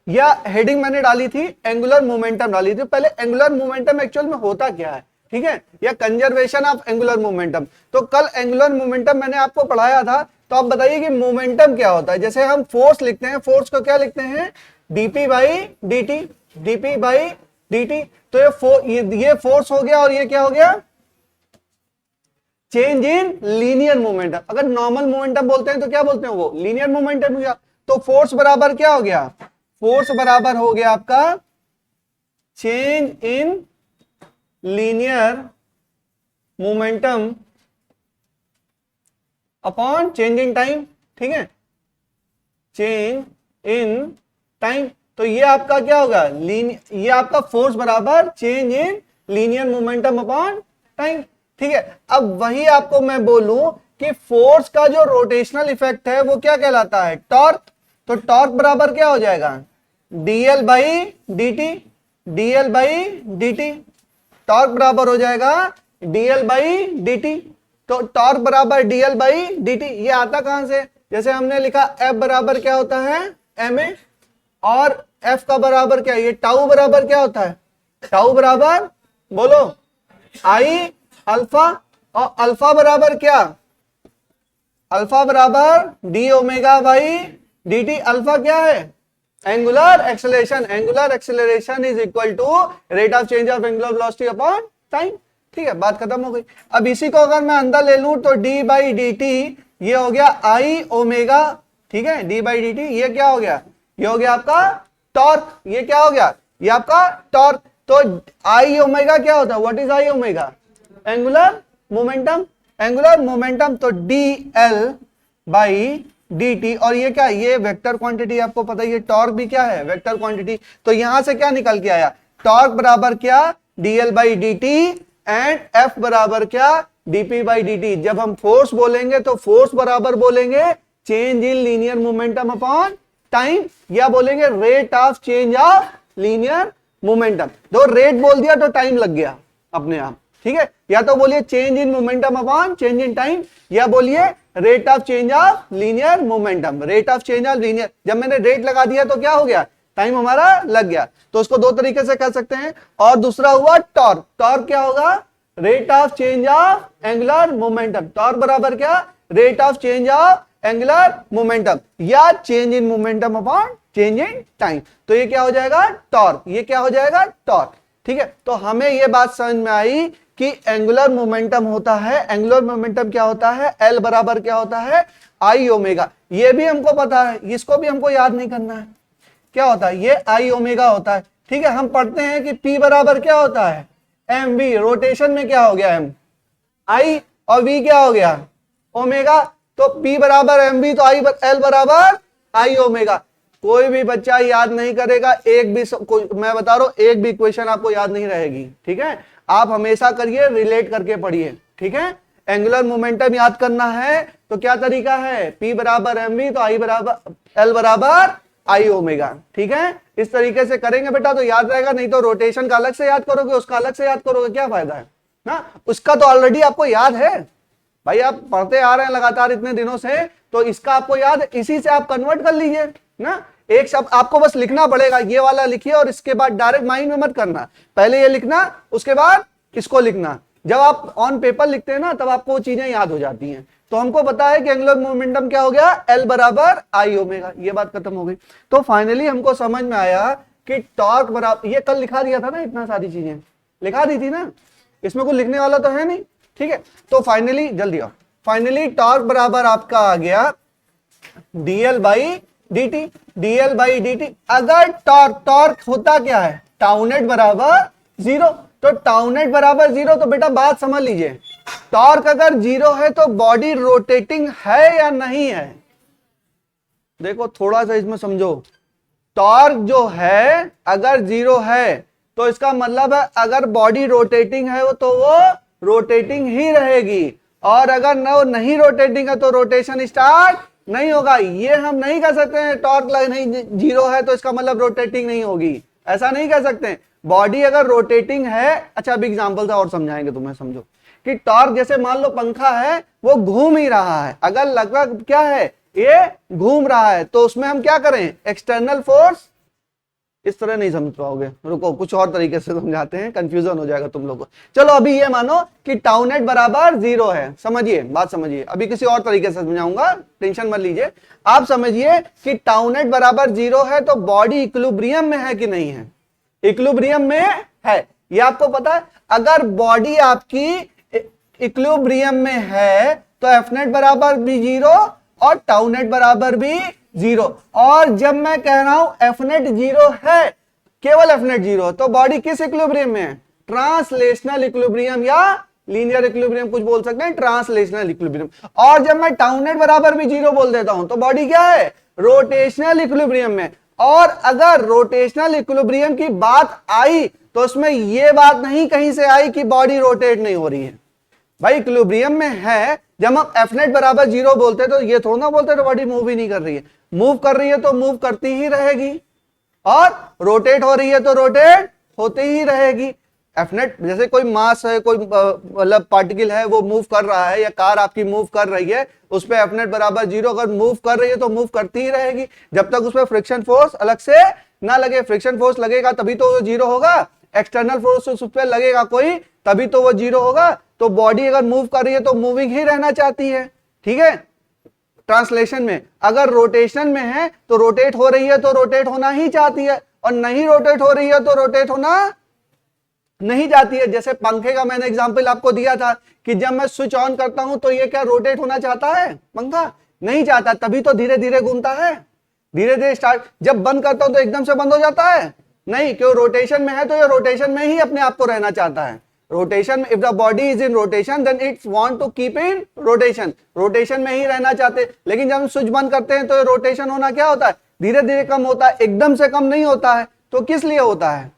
या हेडिंग मैंने डाली थी एंगुलर मोमेंटम डाली थी। पहले एंगुलर मोमेंटम एक्चुअल में होता क्या है, ठीक है, या कंजर्वेशन ऑफ एंगुलर मोमेंटम। तो कल एंगुलर मोमेंटम मैंने आपको पढ़ाया था, तो आप बताइए कि मोमेंटम क्या होता है। जैसे हम फोर्स लिखते हैं, फोर्स को क्या लिखते हैं, dp by dt, dp by dt। तो ये फोर्स हो गया, और ये क्या हो गया, चेंज इन लीनियर मोमेंटम। अगर नॉर्मल मोमेंटम बोलते हैं तो क्या बोलते हैं, वो लीनियर मोमेंटम हो गया। तो फोर्स बराबर क्या हो गया, फोर्स बराबर हो गया आपका change in linear momentum upon change in time, ठीक है, चेंज इन टाइम। तो ये आपका क्या होगा, ये आपका फोर्स बराबर change in linear momentum upon time, ठीक है। अब वही आपको मैं बोलूं कि फोर्स का जो रोटेशनल इफेक्ट है वो क्या कहलाता है, टॉर्क। तो टॉर्क बराबर क्या हो जाएगा, dl by dt, dl by dt। Torque बराबर हो जाएगा dl बाई dt। तो टॉर्क बराबर dl बाई dt, ये आता कहां से, जैसे हमने लिखा F बराबर क्या होता है ma, और F का बराबर क्या है, ये टाउ बराबर क्या होता है, टाउ बराबर बोलो I अल्फा, और अल्फा बराबर क्या, अल्फा बराबर D omega by D T. Alpha क्या है, angular acceleration. Angular acceleration is equal to rate of change of angular velocity upon time, ठीक है, बात खत्म हो गई। अब इसी को अगर मैं अंदर ले लूं तो डी बाई डी टी ये हो गया आई ओमेगा, ठीक है, डी बाई डी टी ये क्या हो गया, ये हो गया आपका टॉर्क। ये क्या हो गया, ये आपका टॉर्क। तो आई ओमेगा क्या होता है, what is I omega, angular momentum. Angular momentum तो d L by D t, और ये क्या, ये वेक्टर क्वांटिटी, आपको पता है ये टॉर्क भी क्या है, वेक्टर क्वांटिटी। तो यहां से क्या निकल के आया, टॉर्क बराबर क्या, D L by D T, and F बराबर क्या, डीपी बाई डी टी। जब हम फोर्स बोलेंगे तो फोर्स बराबर बोलेंगे change in linear momentum upon time, या बोलेंगे rate of change of linear momentum. तो रेट बोल दिया तो टाइम लग गया अपने आप, ठीक है। या तो बोलिए change in momentum upon change in time, या बोलिए rate of change of linear momentum, rate of change of linear. जब मैंने रेट लगा दिया तो क्या हो गया, टाइम हमारा लग गया। तो उसको दो तरीके से कर सकते हैं। और दूसरा हुआ टॉर्क। टॉर्क क्या होगा, rate of change of angular momentum. Torque बराबर क्या, rate of change of angular momentum, या change in momentum upon change in time. तो ये क्या हो जाएगा, टॉर्क। ये क्या हो जाएगा, टॉर्क, ठीक है। तो हमें ये बात समझ में आई कि एंगुलर मोमेंटम होता है, एंगुलर मोमेंटम क्या होता है, एल बराबर क्या होता है, आई ओमेगा। ये भी हमको पता है, इसको भी हमको याद नहीं करना है, क्या होता है, ये आई ओमेगा होता है, ठीक है। हम पढ़ते हैं कि P बराबर क्या होता है, एम वी। रोटेशन में क्या हो गया, एम आई, और V क्या हो गया, ओमेगा। तो P बराबर एम वी, तो आई एल बराबर आई ओमेगा। कोई भी बच्चा याद नहीं करेगा, एक भी मैं बता रहा हूं, एक भी इक्वेशन आपको याद नहीं रहेगी, ठीक है। आप हमेशा करिए, रिलेट करके पढ़िए, ठीक है। एंगुलर मोमेंटम याद करना है तो क्या तरीका है, P बराबर एम वी, तो आई बराबर एल बराबर आई ओमेगा, ठीक है। इस तरीके से करेंगे बेटा तो याद रहेगा, नहीं तो रोटेशन का अलग से याद करोगे, उसका अलग से याद करोगे, क्या फायदा है ना। उसका तो ऑलरेडी आपको याद है भाई, आप पढ़ते आ रहे हैं लगातार इतने दिनों से, तो इसका आपको याद है, इसी से आप कन्वर्ट कर लीजिए ना। एक शब्द आपको बस लिखना पड़ेगा, ये वाला लिखिए, और इसके बाद डायरेक्ट माइंड में मत करना, पहले ये लिखना, उसके बाद इसको लिखना। जब आप ऑन पेपर लिखते हैं ना, तब आपको वो चीजें याद हो जाती हैं। तो हमको पता है कि एंगुलर मोमेंटम क्या हो गया, एल बराबर आई ओमेगा, ये बात खत्म हो गई। तो फाइनली हमको समझ में आया कि टॉर्क बराबर, ये कल लिखा दिया था ना, इतना सारी चीजें लिखा दी थी ना, इसमें कुछ लिखने वाला तो है नहीं, ठीक है। तो फाइनली जल्दी आओ, फाइनली टॉर्क बराबर आपका आ गया DL by dt, dl by dt। अगर टॉर्क होता क्या है, टाउ नेट बराबर जीरो। तो टाउ नेट बराबर जीरो, तो बेटा बात समझ लीजिए, टॉर्क अगर जीरो है तो बॉडी रोटेटिंग है या नहीं है। देखो थोड़ा सा इसमें समझो, टॉर्क जो है अगर जीरो है तो इसका मतलब है अगर बॉडी रोटेटिंग है तो वो रोटेटिंग ही रहेगी, और अगर नहीं रोटेटिंग है तो रोटेशन स्टार्ट नहीं होगा। ये हम नहीं कह सकते हैं टॉर्क नहीं जीरो है तो इसका मतलब रोटेटिंग नहीं होगी, ऐसा नहीं कह सकते। बॉडी अगर रोटेटिंग है, अच्छा अभी एग्जांपल से और समझाएंगे तुम्हें, समझो कि टॉर्क जैसे मान लो पंखा है, वो घूम ही रहा है, अगर लगभग क्या है, ये घूम रहा है, तो उसमें हम क्या करें, एक्सटर्नल फोर्स इस तरह नहीं समझ पाओगे, रुको कुछ और तरीके से समझाते हैं, कंफ्यूजन हो जाएगा तुम लोगों को। चलो अभी ये मानो कि टाउ नेट बराबर 0 है, समझिए बात समझिए, अभी किसी और तरीके से समझाऊंगा, टेंशन मत लीजिए। आप समझिए कि टाउ नेट बराबर 0 है तो बॉडी इक्विलिब्रियम में है कि नहीं है? इक्विलिब्रियम में है, ये आपको पता है। अगर बॉडी आपकी इक्विलिब्रियम में है तो एफ नेट बराबर भी 0 और टाउ नेट बराबर भी 0। और जब मैं कह रहा हूं एफ नेट 0 है, केवल एफ नेट 0, तो बॉडी किस इक्विलिब्रियम में है? ट्रांसलेशनल इक्विलिब्रियम या लीनियर इक्विलिब्रियम, कुछ बोल सकते हैं, ट्रांसलेशनल इक्विलिब्रियम। और जब मैं टाउ नेट बराबर भी 0 बोल देता हूं तो बॉडी क्या है? रोटेशनल इक्विलिब्रियम में। और अगर रोटेशनल इक्विलिब्रियम की बात आई तो उसमें यह बात नहीं कहीं से आई कि बॉडी रोटेट नहीं हो रही है। भाई इक्विलिब्रियम में है, जब हम एफ नेट बराबर 0 बोलते तो ये थोड़ा ना बोलते तो बॉडी मूव ही नहीं कर रही है। मूव कर रही है तो मूव करती ही रहेगी, और रोटेट हो रही है तो रोटेट होती ही रहेगी। एफ नेट जैसे कोई मास है, कोई मतलब पार्टिकल है, वो मूव कर रहा है, या कार आपकी मूव कर रही है, उस पर एफ नेट बराबर 0 अगर मूव कर रही है तो मूव करती ही रहेगी जब तक उस पर फ्रिक्शन फोर्स अलग से ना लगे। फ्रिक्शन फोर्स लगेगा तभी तो वो 0 होगा, एक्सटर्नल फोर्स उस पर लगेगा कोई तभी तो वो 0 होगा। तो बॉडी अगर मूव कर रही है तो मूविंग ही रहना चाहती है, ठीक है। ट्रांसलेशन में अगर रोटेशन में है तो रोटेट हो रही है तो रोटेट होना ही चाहती है, और नहीं रोटेट हो रही है तो रोटेट होना नहीं चाहती है। जैसे पंखे का मैंने एग्जांपल आपको दिया था कि जब मैं स्विच ऑन करता हूं तो ये क्या रोटेट होना चाहता है? पंखा नहीं चाहता, तभी तो धीरे धीरे घूमता है, धीरे धीरे स्टार्ट। जब बंद करता हूं तो एकदम से बंद हो जाता है? नहीं, क्यों? रोटेशन में है तो ये रोटेशन में ही अपने आप को रहना चाहता है। Rotation, if the body is in rotation then it's want to keep in rotation, rotation में ही रहना चाहते। लेकिन जब हम स्विच बंद करते हैं तो ये रोटेशन होना क्या होता है? धीरे धीरे कम होता है, एकदम से कम नहीं होता है। तो किस लिए होता है?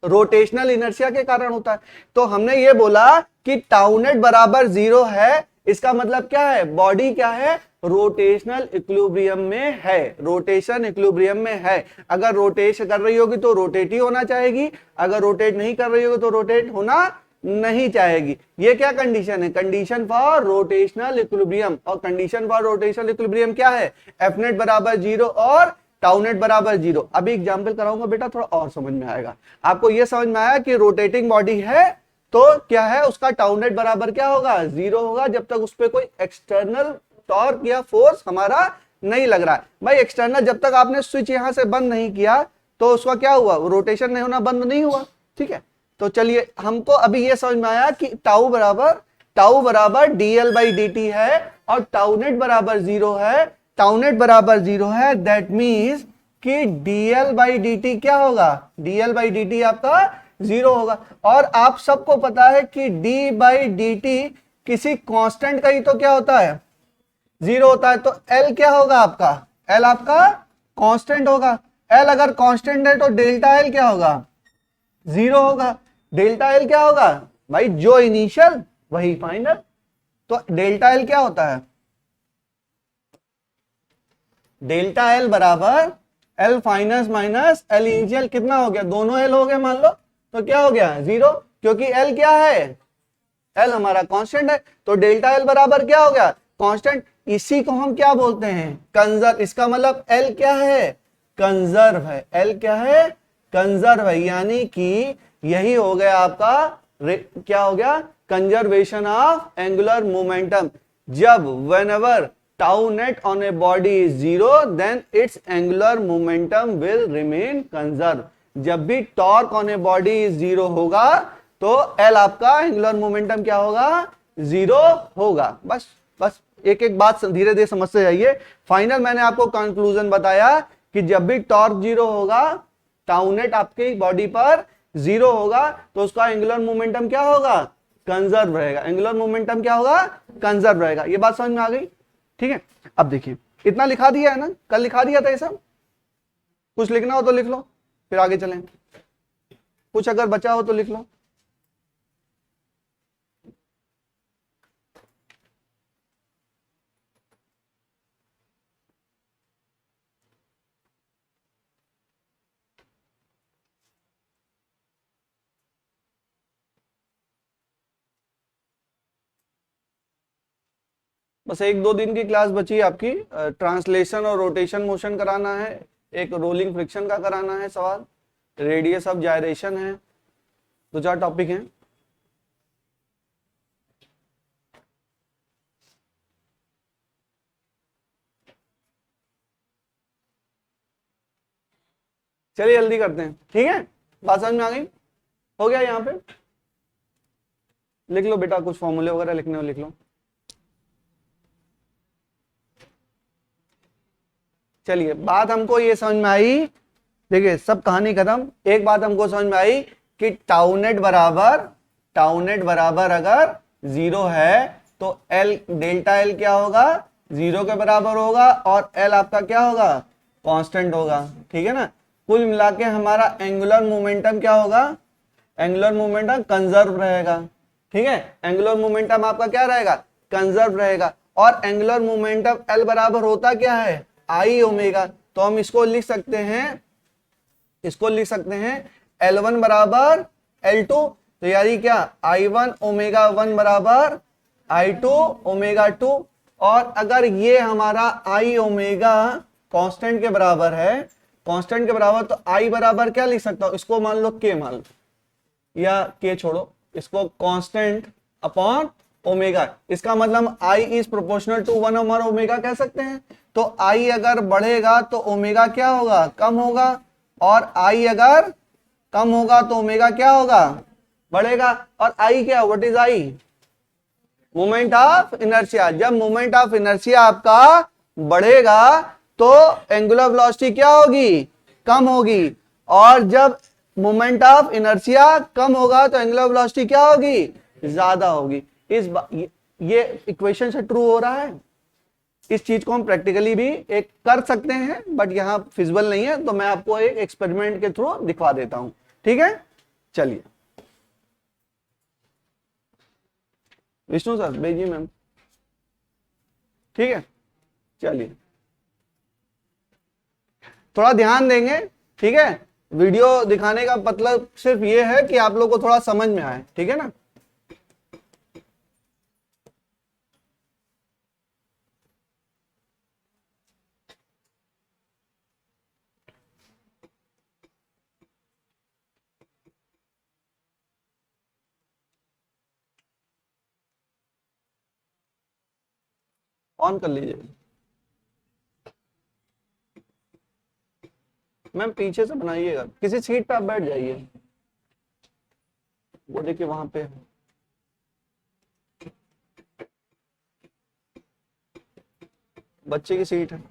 रोटेशनल इनर्शिया के कारण होता है। तो हमने ये बोला कि टाउ नेट बराबर 0 है, इसका मतलब क्या है? बॉडी क्या है? रोटेशनल इक्विलिब्रियम में है, रोटेशन इक्विलिब्रियम में है। अगर रोटेशन कर रही होगी तो रोटेट ही होना चाहेगी, अगर रोटेट नहीं कर रही होगी तो रोटेट होना नहीं चाहेगी। ये क्या कंडीशन है? Condition for rotational equilibrium. और कंडीशन फॉर रोटेशनल इक्विलिब्रियम क्या है? एफ नेट बराबर 0 और टाउ नेट बराबर 0। अभी एग्जाम्पल कराऊंगा बेटा, थोड़ा और समझ में आएगा आपको। ये समझ में आया कि रोटेटिंग बॉडी है तो क्या है, उसका टाउ नेट बराबर क्या होगा? 0 होगा, जब तक उस पर कोई एक्सटर्नल टॉर्क या फोर्स हमारा नहीं लग रहा है। भाई एक्सटर्नल, जब तक आपने स्विच यहां से बंद नहीं किया तो उसका क्या हुआ? रोटेशन नहीं होना, बंद नहीं हुआ, ठीक है। तो चलिए, हमको अभी ये समझ में आया कि टाउ बराबर dl/dt है और टाउ नेट बराबर 0 है। टाउ नेट बराबर 0 है, दैट मीन्स कि dl/dt क्या होगा? dl/dt आपका 0 होगा। और आप सबको पता है कि d/dt किसी कांस्टेंट का ही तो क्या होता है? 0 होता है। तो L क्या होगा आपका? L आपका कांस्टेंट होगा। L अगर कांस्टेंट है तो डेल्टा L क्या होगा? 0 होगा। डेल्टा L क्या होगा? भाई जो इनिशियल वही फाइनल। तो डेल्टा L क्या होता है? डेल्टा L बराबर L fineness minus L initial. कितना हो गया? दोनों L हो गए मान लो, तो क्या हो गया? 0, क्योंकि L क्या है? L हमारा कांस्टेंट है। तो डेल्टा L बराबर क्या हो गया? कांस्टेंट। इसी को हम क्या बोलते हैं? कंजर्व। इसका मतलब L क्या है? कंजर्व है। L क्या है? कंजर्व है। यानी कि यही हो गया आपका क्या हो गया? Conservation of angular momentum. जब whenever tau net on a body is 0 then its angular momentum will remain conserved। जब भी टॉर्क ऑन ए बॉडी 0 होगा तो L आपका एंगुलर मोमेंटम क्या होगा? 0 होगा। बस बस एक एक बात धीरे धीरे समझते जाइए। फाइनल मैंने आपको कंक्लूजन बताया कि जब भी टॉर्क 0 होगा, टाउ नेट आपकी बॉडी पर 0 होगा, तो उसका एंगुलर मोमेंटम क्या होगा? कंजर्व रहेगा। एंगुलर मोमेंटम क्या होगा? कंजर्व रहेगा। ये बात समझ में आ गई? ठीक है। अब देखिए, इतना लिखा दिया है ना, कल लिखा दिया था ये सब। कुछ लिखना हो तो लिख लो, फिर आगे चलें। कुछ अगर बचा हो तो लिख लो। बस 1-2 दिन की क्लास बची है आपकी। ट्रांसलेशन और रोटेशन मोशन कराना है। एक रोलिंग फ्रिक्शन का कराना है सवाल, रेडियस ऑफ जायरेशन है, 2-4 टॉपिक हैं। चलिए जल्दी करते हैं, ठीक है, बात समझ में आ गई? हो गया? यहाँ पे लिख लो बेटा, कुछ फॉर्मूले वगैरह लिखने हो लिख लो। चलिए, बात हमको ये समझ में आई, देखिए सब कहानी खत्म। एक बात हमको समझ में आई कि टाउ नेट बराबर अगर 0 है तो एल डेल्टा एल क्या होगा, 0 के बराबर होगा, और एल आपका क्या होगा, कांस्टेंट होगा, ठीक है ना। कुल मिला के हमारा एंगुलर मोमेंटम क्या होगा, एंगुलर मोमेंटम कंजर्व रहेगा, ठीक है। एंगुलर मोमेंटम आपका क्या रहेगा, कंजर्व रहेगा। और एंगुलर मोमेंटम एल बराबर होता क्या है, आई ओमेगा। तो हम इसको लिख सकते हैं L1 बराबर L2, तो यानी क्या, I1 ओमेगा 1 बराबर I2 ओमेगा 2। और अगर ये हमारा I ओमेगा कांस्टेंट के बराबर है, कांस्टेंट के बराबर, तो I बराबर क्या लिख सकता हूं, इसको मान लो K मान लो, या K छोड़ो, इसको कांस्टेंट अपॉन ओमेगा। इसका मतलब I is proportional to 1 over omega कह सकते हैं। तो I अगर बढ़ेगा तो ओमेगा क्या होगा, कम होगा, और I अगर कम होगा तो ओमेगा क्या होगा, बढ़ेगा। और I क्या, what is I, moment of inertia. जब मोमेंट ऑफ इनर्शिया आपका बढ़ेगा तो एंगुलर वेलोसिटी क्या होगी, कम होगी, और जब मोमेंट ऑफ इनर्शिया कम होगा तो एंगुलर वेलोसिटी क्या होगी, ज्यादा होगी। ये इक्वेशन से ट्रू हो रहा है। इस चीज को हम प्रैक्टिकली भी एक कर सकते हैं, बट यहां फिजिबल नहीं है, तो मैं आपको एक एक्सपेरिमेंट के थ्रू दिखा देता हूं, ठीक है। चलिए विष्णु सर भेजिए मैम, ठीक है। चलिए थोड़ा ध्यान देंगे, ठीक है। वीडियो दिखाने का मतलब सिर्फ ये है कि आप लोग को थोड़ा समझ में आए, ठीक है ना। ऑन कर लीजिए मैम, पीछे से बनाइएगा, किसी सीट पे आप बैठ जाइए, वो देखिए वहां पे बच्चे की सीट है।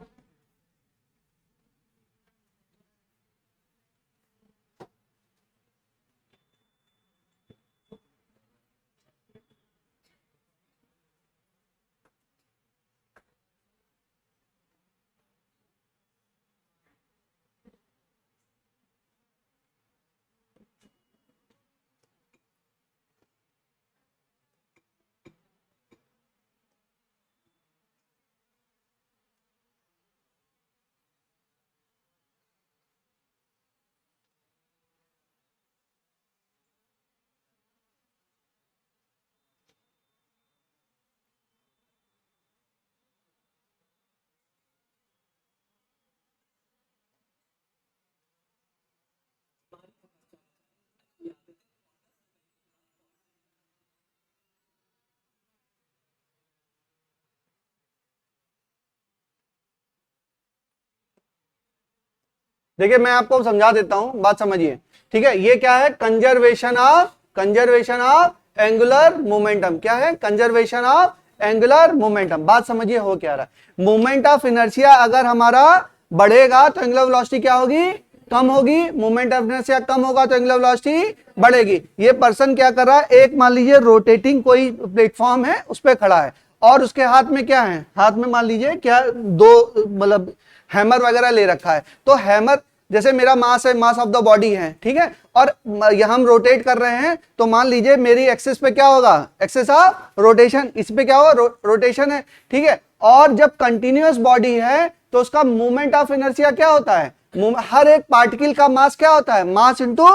देखिए मैं आपको समझा देता हूं, बात समझिए, ठीक है। ये क्या है, कंजर्वेशन ऑफ एंगुलर मोमेंटम। क्या है, कंजर्वेशन ऑफ एंगुलर मोमेंटम। बात समझिए हो क्या रहा है, मोमेंट ऑफ इनर्शिया अगर हमारा बढ़ेगा तो एंगुलर वेलोसिटी क्या होगी, कम होगी। मोमेंट ऑफ इनर्शिया कम होगा तो एंगुलर वेलोसिटी बढ़ेगी। ये पर्सन क्या कर रहा है, एक मान लीजिए रोटेटिंग कोई प्लेटफॉर्म है, उस पर खड़ा है, और उसके हाथ में क्या है, हाथ में मान लीजिए क्या, दो मतलब हैमर वगैरह ले रखा है। तो हैमर, जैसे मेरा मास है, मास ऑफ द बॉडी है, ठीक है, और हम रोटेट कर रहे हैं, तो मान लीजिए मेरी एक्सिस पे क्या होगा, एक्सिस ऑफ रोटेशन, इस पे क्या होगा, रोटेशन है, ठीक है। और जब कंटिन्यूअस बॉडी है तो उसका मोमेंट ऑफ इनर्शिया क्या होता है, हर एक पार्टिकल का मास क्या होता है, मास इंटू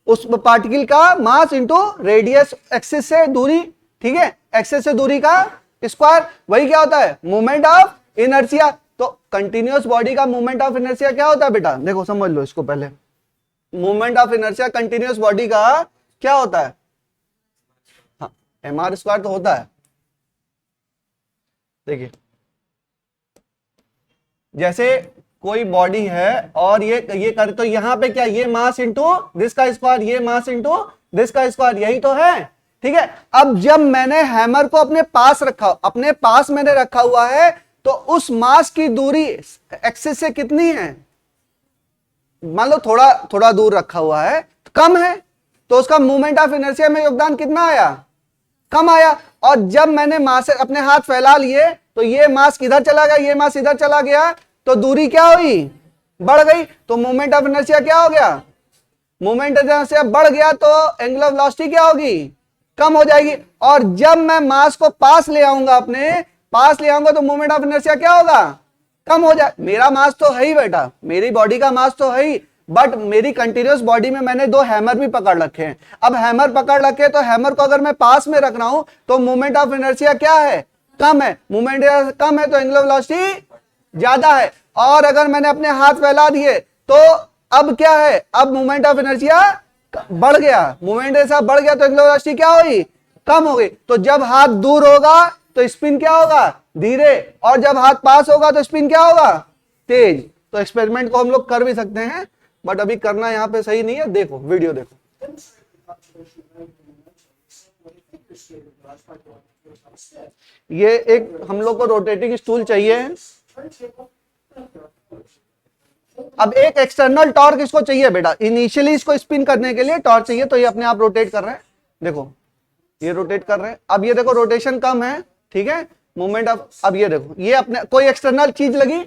उस पार्टिकल का मास इंटू रेडियस, एक्सिस से दूरी, ठीक है, एक्सिस से दूरी का स्क्वायर, वही क्या होता है, मोमेंट ऑफ इनर्शिया। तो कंटिन्यूअस बॉडी का मोमेंट ऑफ इनर्शिया क्या होता है बेटा, देखो समझ लो इसको पहले। Moment of inertia continuous body का क्या होता है, हाँ mr² तो होता है। देखिए जैसे कोई बॉडी है और ये करे तो यहां पे क्या, ये मास इंटू दिस का स्क्वायर, ये मास इंटू दिस का स्क्वायर, यही तो है। ठीक है, अब जब मैंने हैमर को अपने पास रखा, अपने पास मैंने रखा हुआ है, तो उस मास की दूरी एक्सिस से कितनी है, मान लो थोड़ा थोड़ा दूर रखा हुआ है, कम है, तो उसका मोमेंट ऑफ इनर्शिया में योगदान कितना आया, कम आया। और जब मैंने मास अपने हाथ फैला लिए तो ये मास किधर चला गया, ये मास इधर चला गया, तो दूरी क्या हुई, बढ़ गई, तो मोमेंट ऑफ इनर्शिया क्या हो गया, मोमेंट ऑफ इनर्शिया बढ़ गया, तो एंगुलर वेलोसिटी क्या होगी, कम हो जाएगी। और जब मैं मास को पास ले आऊंगा, अपने पास ले आऊंगा, तो मोमेंट ऑफ इनर्शिया क्या होगा, कम हो जाए। मेरा मास तो है ही बेटा, मेरी बॉडी का मास तो है ही, बट मेरी कंटिन्यूअस बॉडी में मैंने दो हैमर भी पकड़ रखे हैं। अब हैमर पकड़ रखे तो हैमर को अगर मैं पास में रख रहा हूं तो मोमेंट ऑफ इनर्शिया क्या है, कम है, मोमेंट कम है तो एंगुलर वेलोसिटी ज्यादा है। और अगर मैंने अपने हाथ फैला दिए तो अब क्या है, अब मोमेंट ऑफ इनर्शिया बढ़ गया, मोमेंट ऐसा बढ़ गया तो एंगुलर वेलोसिटी क्या हुई, कम हो गई। तो जब हाथ दूर होगा तो स्पिन क्या होगा, धीरे, और जब हाथ पास होगा तो स्पिन क्या होगा, तेज। तो एक्सपेरिमेंट को हम लोग कर भी सकते हैं, बट अभी करना यहां पे सही नहीं है। देखो वीडियो देखो, ये एक हम लोग को रोटेटिंग स्टूल चाहिए। अब एक एक्सटर्नल टॉर्क इसको चाहिए बेटा, इनिशियली इसको स्पिन करने के लिए टॉर्क चाहिए, तो ये अपने आप रोटेट कर रहे हैं, देखो ये रोटेट कर रहे हैं। अब ये देखो रोटेशन कम है, ठीक है, मूवमेंट अब ये देखो, ये अपने कोई एक्सटर्नल चीज लगी,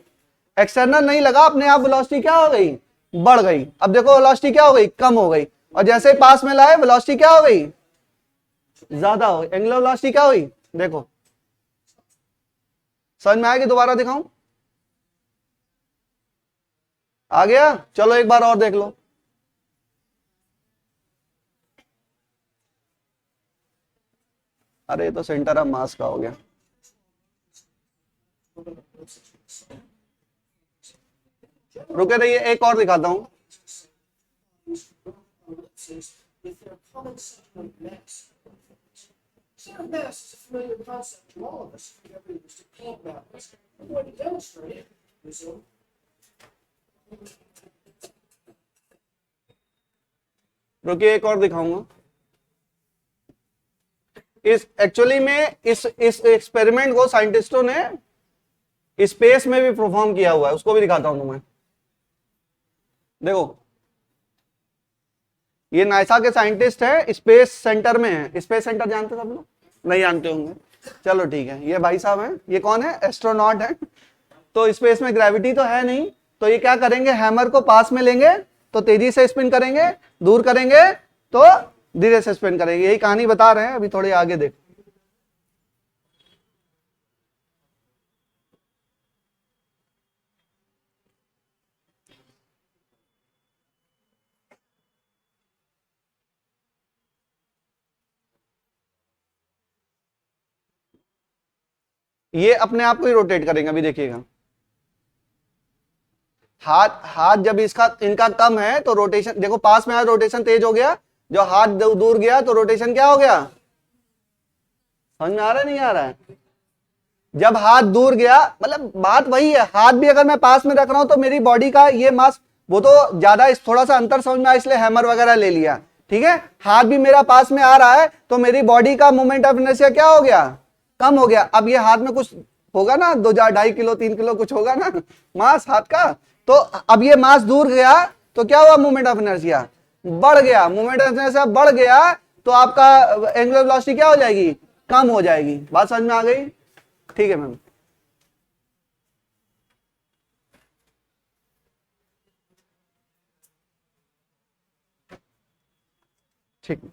एक्सटर्नल नहीं लगा, अपने आप वेलोसिटी क्या हो गई, बढ़ गई। अब देखो वेलोसिटी क्या हो गई, कम हो गई, और जैसे पास में लाए वेलोसिटी क्या हो गई, ज्यादा हो गई। एंगुलर वेलोसिटी क्या हुई, देखो समझ में आएगी, दोबारा दिखाऊं, आ गया, चलो एक बार और देख लो। अरे ये तो सेंटर ऑफ मास का हो गया। रुके रहिए, एक और दिखाता हूं। रुकिए एक और दिखाऊंगा। इस एक्चुअली में इस एक्सपेरिमेंट को साइंटिस्टों ने स्पेस में भी परफॉर्म किया हुआ है, उसको भी दिखाता हूं तुम्हें। देखो ये नासा के साइंटिस्ट है, स्पेस सेंटर में है। स्पेस सेंटर जानते सब लोग, नहीं जानते होंगे, चलो ठीक है। ये भाई साहब हैं, ये कौन है, एस्ट्रोनॉट है। तो स्पेस में ग्रेविटी तो है नहीं, तो ये क्या करेंगे, हैमर को पास में लेंगे तो तेजी से स्पिन करेंगे, दूर करेंगे तो धीरे से स्पिन करेंगे। यही कहानी बता रहे हैं, अभी थोड़ी आगे देखो। ये अपने आप को ही रोटेट करेंगे, अभी देखिएगा। हाथ हाथ जब इसका इनका कम है तो रोटेशन देखो, पास में आया रोटेशन तेज हो गया, जो हाथ दूर गया तो रोटेशन क्या हो गया, समझ में आ रहा है नहीं आ रहा है। जब हाथ दूर गया, मतलब बात वही है, हाथ भी अगर मैं पास में रख रहा हूं तो मेरी बॉडी का ये मास, वो तो ज्यादा थोड़ा सा अंतर समझ में आया इसलिए हैमर वगैरह ले लिया, ठीक है। हाथ भी मेरा पास में आ रहा है तो मेरी बॉडी का मोमेंट ऑफ इनर्शिया क्या हो गया, कम हो गया। अब ये हाथ में कुछ होगा ना, 2.5 किलो 3 किलो कुछ होगा ना मास हाथ का, तो अब ये मास दूर गया तो क्या हुआ, मोमेंट ऑफ इनर्शिया बढ़ गया। मोमेंट ऑफ इनर्शिया बढ़ गया तो आपका एंगुलर वेलोसिटी क्या हो जाएगी, कम हो जाएगी। बात समझ में आ गई, ठीक है मैम। ठीक।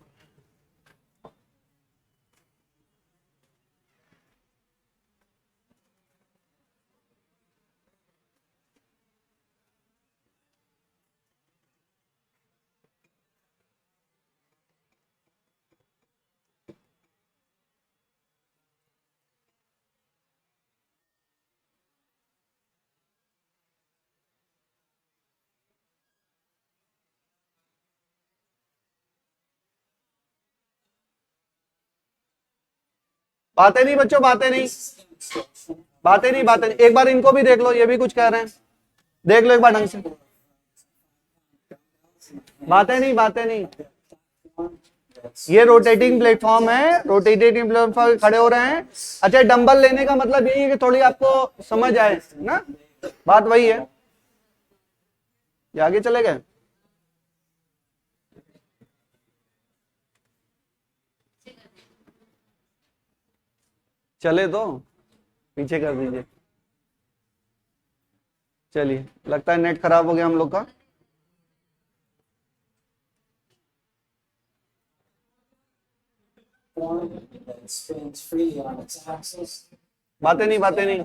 बातें नहीं बच्चों, बातें नहीं, बातें नहीं, बातें नहीं। एक बार इनको भी देख लो, ये भी कुछ कह रहे हैं, देख लो एक बार ढंग से। बातें नहीं, बातें नहीं। ये रोटेटिंग प्लेटफॉर्म है, रोटेटिंग प्लेटफॉर्म खड़े हो रहे हैं। अच्छा, डंबल लेने का मतलब यही है कि थोड़ी आपको समझ आए ना, बात वही है। ये आगे चले गए, चले तो पीछे कर दीजिए। चलिए, लगता है नेट खराब हो गया हम लोग का। बातें नहीं, बातें नहीं।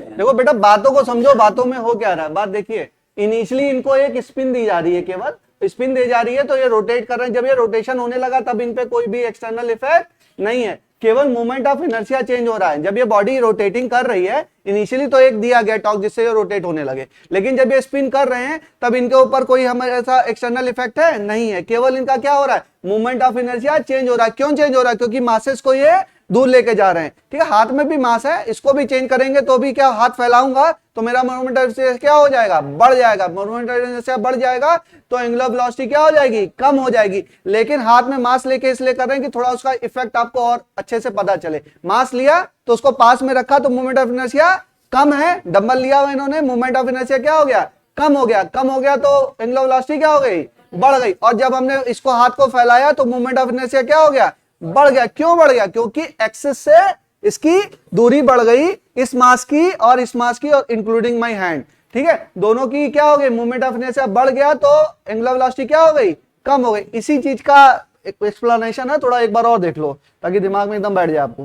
देखो बेटा, बातों को समझो, बातों में हो क्या रहा है, बात देखिए। इनिशियली इनको एक स्पिन दी जा रही है, केवल स्पिन दी जा रही है, तो ये रोटेट कर रहे हैं। जब ये रोटेशन होने लगा तब इन पे कोई भी एक्सटर्नल इफेक्ट नहीं है, केवल मूवमेंट ऑफ इनर्शिया चेंज हो रहा है। जब ये बॉडी रोटेटिंग कर रही है, इनिशियली तो एक दिया गया टॉर्क जिससे ये रोटेट होने लगे, लेकिन जब ये स्पिन कर रहे हैं तब इनके ऊपर कोई हमारे ऐसा एक्सटर्नल इफेक्ट है नहीं है, केवल इनका क्या हो रहा है, मूवमेंट ऑफ इनर्शिया चेंज हो रहा है। क्यों चेंज हो रहा है? क्योंकि मासेस को ये दूर लेके जा रहे हैं। ठीक है, हाथ में भी मास है, इसको भी चेंज करेंगे तो भी क्या, हाथ फैलाऊंगा तो मेरा मोमेंट ऑफ इनर्शिया क्या हो जाएगा, बढ़ जाएगा। मोमेंट ऑफ इनर्शिया बढ़ जाएगा तो एंगुलर वेलोसिटी क्या हो जाएगी, कम हो जाएगी। लेकिन हाथ में मास लेके इसलिए कर रहे हैं कि थोड़ा उसका इफेक्ट आपको और अच्छे से पता चले। मास लिया तो उसको पास में रखा तो मोमेंट ऑफ इनर्शिया कम है, डंबल लिया हुआ इन्होंने, मोमेंट ऑफ इनर्शिया क्या हो गया, कम हो गया। कम हो गया तो एंगुलर वेलोसिटी क्या हो गई, बढ़ गई। और जब हमने इसको हाथ को फैलाया तो मोमेंट ऑफ इनर्शिया क्या हो गया, बढ़ गया। क्यों बढ़ गया? क्योंकि एक्सिस से इसकी दूरी बढ़ गई, इस मास की और इस मास की, और इंक्लूडिंग माय हैंड। ठीक है, दोनों की क्या हो गई, मूवमेंट ऑफ इनर्शिया बढ़ गया तो एंगुलर वेलोसिटी क्या हो गई, कम हो गई। इसी चीज का एक्सप्लेनेशन है, थोड़ा एक बार और देख लो ताकि दिमाग में एकदम बैठ जाए आपको।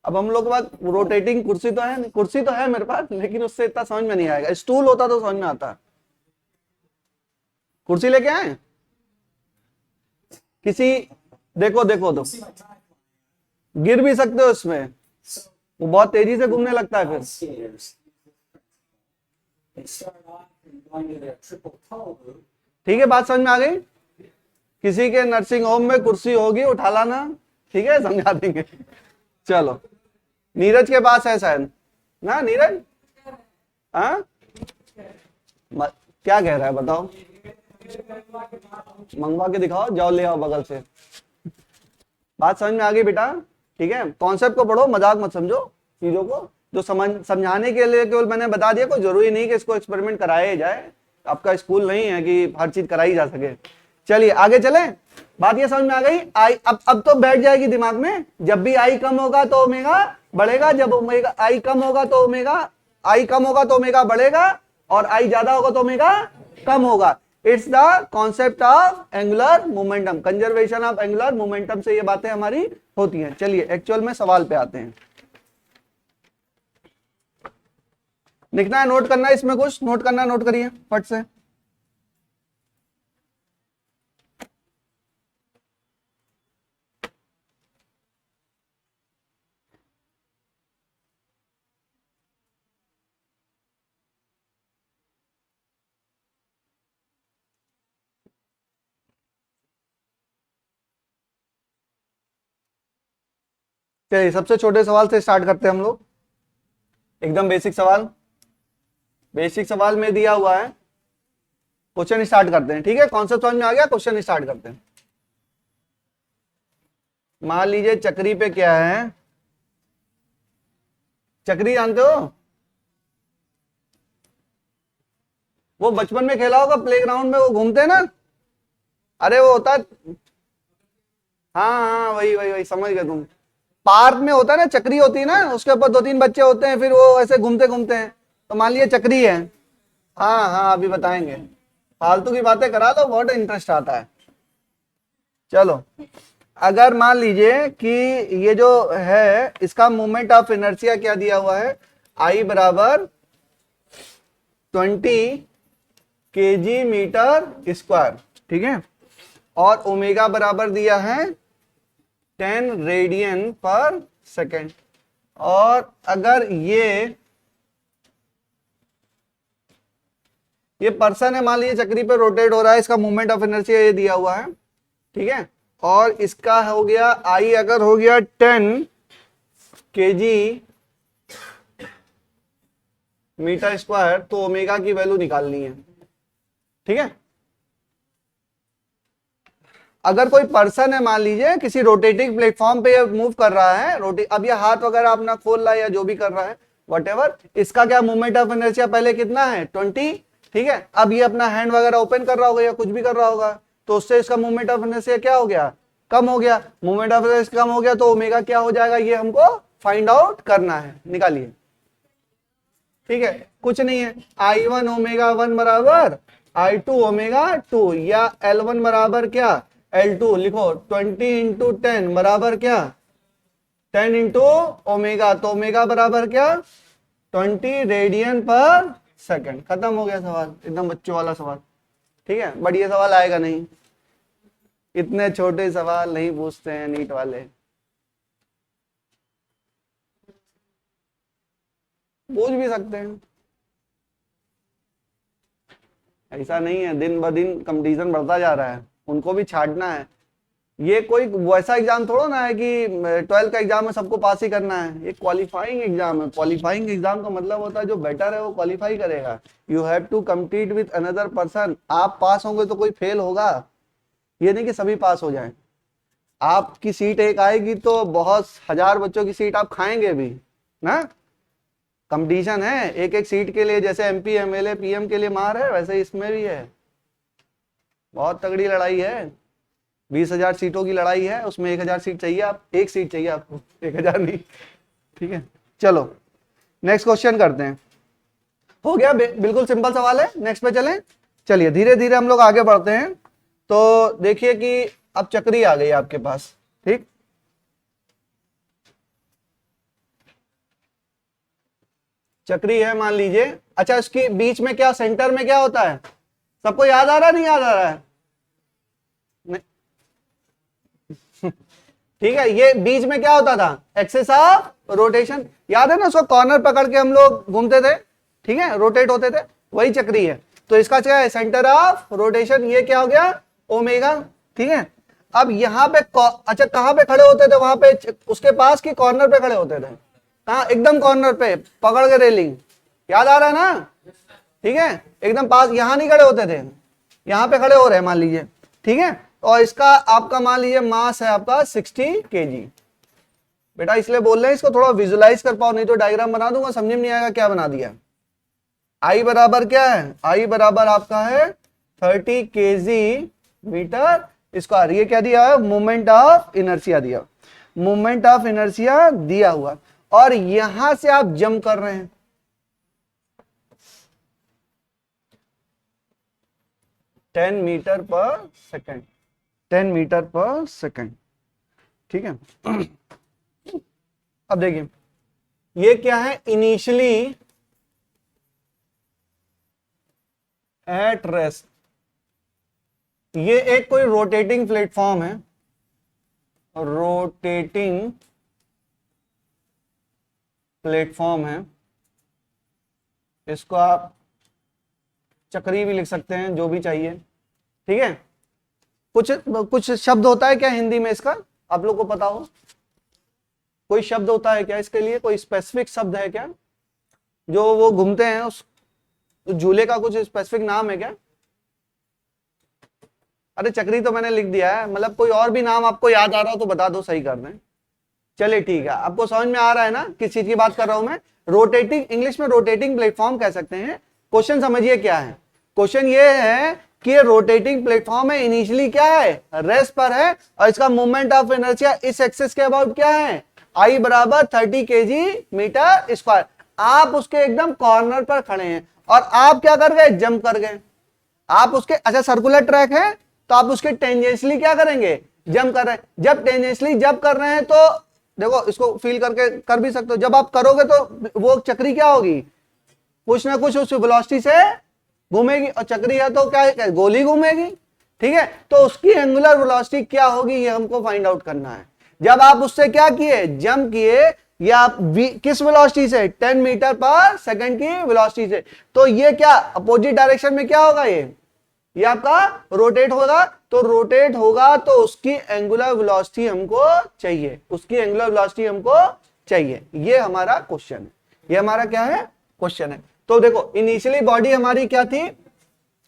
अब हम लोग के पास रोटेटिंग कुर्सी तो है, कुर्सी तो है मेरे पास, लेकिन उससे इतना समझ में नहीं आएगा। स्टूल होता तो समझ में आता। कुर्सी लेके आए किसी, देखो देखो तो गिर भी सकते हो इसमें, वो बहुत तेजी से घूमने लगता है फिर। ठीक है, बात समझ में आ गई। किसी के नर्सिंग होम में कुर्सी होगी, उठा लाना, ठीक है, समझा देंगे। चलो, नीरज के पास है शायद ना, नीरज? हाँ, क्या कह रहा है बताओ, मंगवा के दिखाओ, जाओ ले आओ बगल से। बात समझ में आ गई बेटा? ठीक है, कॉन्सेप्ट को पढ़ो, मजाक मत समझो चीजों को। जो समझाने के लिए केवल मैंने बता दिया, कोई जरूरी नहीं कि इसको एक्सपेरिमेंट कराया जाए। आपका स्कूल नहीं है कि हर चीज कराई जा सके। चलिए आगे चले, बात ये समझ में आ गई। आई अब तो बैठ जाएगी दिमाग में। जब भी आई कम होगा तो ओमेगा बढ़ेगा, जब ओमेगा आई कम होगा तो ओमेगा बढ़ेगा, और आई ज्यादा होगा तो ओमेगा कम होगा। It's the concept of angular momentum, conservation of angular momentum से ये बातें हमारी होती हैं। चलिए एक्चुअल में सवाल पे आते हैं। लिखना है, नोट करना है, इसमें कुछ नोट करना है, नोट करिए फट से। चलिए सबसे छोटे सवाल से स्टार्ट करते हैं हम लोग। एकदम बेसिक सवाल, बेसिक सवाल में दिया हुआ है। क्वेश्चन स्टार्ट करते हैं, ठीक है? कॉन्सेप्ट समझ में आ गया, क्वेश्चन स्टार्ट करते हैं। मान लीजिए चक्री पे क्या है, चक्री जानते हो? वो बचपन में खेला होगा, प्लेग्राउंड में वो घूमते हैं ना, अरे वो होता है, हाँ हाँ वही वही वही, समझ गए तुम। पार्क में होता है ना, चक्री होती है ना, उसके ऊपर 2-3 बच्चे होते हैं, फिर वो ऐसे घूमते घूमते हैं। तो मान लीजिए चक्री है। हाँ हाँ, अभी बताएंगे, फालतू की बातें करा दो, बहुत इंटरेस्ट आता है। चलो, अगर मान लीजिए कि ये जो है, इसका मोमेंट ऑफ इनर्शिया क्या दिया हुआ है, आई बराबर 20 kg मीटर स्क्वायर, ठीक है, और ओमेगा बराबर दिया है 10 रेडियन पर सेकेंड। और अगर ये पर्सन है, मान लीजिए चक्री पे रोटेट हो रहा है, इसका मोमेंट ऑफ इनर्शिया ये दिया हुआ है, ठीक है, और इसका हो गया आई अगर हो गया 10 kg मीटर स्क्वायर, तो ओमेगा की वैल्यू निकालनी है, ठीक है। अगर कोई पर्सन है, मान लीजिए किसी रोटेटिंग प्लेटफॉर्म पे मूव कर रहा है, अब ये हाथ वगैरह अपना खोल रहा है या जो भी कर रहा है व्हाटएवर, इसका क्या मोमेंट ऑफ इनर्शिया पहले कितना है 20, ठीक है। अब ये अपना हैंड वगैरह ओपन कर रहा होगा या कुछ भी कर रहा होगा, तो उससे इसका मोमेंट ऑफ इनर्शिया क्या हो गया, कम हो गया। मोमेंट ऑफ इनर्शिया कम हो गया तो ओमेगा क्या हो जाएगा, ये हमको फाइंड आउट करना है, निकालिए, ठीक है। कुछ नहीं है, I1 ओमेगा 1 बराबर I2 ओमेगा 2, या L1 बराबर क्या L2 लिखो, 20 इंटू 10 बराबर क्या 10 इंटू ओमेगा, तो ओमेगा बराबर क्या 20 रेडियन पर सेकंड। खत्म हो गया सवाल, एकदम बच्चों वाला सवाल, ठीक है। बट ये सवाल आएगा नहीं, इतने छोटे सवाल नहीं पूछते हैं नीट वाले। पूछ भी सकते हैं, ऐसा नहीं है, दिन ब दिन कंपटीशन बढ़ता जा रहा है, उनको भी छाटना है। ये कोई वैसा एग्जाम थोड़ा ना है कि 12th का एग्जाम है सबको पास ही करना है, ये क्वालिफाइंग एग्जाम है। क्वालिफाइंग एग्जाम का मतलब होता है जो बेटर है वो क्वालिफाई करेगा। You have to compete with another person. आप पास होंगे तो कोई फेल होगा, ये नहीं कि सभी पास हो जाएं। आपकी सीट एक आएगी तो बहुत हजार बच्चों की सीट आप खाएंगे भी ना। कंपटीशन है एक एक सीट के लिए, जैसे MP MLA PM के लिए मार है, वैसे इसमें भी है। बहुत तगड़ी लड़ाई है, 20,000 सीटों की लड़ाई है, उसमें 1,000 सीट चाहिए, आप एक सीट चाहिए आपको, 1,000 नहीं, ठीक है। चलो नेक्स्ट क्वेश्चन करते हैं। हो गया, बिल्कुल सिंपल सवाल है, नेक्स्ट पे चलें। चलिए धीरे धीरे हम लोग आगे बढ़ते हैं। तो देखिए कि अब चक्री आ गई आपके पास, ठीक। चक्री है मान लीजिए, अच्छा इसके बीच में क्या, सेंटर में क्या होता है, सबको याद आ रहा है, नहीं याद आ रहा है, ठीक है। ये बीच में क्या होता था, एक्सिस ऑफ रोटेशन, याद है ना, उसको कॉर्नर पकड़ के हम लोग घूमते थे, ठीक है, रोटेट होते थे, वही चक्री है। तो इसका क्या है, सेंटर ऑफ रोटेशन, ये क्या हो गया ओमेगा, ठीक है। अब यहाँ पे अच्छा कहाँ पे खड़े होते थे, वहां पे उसके पास की कॉर्नर पे खड़े होते थे, कहाँ, एकदम कॉर्नर पे पकड़ के रेलिंग, याद आ रहा है ना, ठीक है, एकदम पास, यहां नहीं खड़े होते थे, यहां पे खड़े हो रहे हैं मान लीजिए, ठीक है। और इसका आपका मान लीजिए मास है आपका 60 kg। बेटा इसलिए बोल रहे हैं इसको थोड़ा विजुलाइज कर पाओ, नहीं तो डायग्राम बना दूंगा समझ में नहीं आएगा क्या बना दिया। आई बराबर क्या है, आई बराबर आपका है 30 kg मीटर स्क्वायर। ये क्या दिया है, मोमेंट ऑफ इनर्शिया दिया, मोमेंट ऑफ इनर्शिया दिया हुआ, और यहां से आप जंप कर रहे हैं, 10 मीटर पर सेकेंड, 10 मीटर पर सेकेंड, ठीक है। अब देखिए ये क्या है, इनिशियली एट रेस्ट, ये एक कोई रोटेटिंग प्लेटफॉर्म है, रोटेटिंग प्लेटफॉर्म है, इसको आप चक्री भी लिख सकते हैं, जो भी चाहिए, ठीक है। कुछ शब्द होता है क्या हिंदी में इसका, आप लोग को पता हो, कोई शब्द होता है क्या इसके लिए, कोई स्पेसिफिक शब्द है क्या, जो वो घूमते हैं उस झूले का कुछ स्पेसिफिक नाम है क्या? अरे चक्री तो मैंने लिख दिया है, मतलब कोई और भी नाम आपको याद आ रहा हो तो बता दो, सही कर दें। चलिए ठीक है, आपको समझ में आ रहा है ना किस चीज की बात कर रहा हूं मैं, रोटेटिंग, इंग्लिश में रोटेटिंग प्लेटफॉर्म कह सकते हैं। क्वेश्चन समझिए क्या है, क्वेश्चन ये है कि ये रोटेटिंग प्लेटफॉर्म है, इनिशियली क्या है, रेस्ट पर है, और इसका मूवमेंट ऑफ इनर्शिया इस एक्सिस के अबाउट क्या है, आई बराबर 30 kg मीटर स्क्वायर। आप उसके एकदम कॉर्नर पर खड़े हैं और आप क्या कर गए, जंप कर गए। आप उसके, अच्छा सर्कुलर ट्रैक है तो आप उसके टेंजेंशियली क्या करेंगे, जंप कर रहे हैं। जब टेंजेंशियली जंप कर रहे हैं तो देखो इसको फील करके कर भी सकते हो, जब आप करोगे तो वो चक्री क्या होगी, कुछ ना कुछ उस वेलोसिटी से घूमेगी, और चक्री है तो क्या गोली घूमेगी, ठीक है। तो उसकी एंगुलर वेलोसिटी क्या होगी ये हमको फाइंड आउट करना है। जब आप उससे क्या किए, जंप किए, या आप किस वेलोसिटी से, 10 मीटर पर सेकंड की वेलोसिटी से, तो ये क्या अपोजिट डायरेक्शन में क्या होगा, ये आपका रोटेट होगा। तो रोटेट होगा तो उसकी एंगुलर वेलोसिटी हमको चाहिए, उसकी एंगुलर वेलोसिटी हमको चाहिए। ये हमारा क्वेश्चन है, ये हमारा क्या है, क्वेश्चन है। तो देखो इनिशियली बॉडी हमारी क्या थी,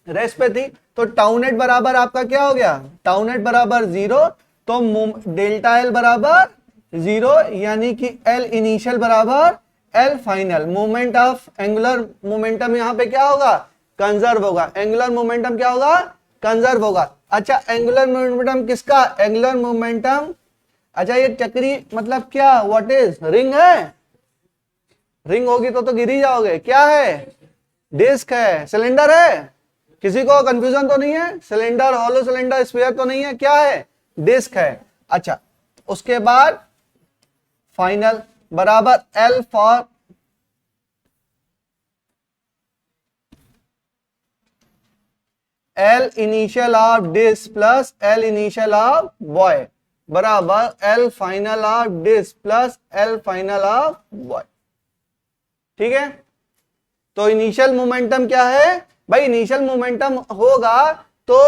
रेस्ट पे थी, तो टाउ नेट बराबर आपका क्या हो गया, टाउ नेट बराबर 0, तो डेल्टा एल बराबर 0, यानी कि एल इनिशियल बराबर L final. Moment of angular momentum यहां पे क्या होगा, कंजर्व होगा। एंगुलर मोमेंटम क्या होगा, कंजर्व होगा। अच्छा एंगुलर मोमेंटम किसका, एंगुलर मोमेंटम, अच्छा ये चक्री मतलब क्या, व्हाट इज, रिंग है, रिंग होगी तो गिर ही जाओगे, क्या है, डिस्क है, सिलेंडर है, किसी को कंफ्यूजन तो नहीं है, सिलेंडर, हॉलो सिलेंडर, स्फीयर तो नहीं है, क्या है, डिस्क है। अच्छा उसके बाद फाइनल बराबर L for L initial of disc plus L initial of boy बराबर L final of disc plus L final of boy. ठीक है, तो इनिशियल मोमेंटम क्या है भाई, इनिशियल मोमेंटम होगा तो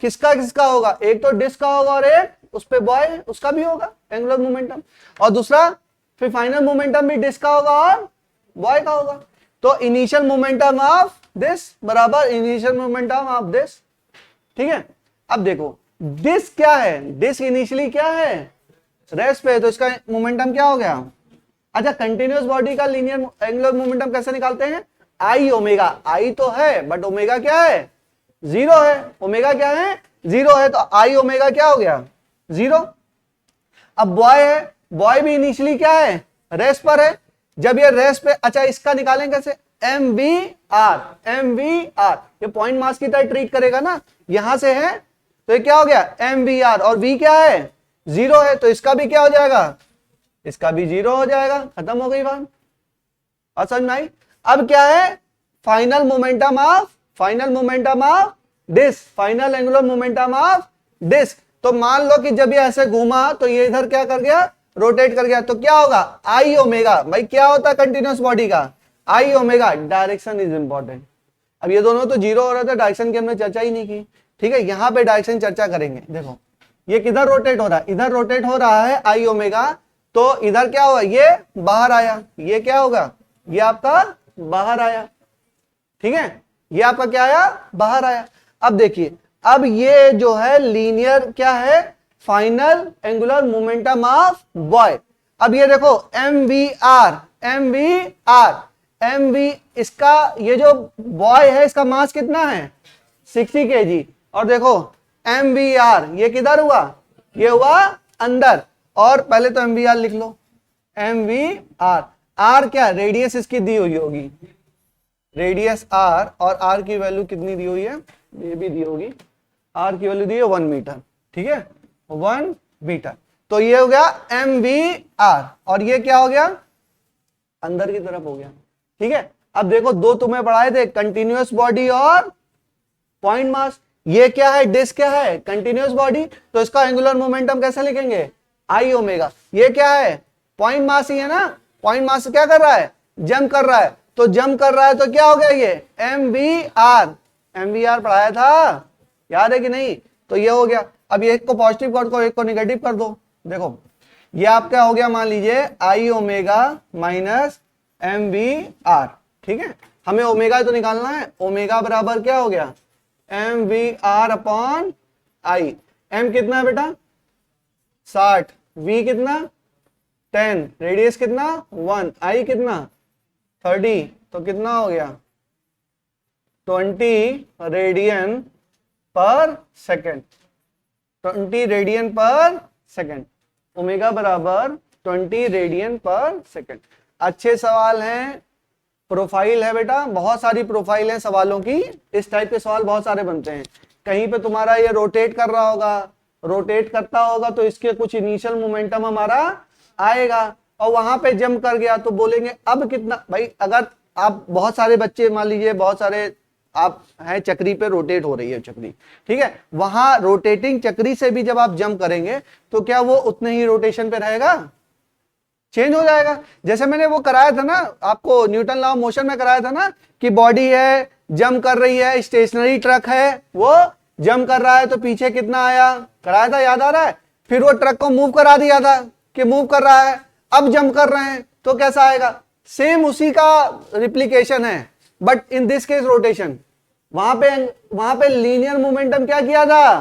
किसका किसका होगा, एक तो डिस्क का होगा और एक उस पे बॉय, उसका भी होगा एंगुलर मोमेंटम, और दूसरा फिर फाइनल मोमेंटम भी डिस्क का होगा और बॉय का होगा। तो इनिशियल मोमेंटम ऑफ दिस बराबर इनिशियल मोमेंटम ऑफ दिस। ठीक है, अब देखो डिस्क क्या है, डिस्क इनिशियली क्या है, रेस्ट पे, तो इसका मोमेंटम क्या हो गया। अच्छा कंटिन्यूअस बॉडी का लीनियर एंगुलर मोमेंटम कैसे निकालते हैं, आई ओमेगा, आई तो है बट ओमेगा क्या है, 0 है, ओमेगा क्या है, 0 है, तो आई ओमेगा क्या हो गया, 0। अब बॉय है, बॉय भी इनिशियली क्या है, रेस्ट पर है, जब ये रेस्ट पे, अच्छा इसका निकालें कैसे, M we are, M we R, ये पॉइंट मास की तरह ट्रीट करेगा ना, यहां से है तो ये क्या हो गया, एम वी आर, और वी क्या है, 0 है, तो इसका भी क्या हो जाएगा, इसका भी 0 हो जाएगा, खत्म हो गई बात, और समझ में आई। अब क्या है, final momentum of disc, final angular momentum of disc. तो मान लो कि जब ये ऐसे घूमा तो ये इधर क्या कर गया, रोटेट कर गया, तो क्या होगा, आई ओमेगा, भाई क्या होता है कंटिन्यूअस बॉडी का, आई ओमेगा, डायरेक्शन इज इंपॉर्टेंट। अब ये दोनों तो 0 हो रहा था, डायरेक्शन की हमने चर्चा ही नहीं की। ठीक है, यहां पे डायरेक्शन चर्चा करेंगे। देखो ये किधर रोटेट हो रहा है, इधर रोटेट हो रहा है आई ओमेगा, तो इधर क्या हुआ, ये बाहर आया, ये क्या होगा, ये आपका बाहर आया। ठीक है, ये आपका क्या आया, बाहर आया। अब देखिए, अब ये जो है लीनियर क्या है, final angular momentum of boy. अब ये देखो M we are, M we are, M V, इसका ये जो बॉय है इसका मास कितना है, 60 kg, और देखो एम वी आर ये किधर हुआ, ये हुआ अंदर, और पहले तो एम वी आर लिख लो, एम वी आर, आर क्या, रेडियस इसकी दी हुई होगी, रेडियस आर, और आर की वैल्यू कितनी दी हुई है, ये भी दी होगी, आर की वैल्यू दी है 1 मीटर। ठीक है, 1 मीटर, तो ये हो गया एम वी आर, और ये क्या हो गया, अंदर की तरफ हो गया। ठीक है, अब देखो दो तुम्हें पढ़ाए थे, कंटिन्यूअस बॉडी और पॉइंट मास, ये क्या है, डिस्क क्या है, कंटिन्यूअस बॉडी, तो इसका एंगुलर मोमेंटम कैसे लिखेंगे, आई ओमेगा। ये क्या है, पॉइंट मास ही है ना, पॉइंट मास क्या कर रहा है, जंप कर रहा है, तो जंप कर रहा है तो क्या हो गया, ये M we are, M we R पढ़ाया था, याद है कि नहीं, तो ये हो गया। अब ये एक को पॉजिटिव कर दो, एक को नेगेटिव कर दो। देखो ये आपका हो गया, मान लीजिए I omega minus m we r. ठीक है, हमें ओमेगा तो निकालना है, ओमेगा बराबर क्या हो गया, M we R upon I. M कितना है बेटा, 60, वी कितना 10, रेडियस कितना 1, आई कितना 30, तो कितना हो गया 20 रेडियन पर सेकेंड, 20 रेडियन पर सेकेंड, ओमेगा बराबर 20 रेडियन पर सेकेंड। अच्छे सवाल हैं, प्रोफाइल है बेटा, बहुत सारी प्रोफाइल है सवालों की, इस टाइप के सवाल बहुत सारे बनते हैं। कहीं पे तुम्हारा ये रोटेट कर रहा होगा, रोटेट करता होगा तो इसके कुछ इनिशियल मोमेंटम हमारा आएगा, और वहां पे जंप कर गया तो बोलेंगे अब कितना, भाई अगर आप बहुत सारे बच्चे मान लीजिए बहुत सारे आप है चक्री पे रोटेट हो रही है चक्री, ठीक है, वहां रोटेटिंग चक्री से भी जब आप जंप करेंगे तो क्या वो उतने ही रोटेशन पे रहेगा, चेंज हो जाएगा। जैसे मैंने वो कराया था ना आपको, न्यूटन लॉ ऑफ मोशन में कराया था ना कि बॉडी है जंप कर रही है, स्टेशनरी ट्रक है वो जंप कर रहा है, तो पीछे कितना आया, कराया था, याद आ रहा है। फिर वो ट्रक को मूव करा दिया था कि मूव कर रहा है, अब जंप कर रहे हैं तो कैसा आएगा, सेम उसी का रिप्लीकेशन है, but in this case rotation. वहां पे लीनियर मोमेंटम क्या किया था,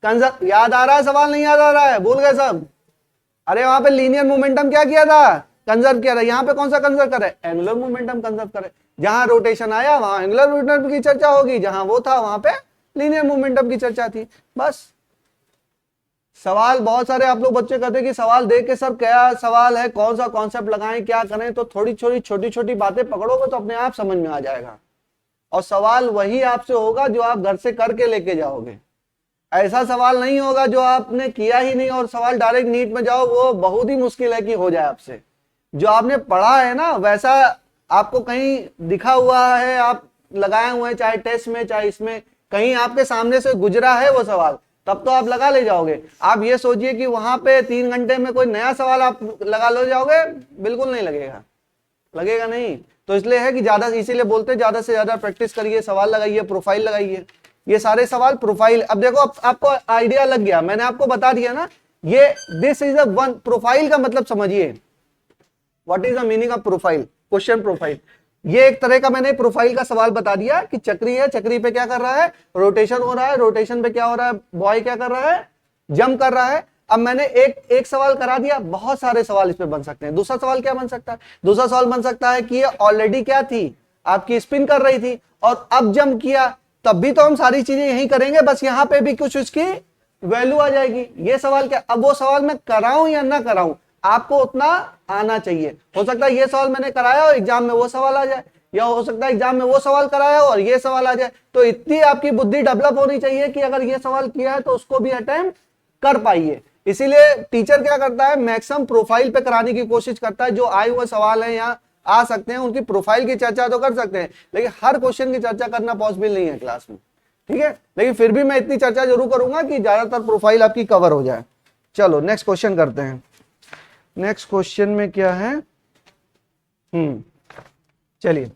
कंजर्व, याद आ रहा है सवाल, नहीं याद आ रहा है, भूल गए सब। अरे वहां पे लीनियर मोमेंटम क्या किया था, कंजर्व किया था। यहां पे कौन सा कंजर्व करे, एंगुलर मोमेंटम कंजर्व करे। जहां रोटेशन आया वहां एंगुलर मोमेंटम की चर्चा होगी, जहां वो था वहां पे लीनियर मोमेंटम की चर्चा थी। बस सवाल बहुत सारे आप लोग बच्चे कहते हैं कि सवाल देख के सर क्या सवाल है, कौन सा कॉन्सेप्ट लगाएं, क्या करें, तो थोड़ी छोटी छोटी बातें पकड़ोगे तो अपने आप समझ में आ जाएगा। और सवाल वही आपसे होगा जो आप घर से करके लेके जाओगे। ऐसा सवाल नहीं होगा जो आपने किया ही नहीं और सवाल डायरेक्ट नीट में जाओ, वो बहुत ही मुश्किल है कि हो जाए आपसे। जो आपने पढ़ा है ना वैसा आपको कहीं दिखा हुआ है, आप लगाए हुए हैं, चाहे टेस्ट में चाहे इसमें, कहीं आपके सामने से गुजरा है वो सवाल, तब तो आप लगा ले जाओगे। आप ये सोचिए कि वहां पे 3 घंटे में कोई नया सवाल आप लगा ले जाओगे, बिल्कुल नहीं लगेगा, लगेगा नहीं। तो इसलिए है कि ज्यादा, इसीलिए बोलते हैं ज्यादा से ज्यादा प्रैक्टिस करिए, सवाल लगाइए, प्रोफाइल लगाइए। ये सारे सवाल प्रोफाइल, अब देखो आपको आइडिया लग गया, मैंने आपको बता दिया ना, ये this is a one, profile का मतलब समझिए, what is the meaning of profile, question profile. ये एक तरह का मैंने प्रोफाइल का सवाल बता दिया कि चक्री है, चक्री पे क्या कर रहा है, रोटेशन हो रहा है, रोटेशन पे क्या हो रहा है, बॉय क्या कर रहा है, जंप कर रहा है। अब मैंने एक सवाल करा दिया, बहुत सारे सवाल इस पे बन सकते हैं। दूसरा सवाल क्या बन सकता है, दूसरा सवाल बन सकता है कि ये ऑलरेडी क्या थी, आपकी स्पिन कर रही थी और अब जंप किया, तब भी तो हम सारी चीजें यही करेंगे, बस यहाँ पे भी कुछ उसकी वैल्यू आ जाएगी। ये सवाल क्या, अब वो सवाल मैं कराऊं या ना कराऊं, आपको उतना आना चाहिए। हो सकता है ये सवाल मैंने कराया और एग्जाम में वो सवाल आ जाए, या हो सकता है एग्जाम में वो सवाल कराया और ये सवाल आ जाए। तो इतनी आपकी बुद्धि डेवलप होनी चाहिए कि अगर ये सवाल किया है तो उसको भी अटेम्प्ट कर पाइए। इसीलिए टीचर क्या करता है, मैक्सिमम प्रोफाइल पे कराने की कोशिश करता है। जो आए हुए सवाल हैं यहाँ आ सकते हैं, उनकी प्रोफाइल की चर्चा तो कर सकते हैं, लेकिन हर क्वेश्चन की चर्चा करना पॉसिबल नहीं है क्लास में, ठीक है। लेकिन फिर भी मैं इतनी चर्चा जरूर करूंगा कि ज्यादातर प्रोफाइल आपकी कवर हो जाए। चलो नेक्स्ट क्वेश्चन करते हैं। नेक्स्ट क्वेश्चन में क्या है, चलिए,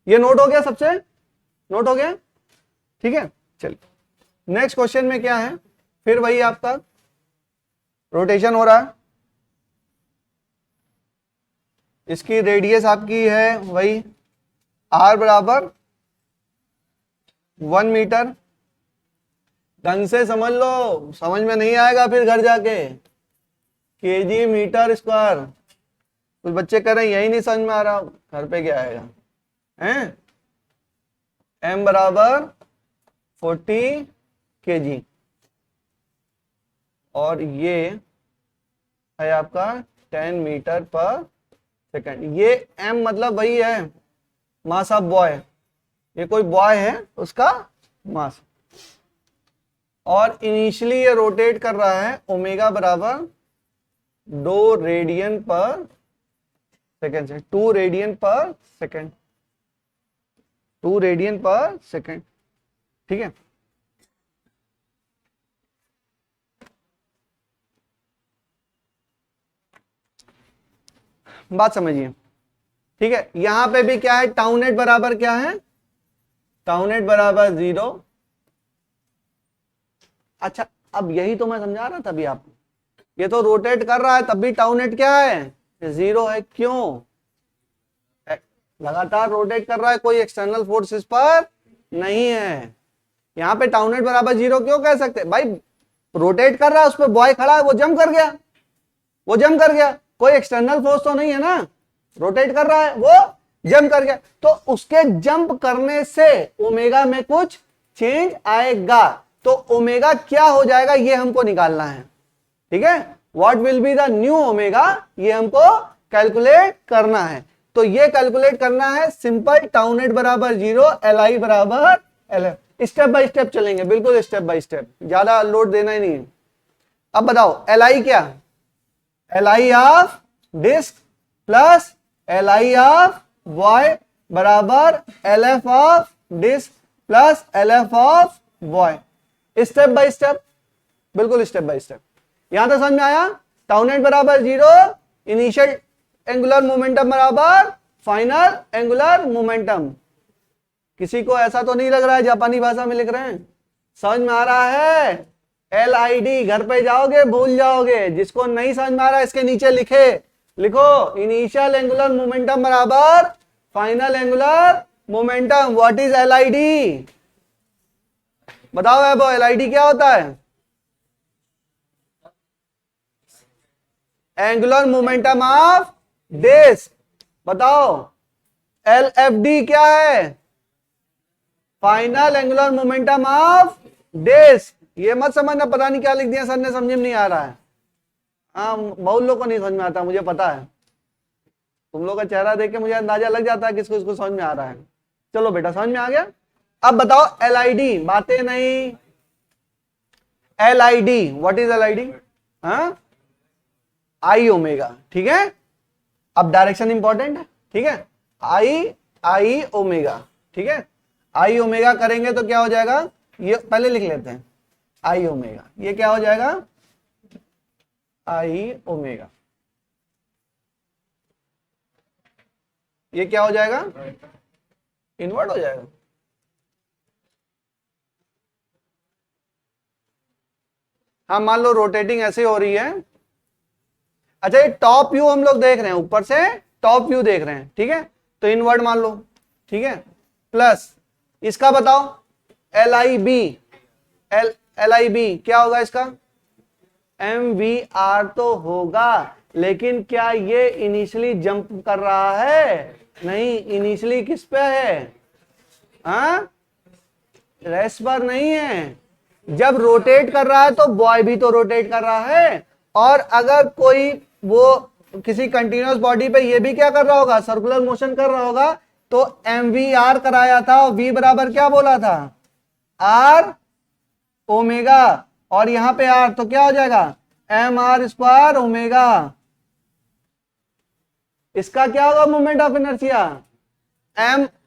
ये नोट हो गया, सबसे नोट हो गया, ठीक है। चलिए नेक्स्ट क्वेश्चन में क्या है, फिर वही आपका रोटेशन हो रहा है, इसकी रेडियस आपकी है वही r बराबर 1 मीटर। ढंग से समझ लो, समझ में नहीं आएगा फिर घर जाके, केजी मीटर स्क्वायर। कुछ बच्चे कह रहे हैं यही नहीं समझ में आ रहा, घर पे क्या आएगा, हैं, m बराबर 40 kg और ये है आपका 10 मीटर पर सेकंड। ये m मतलब वही है मास ऑफ बॉय, ये कोई बॉय है उसका मास, और इनिशियली ये रोटेट कर रहा है ओमेगा बराबर 2 रेडियन पर सेकंड से, 2 रेडियन पर सेकंड, 2 रेडियन पर सेकंड, ठीक है। बात समझिए, ठीक है। यहां पे भी क्या है, टाउ नेट बराबर क्या है, टाउ नेट बराबर 0। अच्छा, अब यही तो मैं समझा रहा था अभी आपको, ये तो रोटेट कर रहा है तब भी टाउ नेट क्या है, 0 है। क्यों, लगातार रोटेट कर रहा है, कोई एक्सटर्नल फोर्स इस पर नहीं है। यहां पे टाउ नेट बराबर 0 क्यों कह सकते भाई, रोटेट कर रहा है, उस पर बॉय खड़ा है, वो जंप कर गया, वो जंप कर गया, कोई एक्सटर्नल फोर्स तो नहीं है ना, रोटेट कर रहा है, वो जंप कर गया, तो उसके जंप करने से ओमेगा में कुछ चेंज आएगा। तो ओमेगा क्या हो जाएगा ये हमको निकालना है, ठीक है। What will be the new omega, ये हमको कैलकुलेट करना है। तो ये कैलकुलेट करना है सिंपल, टाउ नेट बराबर 0, एल बराबर एल। स्टेप बाय स्टेप चलेंगे, बिल्कुल स्टेप बाय स्टेप, ज्यादा लोड देना ही नहीं। अब बताओ एल क्या, L of disc plus L of boy बराबर L F of disc plus LF of boy, step by step, बिल्कुल स्टेप बाय स्टेप। यहां तक समझ में आया? टाउ नेट बराबर 0, इनिशियल एंगुलर मोमेंटम बराबर फाइनल एंगुलर मोमेंटम। किसी को ऐसा तो नहीं लग रहा है जापानी भाषा में लिख रहे हैं? समझ में आ रहा है? LID घर पे जाओगे भूल जाओगे, जिसको नहीं समझ में आ रहा है इसके नीचे लिखो इनिशियल एंगुलर मोमेंटम बराबर final angular momentum. What is LID? बताओ अब LID क्या होता है? Angular momentum of disc. बताओ LFD क्या है? Final angular momentum of disc. ये मत समझना पता नहीं क्या लिख दिया सर ने, समझ में नहीं आ रहा है। हाँ, बहुत लोगों को नहीं समझ में आता, मुझे पता है। तुम लोग का चेहरा देख के मुझे अंदाजा लग जाता है किसको इसको समझ में आ रहा है। चलो बेटा समझ में आ गया। अब बताओ LID, बातें नहीं। LID, what is LID? हाँ, आई ओमेगा, ठीक है। अब डायरेक्शन इंपॉर्टेंट है, ठीक है। आई ओमेगा, ठीक है। आई ओमेगा करेंगे तो क्या हो जाएगा, ये पहले लिख लेते हैं। आई ओमेगा, ये क्या हो जाएगा? आई ओमेगा, ये क्या हो जाएगा? इनवर्ट हो जाएगा। हाँ, मान लो रोटेटिंग ऐसे हो रही है। अच्छा, ये टॉप व्यू हम लोग देख रहे हैं, ऊपर से टॉप व्यू देख रहे हैं, ठीक है। तो इनवर्ट मान लो, ठीक है। प्लस इसका बताओ LIB क्या होगा इसका? MVR तो होगा, लेकिन क्या ये इनिशियली जंप कर रहा है? नहीं, इनिशियली किस पे है? हाँ, रेस्ट पर नहीं है। जब रोटेट कर रहा है तो बॉय भी तो रोटेट कर रहा है। और अगर कोई वो किसी कंटिन्यूअस बॉडी पे ये भी क्या कर रहा होगा, सर्कुलर मोशन कर रहा होगा, तो MVR कराया था और V बराबर क्या बोला था? R ओमेगा, और यहां पे R तो क्या हो जाएगा? MR square omega. इसका क्या होगा मोमेंट ऑफ इनर्शिया?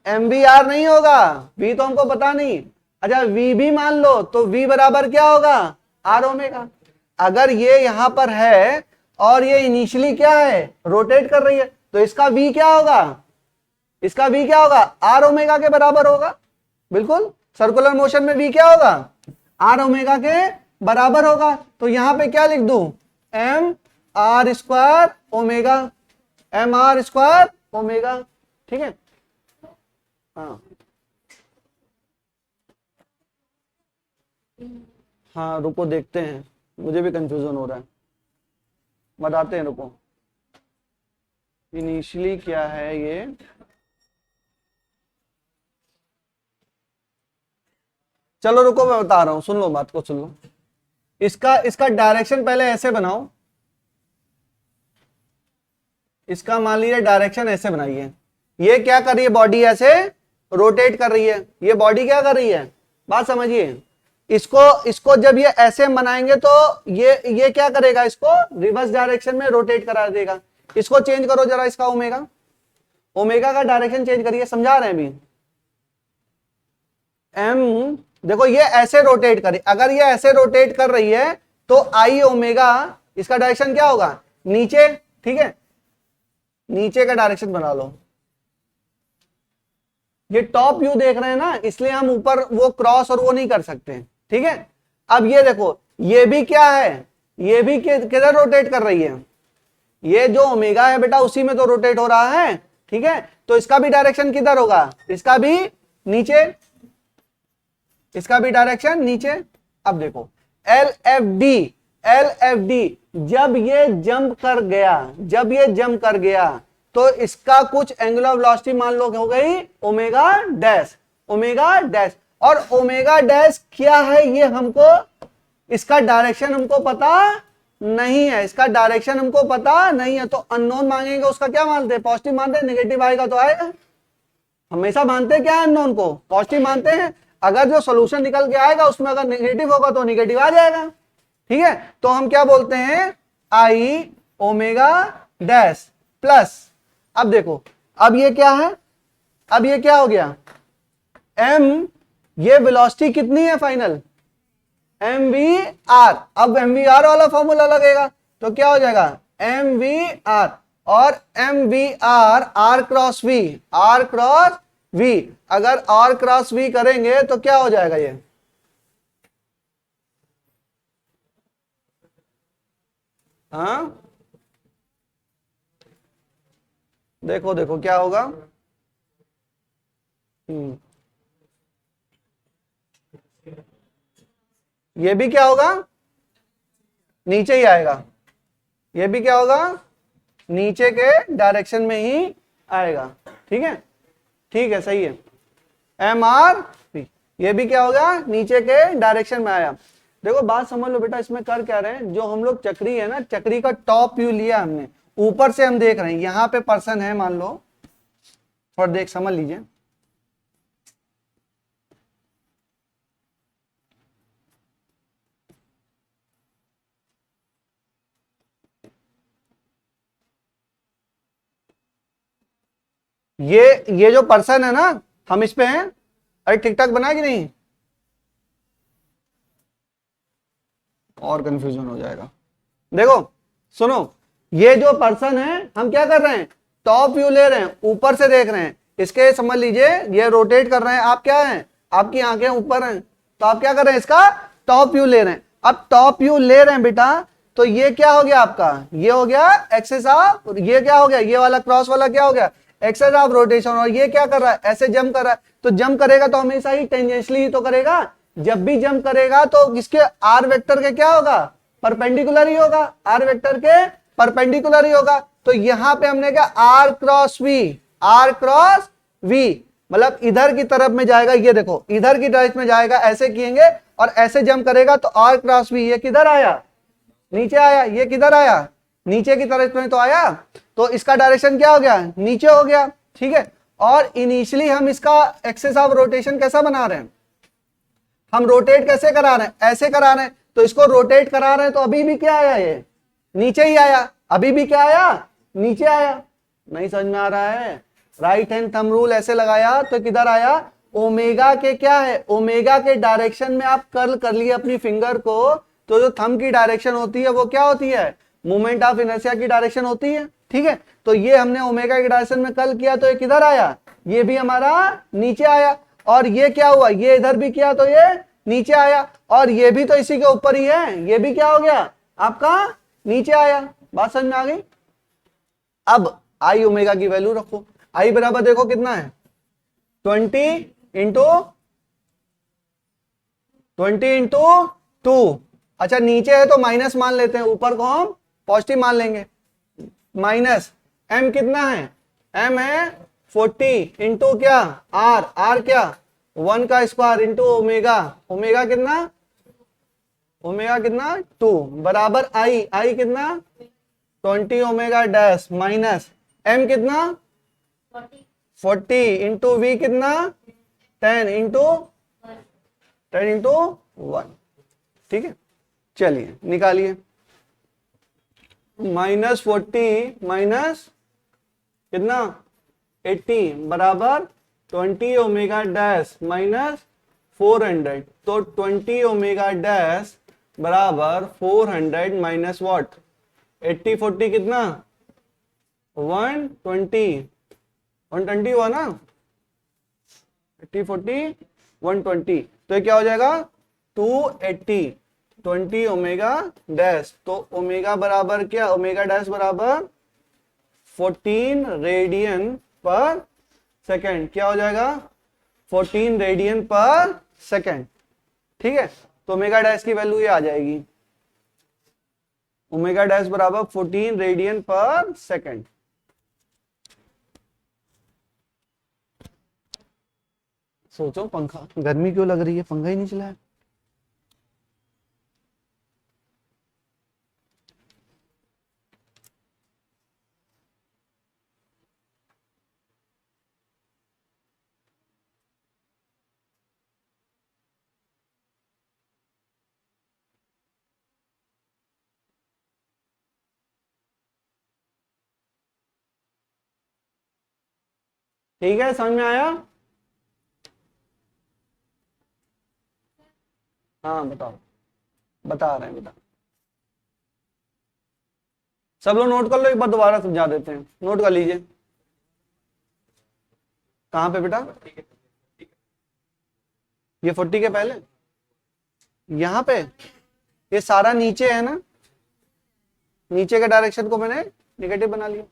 MVR नहीं होगा, V तो हमको पता नहीं। अच्छा, V भी मान लो तो V बराबर क्या होगा? R omega. अगर ये यहां पर है और ये इनिशियली क्या है, रोटेट कर रही है, तो इसका V क्या होगा? इसका V क्या होगा? R ओमेगा के बराबर होगा। बिल्कुल, सर्कुलर मोशन में V क्या होगा? R ओमेगा के बराबर होगा। तो यहां पे क्या लिख दूं? MR square omega, MR square omega, ठीक है। हाँ हाँ, रुको देखते हैं, मुझे भी कंफ्यूजन हो रहा है, बताते हैं, रुको। इनिशियली क्या है ये? चलो रुको, मैं बता रहा हूं, सुन लो, बात को सुन लो। इसका डायरेक्शन पहले ऐसे बनाओ। इसका मान लीजिए डायरेक्शन ऐसे बनाइए। ये क्या कर रही है? बॉडी ऐसे रोटेट कर रही है। ये बॉडी क्या कर रही है? बात समझिए। इसको जब ये ऐसे बनाएंगे तो ये क्या करेगा? इसको रिवर्स डायरेक्शन में रोटेट करा देगा। इसको चेंज करो जरा, इसका ओमेगा का डायरेक्शन चेंज करिए, समझा रहे हैं अभी। M देखो, ये ऐसे रोटेट करे, अगर ये ऐसे रोटेट कर रही है तो आई ओमेगा, इसका डायरेक्शन क्या होगा? नीचे, ठीक है। नीचे का डायरेक्शन बना लो। ये टॉप व्यू देख रहे हैं ना, इसलिए हम ऊपर वो क्रॉस और वो नहीं कर सकते, ठीक है। अब ये देखो, ये भी क्या है? ये भी किधर रोटेट कर रही है? ये जो ओमेगा है बेटा, उसी में तो रोटेट हो रहा है, ठीक है। तो इसका भी डायरेक्शन किधर होगा? इसका भी नीचे, इसका भी डायरेक्शन नीचे। अब देखो LFD जब ये जंप कर गया तो इसका कुछ एंगुलर वेलोसिटी मान लो हो गई ओमेगा डैश। और ओमेगा डैश क्या है ये हमको, इसका डायरेक्शन हमको पता नहीं है। तो अननोन मांगेंगे, उसका क्या मानते हैं? पॉजिटिव मानते हैं। नेगेटिव आएगा तो आएगा, हमेशा मानते हैं क्या है? अननोन को पॉजिटिव मानते हैं। अगर जो सोल्यूशन निकल के आएगा उसमें अगर नेगेटिव होगा तो नेगेटिव आ जाएगा, ठीक है। तो हम क्या बोलते हैं? I omega dash plus. अब देखो, अब ये क्या है? अब ये क्या हो गया? एम, ये वेलोसिटी कितनी है फाइनल, एम वी आर। अब एम वी आर वाला फॉर्मूला लगेगा तो क्या हो जाएगा, एम वी आर, और M we R R cross V, R cross V, अगर आर क्रॉस वी करेंगे तो क्या हो जाएगा ये, हाँ देखो देखो क्या होगा। ये भी क्या होगा, नीचे ही आएगा, ये भी क्या होगा, नीचे के डायरेक्शन में ही आएगा। ठीक है, ठीक है, सही है, एम आर पी, ये भी क्या होगा, नीचे के डायरेक्शन में आया। देखो बात समझ लो बेटा, इसमें कर क्या रहे हैं, जो हम लोग चक्री है ना, चक्री का टॉप व्यू लिया हमने, ऊपर से हम देख रहे हैं, यहां पे पर्सन है मान लो, और देख समझ लीजिए, ये जो पर्सन है ना, हम इस पे हैं, अरे ठीक ठाक बना कि नहीं, और कंफ्यूजन हो जाएगा। देखो सुनो, ये जो पर्सन है, हम क्या कर रहे हैं, टॉप व्यू ले रहे हैं, ऊपर से देख रहे हैं, इसके समझ लीजिए ये रोटेट कर रहे हैं, आप क्या हैं, आपकी आंखें ऊपर हैं, तो आप क्या कर रहे हैं, इसका टॉप व्यू ले रहे हैं। अब टॉप व्यू ले रहे हैं बेटा, तो ये क्या हो गया आपका, ये हो गया एक्सेस ऑफ, ये क्या हो गया, ये वाला क्रॉस वाला क्या हो गया, एक्सेस ऑफ रोटेशन, और ये क्या कर रहा है, ऐसे जंप कर रहा है, तो जंप करेगा तो हमेशा ही टेंजेंशियली ही तो करेगा, जब भी जंप करेगा तो इसके आर वेक्टर के क्या होगा, परपेंडिकुलर ही होगा, आर वेक्टर के परपेंडिकुलर ही होगा। तो यहां पे हमने क्या, R cross V, R cross V, मतलब इधर की तरफ में जाएगा, ये देखो इधर की डायरेक्शन में जाएगा, ऐसे किएंगे और ऐसे जंप करेगा तो आर क्रॉस वी, ये किधर आया, नीचे आया, ये किधर आया, नीचे की तरफ में तो आया, तो इसका डायरेक्शन क्या हो गया, नीचे हो गया। ठीक है, और इनिशियली हम इसका एक्सेस ऑफ रोटेशन कैसा बना रहे हैं, हम रोटेट कैसे करा रहे हैं, ऐसे करा रहे हैं, तो इसको रोटेट करा रहे हैं, तो अभी भी क्या आया, ये नीचे ही आया, अभी भी क्या आया, नीचे आया। नहीं समझ में आ रहा है, राइट हैंड थंब रूल ऐसे लगाया तो किधर आया, ओमेगा के क्या है, ओमेगा के डायरेक्शन में आप कर्ल कर लिए अपनी फिंगर को, तो जो थंब की डायरेक्शन होती है वो क्या होती है, मोमेंट ऑफ इनर्शिया की डायरेक्शन होती है। ठीक है, तो ये हमने ओमेगा के डायरेक्शन में कर्ल किया तो ये किधर आया, ये भी हमारा नीचे आया, और ये क्या हुआ, ये इधर भी किया तो ये नीचे आया, और ये भी तो इसी के ऊपर ही है, ये भी क्या हो गया आपका, नीचे आया। बात समझ में आ गई। अब आई ओमेगा की वैल्यू रखो, आई बराबर देखो कितना है, 20 इंटू 2। अच्छा नीचे है तो माइनस मान लेते हैं, ऊपर को हम पॉजिटिव मान लेंगे, माइनस एम कितना है, एम है 40 इंटू क्या, आर, आर क्या 1 का स्क्वायर इंटू ओमेगा, ओमेगा कितना, ओमेगा कितना 2, बराबर आई, आई कितना 20 ओमेगा डैश माइनस एम कितना 40 इंटू वी कितना 10 इंटू 1। ठीक है, चलिए निकालिए, -40 माइनस कितना 80 बराबर 20 ओमेगा डैश माइनस 400, तो 20 ओमेगा डैश बराबर 400 माइनस वॉट, 80 40 कितना 120, 120 हुआ ना, 80 40 120, तो ये क्या हो जाएगा 280, 20 ओमेगा डैश, तो ओमेगा बराबर क्या, ओमेगा डैश बराबर 14 रेडियन पर सेकेंड, क्या हो जाएगा 14 रेडियन पर सेकेंड। ठीक है, तो ओमेगा डैश की वैल्यू ये आ जाएगी, ओमेगा डैश बराबर 14 रेडियन पर सेकेंड। सोचो पंखा, गर्मी क्यों लग रही है, पंखा ही नहीं चला है। ठीक है, समझ में आया। हाँ बताओ, बता रहे हैं, बता। सब लोग नोट कर लो, एक बार दोबारा समझा देते हैं, नोट कर लीजिए। कहाँ पे बेटा? ये 40 के पहले यहाँ पे, ये सारा नीचे है ना, नीचे के डायरेक्शन को मैंने नेगेटिव बना लिया।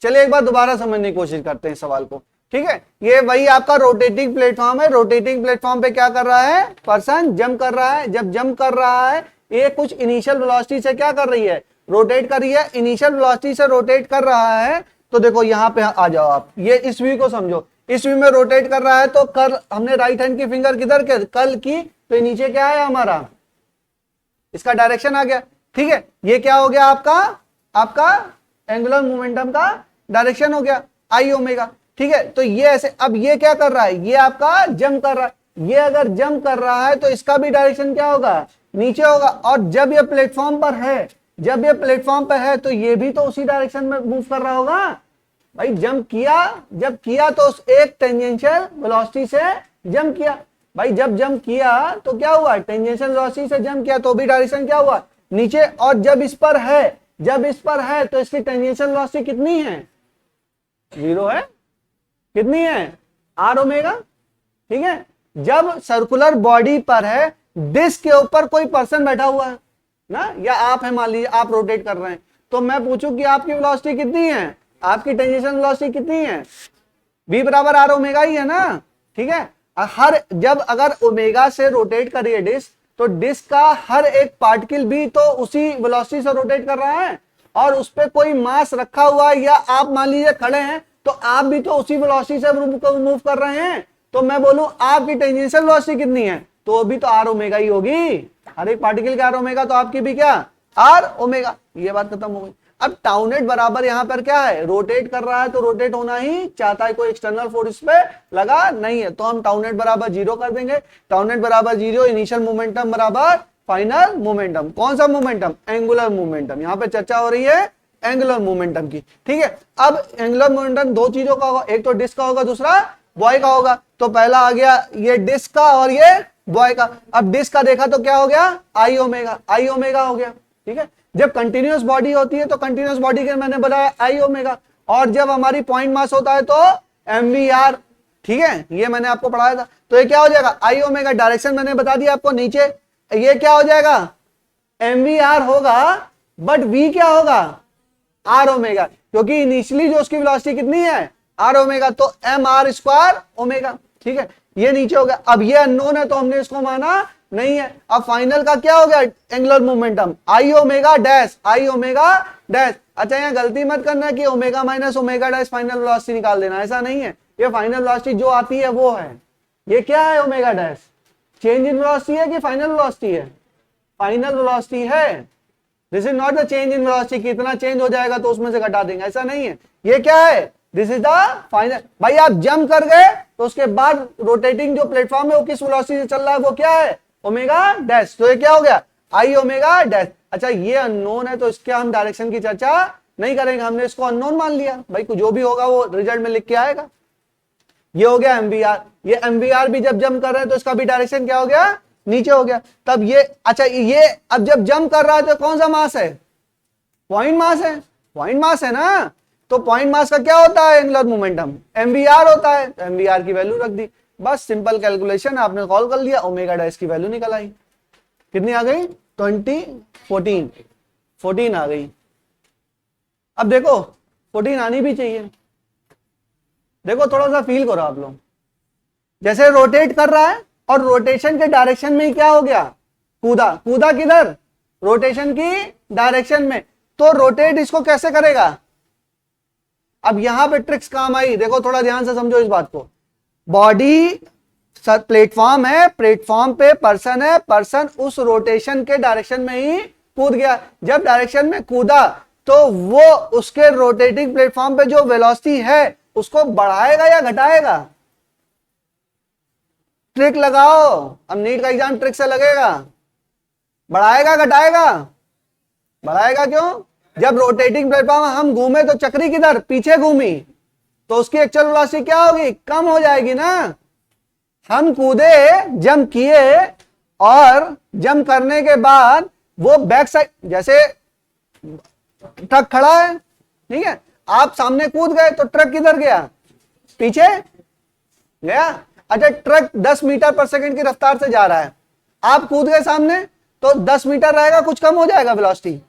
चलिए एक बार दोबारा समझने की कोशिश करते हैं सवाल को, ठीक है। ये वही आपका रोटेटिंग प्लेटफॉर्म है। रोटेटिंग प्लेटफॉर्म पे क्या कर रहा है? पर्सन जंप कर रहा है। जब जंप कर रहा है, ये कुछ इनिशियल वेलोसिटी से क्या कर रही है? रोटेट कर रही है। इनिशियल वेलोसिटी से रोटेट कर रहा है, तो देखो यहां पे आ जाओ आप, ये इस व्यू को समझो। इस व्यू में रोटेट कर रहा है, तो कर हमने राइट हैंड की फिंगर किधर के कल की, तो नीचे क्या है हमारा, इसका डायरेक्शन आ गया, ठीक है। ये क्या हो गया आपका एंगुलर मोमेंटम का डायरेक्शन हो गया, आई ओमेगा, ठीक है। तो ये ऐसे, अब ये क्या कर रहा है? ये आपका जंप कर रहा है। ये अगर जंप कर रहा है तो इसका भी डायरेक्शन क्या होगा? नीचे होगा। और जब ये प्लेटफॉर्म पर है, जब ये प्लेटफॉर्म पर है, तो ये भी तो उसी डायरेक्शन में मूव कर रहा होगा भाई। जंप किया, जब किया तो एक टेंजेंशियल वेलोसिटी से जंप किया भाई। जब जंप किया तो क्या हुआ? टेंजेंशियल वेलोसिटी से जंप किया, तो भी डायरेक्शन क्या हुआ? नीचे। और जब इस पर है, जब इस पर है, तो इसकी टेंजेंशियल वेलोसिटी कितनी है? 0 है। कितनी है? आर ओमेगा, ठीक है। जब सर्कुलर बॉडी पर है, डिस्क के ऊपर कोई पर्सन बैठा हुआ है ना, या आप है, मान लीजिए आप रोटेट कर रहे हैं, तो मैं पूछूं कि आपकी वेलोसिटी कितनी है? आपकी टेंजेंशियल वेलोसिटी कितनी है? v बराबर आर ओमेगा ही है ना, ठीक है। हर जब अगर ओमेगा से रोटेट करिए डिस्क, तो डिस्क का हर एक पार्टिकल भी तो उसी वेलोसिटी से रोटेट कर रहा है, और उस पर कोई मास रखा हुआ है, या आप मान लीजिए खड़े हैं, तो आप भी तो उसी वेलोसिटी से मूव कर रहे हैं। तो मैं बोलूं आपकी टेंजेंशियल वेलोसिटी कितनी है, तो भी तो आर ओमेगा ही होगी। हर एक पार्टिकल का आर ओमेगा, तो आपकी भी क्या? R omega. ये बात खत्म हो गई। अब टाउनेट बराबर यहां पर क्या है? रोटेट कर रहा है, तो रोटेट होना ही चाहता है, कोई एक्सटर्नल फोर्स पे लगा नहीं है, तो हम टाउनेट बराबर 0 कर देंगे। टाउनेट बराबर 0, इनिशियल मोमेंटम बराबर फाइनल मोमेंटम। कौन सा मोमेंटम? Angular momentum. यहां पे चर्चा हो रही है एंगुलर मोमेंटम की, ठीक है। अब एंगुलर मोमेंटम दो चीजों का होगा, एक तो डिस्क का होगा, दूसरा बॉय का होगा। तो पहला आ गया ये डिस्क का और ये बॉय का। अब डिस्क का देखा तो क्या हो गया? आई ओमेगा, आई ओमेगा हो गया, ठीक है। जब कंटिन्यूअस बॉडी होती है तो कंटिन्यूअस बॉडी के मैंने बताया आई ओमेगा, और जब हमारी पॉइंट मास होता है तो एमवीआर, ठीक है, ये मैंने आपको पढ़ाया था। तो ये क्या हो जाएगा? आई ओमेगा। डायरेक्शन मैंने बता दिया आपको नीचे, ये क्या हो जाएगा? एमवीआर होगा, बट वी क्या होगा? आर ओमेगा, क्योंकि इनिशियली जो उसकी वेलोसिटी कितनी है? आर ओमेगा, तो एम आर स्क्वायर ओमेगा, ठीक है। ये नीचे हो गया। अब ये अननोन है, तो हमने इसको माना नहीं है। अब फाइनल का क्या हो गया? एंगुलर मोमेंटम आई ओमेगा डैश, आई ओमेगा डैश। अच्छा, यहाँ गलती मत करना कि omega minus omega dash final velocity निकाल देना, ऐसा नहीं है। ये फाइनल वेलोसिटी जो आती है वो है। ये क्या है? Omega dash change in velocity है कि फाइनल वेलोसिटी है? फाइनल वेलोसिटी है। This is not the change in velocity, कितना चेंज हो जाएगा तो उसमें से घटा देंगे, ऐसा नहीं है। ये क्या है? This is the final. भाई आप जंप कर गए, तो उसके बाद रोटेटिंग जो प्लेटफॉर्म है वो किस वेलोसिटी से चल रहा है? वो क्या है? Omega dash. तो ये क्या हो गया? आई ओमेगा डैश। अच्छा, ये अननोन है, तो इसके हम डायरेक्शन की चर्चा नहीं करेंगे, हमने इसको अननोन मान लिया। भाई जो भी होगा वो रिजल्ट में लिख के आएगा। ये हो गया एमवीआर। ये एमवीआर भी जब जंप कर रहे हैं तो इसका भी डायरेक्शन क्या हो गया? नीचे हो गया। तब ये, अच्छा ये अब जब जंप कर रहा है तो कौन सा मास है? पॉइंट मास है। पॉइंट मास है ना, तो पॉइंट मास का क्या होता है? एंगुलर मोमेंटम, एमवीआर होता है। तो एमवीआर की वैल्यू रख दी, बस सिंपल कैलकुलेशन आपने कॉल कर लिया, ओमेगा डैश की वैल्यू निकल आई। कितनी आ गई? 14 आ गई। अब देखो 14 आनी भी चाहिए। देखो थोड़ा सा फील करो आप लोग, जैसे रोटेट कर रहा है और रोटेशन के डायरेक्शन में ही क्या हो गया? कूदा। कूदा किधर? रोटेशन की डायरेक्शन में। तो रोटेट इसको कैसे करेगा? अब यहां पे ट्रिक्स काम आई, देखो थोड़ा ध्यान से समझो इस बात को। बॉडी प्लेटफॉर्म है, प्लेटफॉर्म पे पर्सन है, पर्सन उस रोटेशन के डायरेक्शन में ही कूद गया। जब डायरेक्शन में कूदा तो वो उसके रोटेटिंग प्लेटफॉर्म पे जो वेलोसिटी है उसको बढ़ाएगा या घटाएगा? ट्रिक लगाओ, अब नीट का एग्जाम ट्रिक से लगेगा। बढ़ाएगा घटाएगा? बढ़ाएगा। क्यों? जब रोटेटिंग प्लेटफॉर्म हम घूमे तो चक्री किधर? पीछे घूमी, तो उसकी एक्चुअल वेलोसिटी क्या होगी? कम हो जाएगी ना। हम कूदे, जंप किए, और जंप करने के बाद वो बैक साइड, जैसे ट्रक खड़ा है, ठीक है, आप सामने कूद गए तो ट्रक किधर गया, पीछे गया। अच्छा, ट्रक 10 मीटर पर सेकंड की रफ्तार से जा रहा है, आप कूद गए सामने तो 10 मीटर रहेगा, कुछ कम हो जाएगा, वेलोसिटी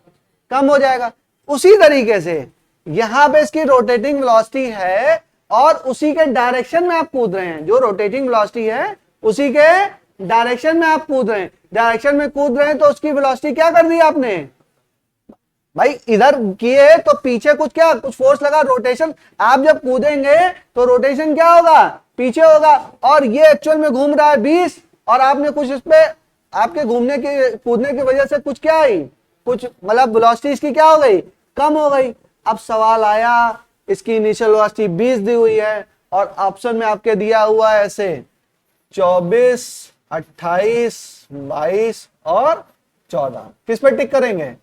कम हो जाएगा। उसी तरीके से यहां पे इसकी रोटेटिंग वेलोसिटी है और उसी के डायरेक्शन में आप कूद रहे हैं, जो रोटेटिंग वेलोसिटी है उसी के डायरेक्शन में आप कूद रहे हैं। डायरेक्शन में कूद रहे हैं तो उसकी वेलोसिटी क्या कर दी आपने भाई, इधर किए तो पीछे कुछ क्या, कुछ फोर्स लगा, रोटेशन। आप जब कूदेंगे तो रोटेशन क्या होगा, पीछे होगा, और ये एक्चुअल में घूम रहा है 20, और आपने कुछ इस पे, आपके घूमने के कूदने की वजह से कुछ क्या आई, कुछ मतलब वेलोसिटी इसकी क्या हो गई, कम हो गई। अब सवाल आया, इसकी इनिशियल वेलोसिटी 20 दी हुई है और ऑप्शन में आपके दिया हुआ है ऐसे 24, 28, 22 और 14। किस पे टिक करेंगे,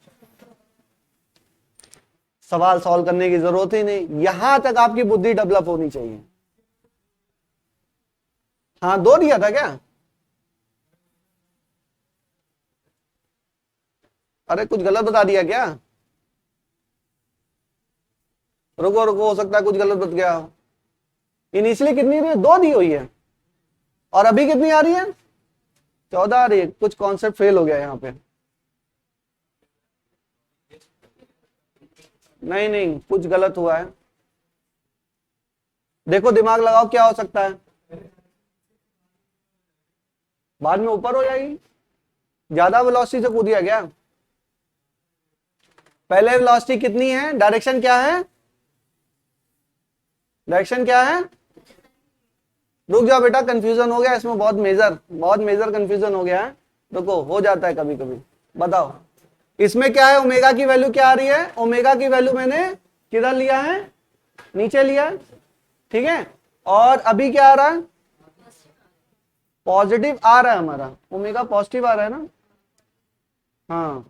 सवाल सॉल्व करने की जरूरत ही नहीं, यहां तक आपकी बुद्धि डेवलप होनी चाहिए। हाँ, 2 दिया था क्या, अरे कुछ गलत बता दिया क्या, रुको रुको, हो सकता है कुछ गलत बता गया। इनिशियली कितनी दी, 2 दी हुई है, और अभी कितनी आ रही है, 14 आ रही है। कुछ कॉन्सेप्ट फेल हो गया यहाँ पे, नहीं नहीं, कुछ गलत हुआ है, देखो दिमाग लगाओ क्या हो सकता है, बाद में ऊपर हो जाएगी, ज्यादा वेलोसिटी से कूदिया गया। पहले वेलोसिटी कितनी है, डायरेक्शन क्या है, डायरेक्शन क्या है, रुक जाओ बेटा, कंफ्यूजन हो गया इसमें, बहुत मेजर कंफ्यूजन हो गया है, रुको, हो जाता है कभी कभी। बताओ इसमें क्या है, ओमेगा की वैल्यू क्या आ रही है, ओमेगा की वैल्यू मैंने किधर लिया है, नीचे लिया, ठीक है, और अभी क्या आ रहा है, पॉजिटिव आ रहा है हमारा, ओमेगा पॉजिटिव आ रहा है ना, हाँ,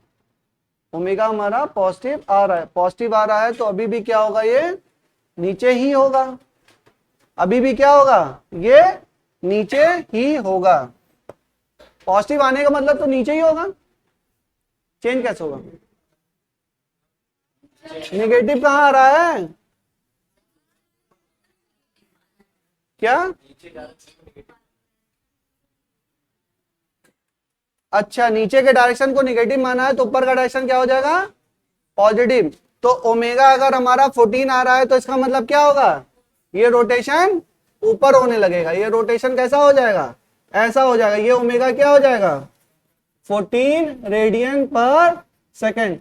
ओमेगा हमारा पॉजिटिव आ रहा है, पॉजिटिव आ रहा है तो अभी भी क्या होगा, ये नीचे ही होगा, अभी भी क्या होगा, ये नीचे ही होगा। पॉजिटिव आने का मतलब तो नीचे ही होगा, चेंज कैसे होगा, नेगेटिव कहां आ रहा है, क्या, अच्छा, नीचे के डायरेक्शन को नेगेटिव माना है तो ऊपर का डायरेक्शन क्या हो जाएगा, पॉजिटिव। तो ओमेगा अगर हमारा 14 आ रहा है तो इसका मतलब क्या होगा, ये रोटेशन ऊपर होने लगेगा, ये रोटेशन कैसा हो जाएगा, ऐसा हो जाएगा, ये ओमेगा क्या हो जाएगा, 14 रेडियन पर सेकेंड।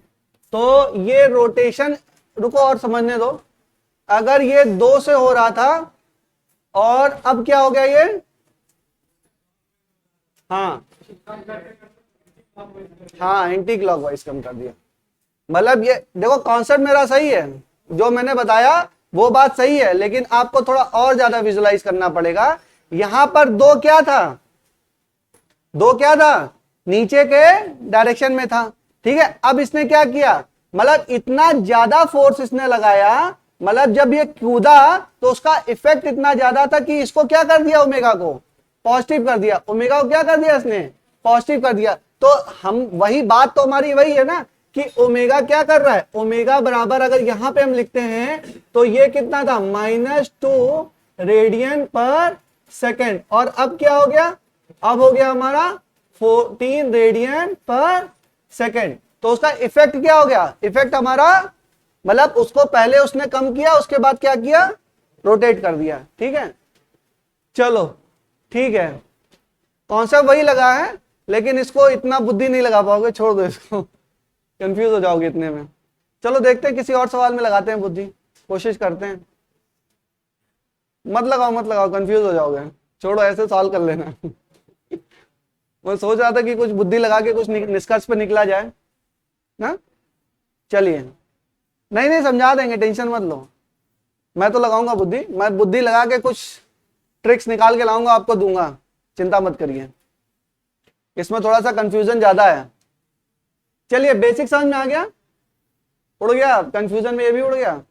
तो ये रोटेशन, रुको और समझने दो, अगर ये 2 से हो रहा था और अब क्या हो गया ये, हाँ हाँ, एंटी क्लॉकवाइज कम कर दिया, मतलब ये देखो कॉन्सेप्ट मेरा सही है, जो मैंने बताया वो बात सही है, लेकिन आपको थोड़ा और ज्यादा विजुलाइज करना पड़ेगा। यहां पर 2 क्या था, 2 क्या था, नीचे के डायरेक्शन में था, ठीक है। अब इसने क्या किया, मतलब इतना ज्यादा फोर्स इसने लगाया, मतलब जब ये कूदा तो उसका इफेक्ट इतना ज्यादा था कि इसको क्या कर दिया, ओमेगा को पॉजिटिव कर दिया, ओमेगा को क्या कर दिया इसने, पॉजिटिव कर दिया। तो हम वही बात तो हमारी वही है ना कि ओमेगा क्या कर रहा है, ओमेगा बराबर अगर यहां पे हम लिखते हैं तो ये कितना था, -2 रेडियन पर सेकेंड, और अब क्या हो गया, अब हो गया हमारा 14 रेडियन पर सेकेंड। तो उसका इफेक्ट क्या हो गया, इफेक्ट हमारा मतलब उसको पहले उसने कम किया, उसके बाद क्या किया, रोटेट कर दिया, ठीक है। चलो ठीक है, कॉन्सेप्ट वही लगा है, लेकिन इसको इतना बुद्धि नहीं लगा पाओगे, छोड़ दो इसको, कंफ्यूज हो जाओगे इतने में। चलो देखते हैं, किसी और सवाल में लगाते हैं बुद्धि, कोशिश करते हैं। मत लगाओ, कंफ्यूज हो जाओगे, छोड़ो, ऐसे सॉल्व कर लेना। मैं सोच रहा था कि कुछ बुद्धि लगा के कुछ निष्कर्ष पे निकला जाए ना। चलिए, नहीं समझा देंगे, टेंशन मत लो, मैं तो लगाऊंगा बुद्धि, मैं बुद्धि लगा के कुछ ट्रिक्स निकाल के लाऊंगा, आपको दूंगा, चिंता मत करिए। इसमें थोड़ा सा कंफ्यूजन ज्यादा है। चलिए, बेसिक समझ में आ गया, उड़ गया कंफ्यूजन में, ये भी उड़ गया,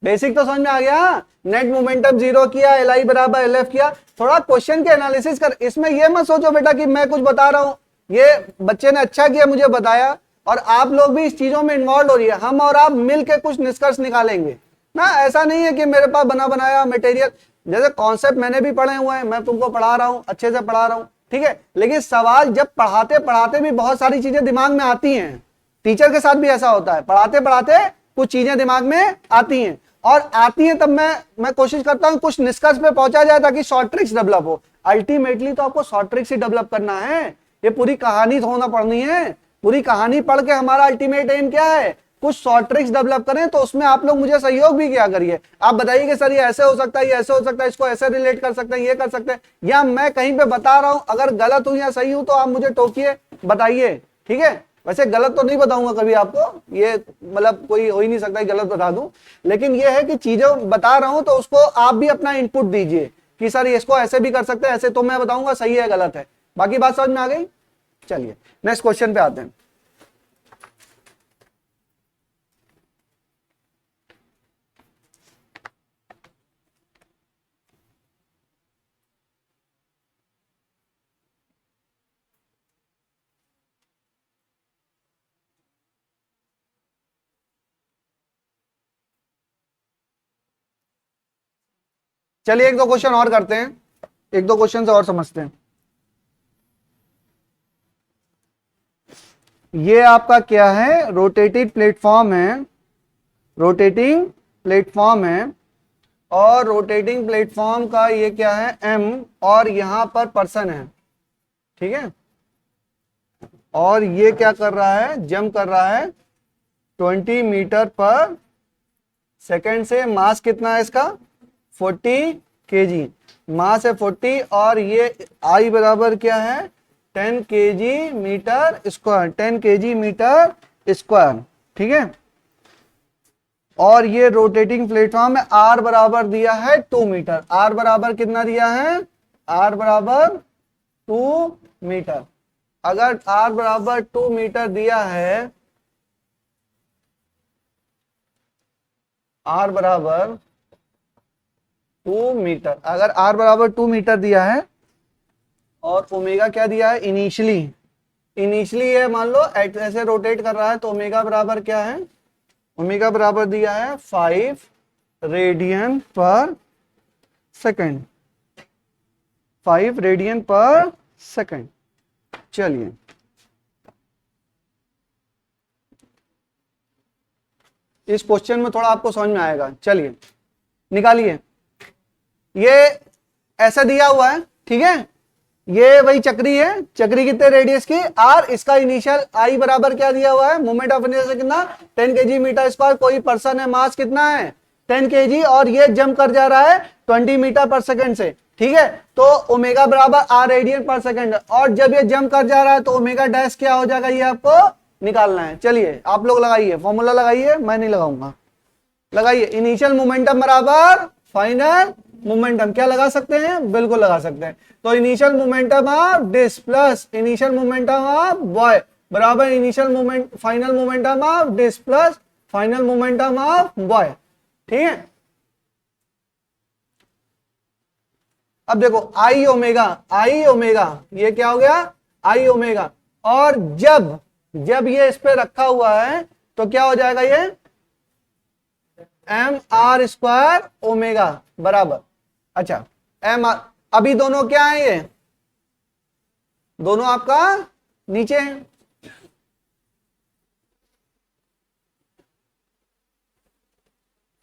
बेसिक तो समझ में आ गया। नेट मोमेंटम जीरो किया, एल आई बराबर एल एफ किया। थोड़ा क्वेश्चन के एनालिसिस कर, इसमें ये मत सोचो बेटा कि मैं कुछ बता रहा हूं, ये बच्चे ने अच्छा किया मुझे बताया, और आप लोग भी इस चीजों में इन्वॉल्व हो रही है, हम और आप मिलकर कुछ निष्कर्ष निकालेंगे ना। ऐसा नहीं है कि मेरे पास बना बनाया मटेरियल, जैसे कॉन्सेप्ट मैंने भी पढ़े हुए हैं, मैं तुमको पढ़ा रहा हूं, अच्छे से पढ़ा रहा हूं, ठीक है, लेकिन सवाल जब पढ़ाते पढ़ाते भी बहुत सारी चीजें दिमाग में आती हैं। टीचर के साथ भी ऐसा होता है, पढ़ाते पढ़ाते कुछ चीजें दिमाग में आती हैं, और आती हैं तब मैं कोशिश करता हूं कुछ निष्कर्ष पे पहुंचा जाए ताकि शॉर्ट ट्रिक्स डेवलप हो। अल्टीमेटली तो आपको शॉर्ट ट्रिक्स ही डेवलप करना है, ये पूरी कहानी होना पड़नी है। पूरी कहानी पढ़ के हमारा अल्टीमेट एम क्या है, कुछ शॉर्ट ट्रिक्स डेवलप करें। तो उसमें आप लोग मुझे सहयोग भी किया करिए, आप बताइए कि सर ये ऐसे हो सकता है, ये ऐसे हो सकता है, इसको ऐसे रिलेट कर सकते हैं, ये कर सकते हैं, या मैं कहीं पे बता रहा हूं अगर गलत हूं या सही हूं तो आप मुझे टोकिए, बताइए, ठीक है। वैसे गलत तो नहीं बताऊंगा कभी आपको, ये मतलब कोई हो ही नहीं सकता गलत बता दूं, लेकिन ये है कि चीजें बता रहा हूं तो उसको आप भी अपना इनपुट दीजिए कि सर इसको ऐसे भी कर सकते हैं, ऐसे तो मैं बताऊंगा सही है गलत है। बाकी बात समझ में आ गई। चलिए नेक्स्ट क्वेश्चन पे आते हैं। चलिए एक दो क्वेश्चन और करते हैं, एक दो क्वेश्चन से और समझते हैं। ये आपका क्या है, रोटेटिंग प्लेटफॉर्म है, रोटेटिंग प्लेटफॉर्म है, और रोटेटिंग प्लेटफॉर्म का ये क्या है एम, और यहां पर पर्सन है, ठीक है, और ये क्या कर रहा है, जंप कर रहा है 20 मीटर पर सेकेंड से। मास कितना है इसका, 40 केजी, मास है 40, और ये आई बराबर क्या है 10 KG metre square, 10 KG metre square, ठीक है। और ये रोटेटिंग प्लेटफॉर्म है, आर बराबर दिया है 2 मीटर, आर बराबर कितना दिया है, आर बराबर 2 मीटर। अगर आर बराबर 2 मीटर दिया है, आर बराबर 2 मीटर, अगर आर बराबर 2 मीटर दिया है और ओमेगा क्या दिया है इनिशियली, इनिशियली है मान लो ऐसे रोटेट कर रहा है, तो ओमेगा बराबर क्या है, ओमेगा बराबर दिया है 5 रेडियन पर सेकेंड, 5 रेडियन पर सेकेंड। चलिए इस क्वेश्चन में थोड़ा आपको समझ में आएगा, चलिए निकालिए। ये ऐसा दिया हुआ है, ठीक है, ये वही चक्री है, चक्री कितने रेडियस की आर, इसका इनिशियल आई बराबर क्या दिया हुआ है, मोमेंट ऑफ इनर्शिया कितना 10 केजी मीटर स्क्वायर, कोई पर्सन है, मास कितना है 10 केजी, और ये जंप कर जा रहा है 20 मीटर पर सेकंड से, ठीक है। तो ओमेगा बराबर आर रेडियन पर सेकंड, और जब ये जंप कर जा रहा है तो ओमेगा डैश क्या हो जाएगा, ये आपको निकालना है। चलिए आप लोग लगाइए, फॉर्मूला लगाइए, मैं नहीं लगाऊंगा, लगाइए। इनिशियल मोमेंटम बराबर फाइनल मोमेंटम, क्या लगा सकते हैं, बिल्कुल लगा सकते हैं। तो initial momentum of disc plus initial momentum of boy बराबर initial moment final momentum of disc plus final momentum of boy, ठीक है। अब देखो आई ओमेगा ये क्या हो गया, आई ओमेगा, और जब जब ये इस पे रखा हुआ है तो क्या हो जाएगा, ये एम आर स्क्वायर ओमेगा बराबर, अच्छा एम आर, अभी दोनों क्या है, ये दोनों आपका नीचे है,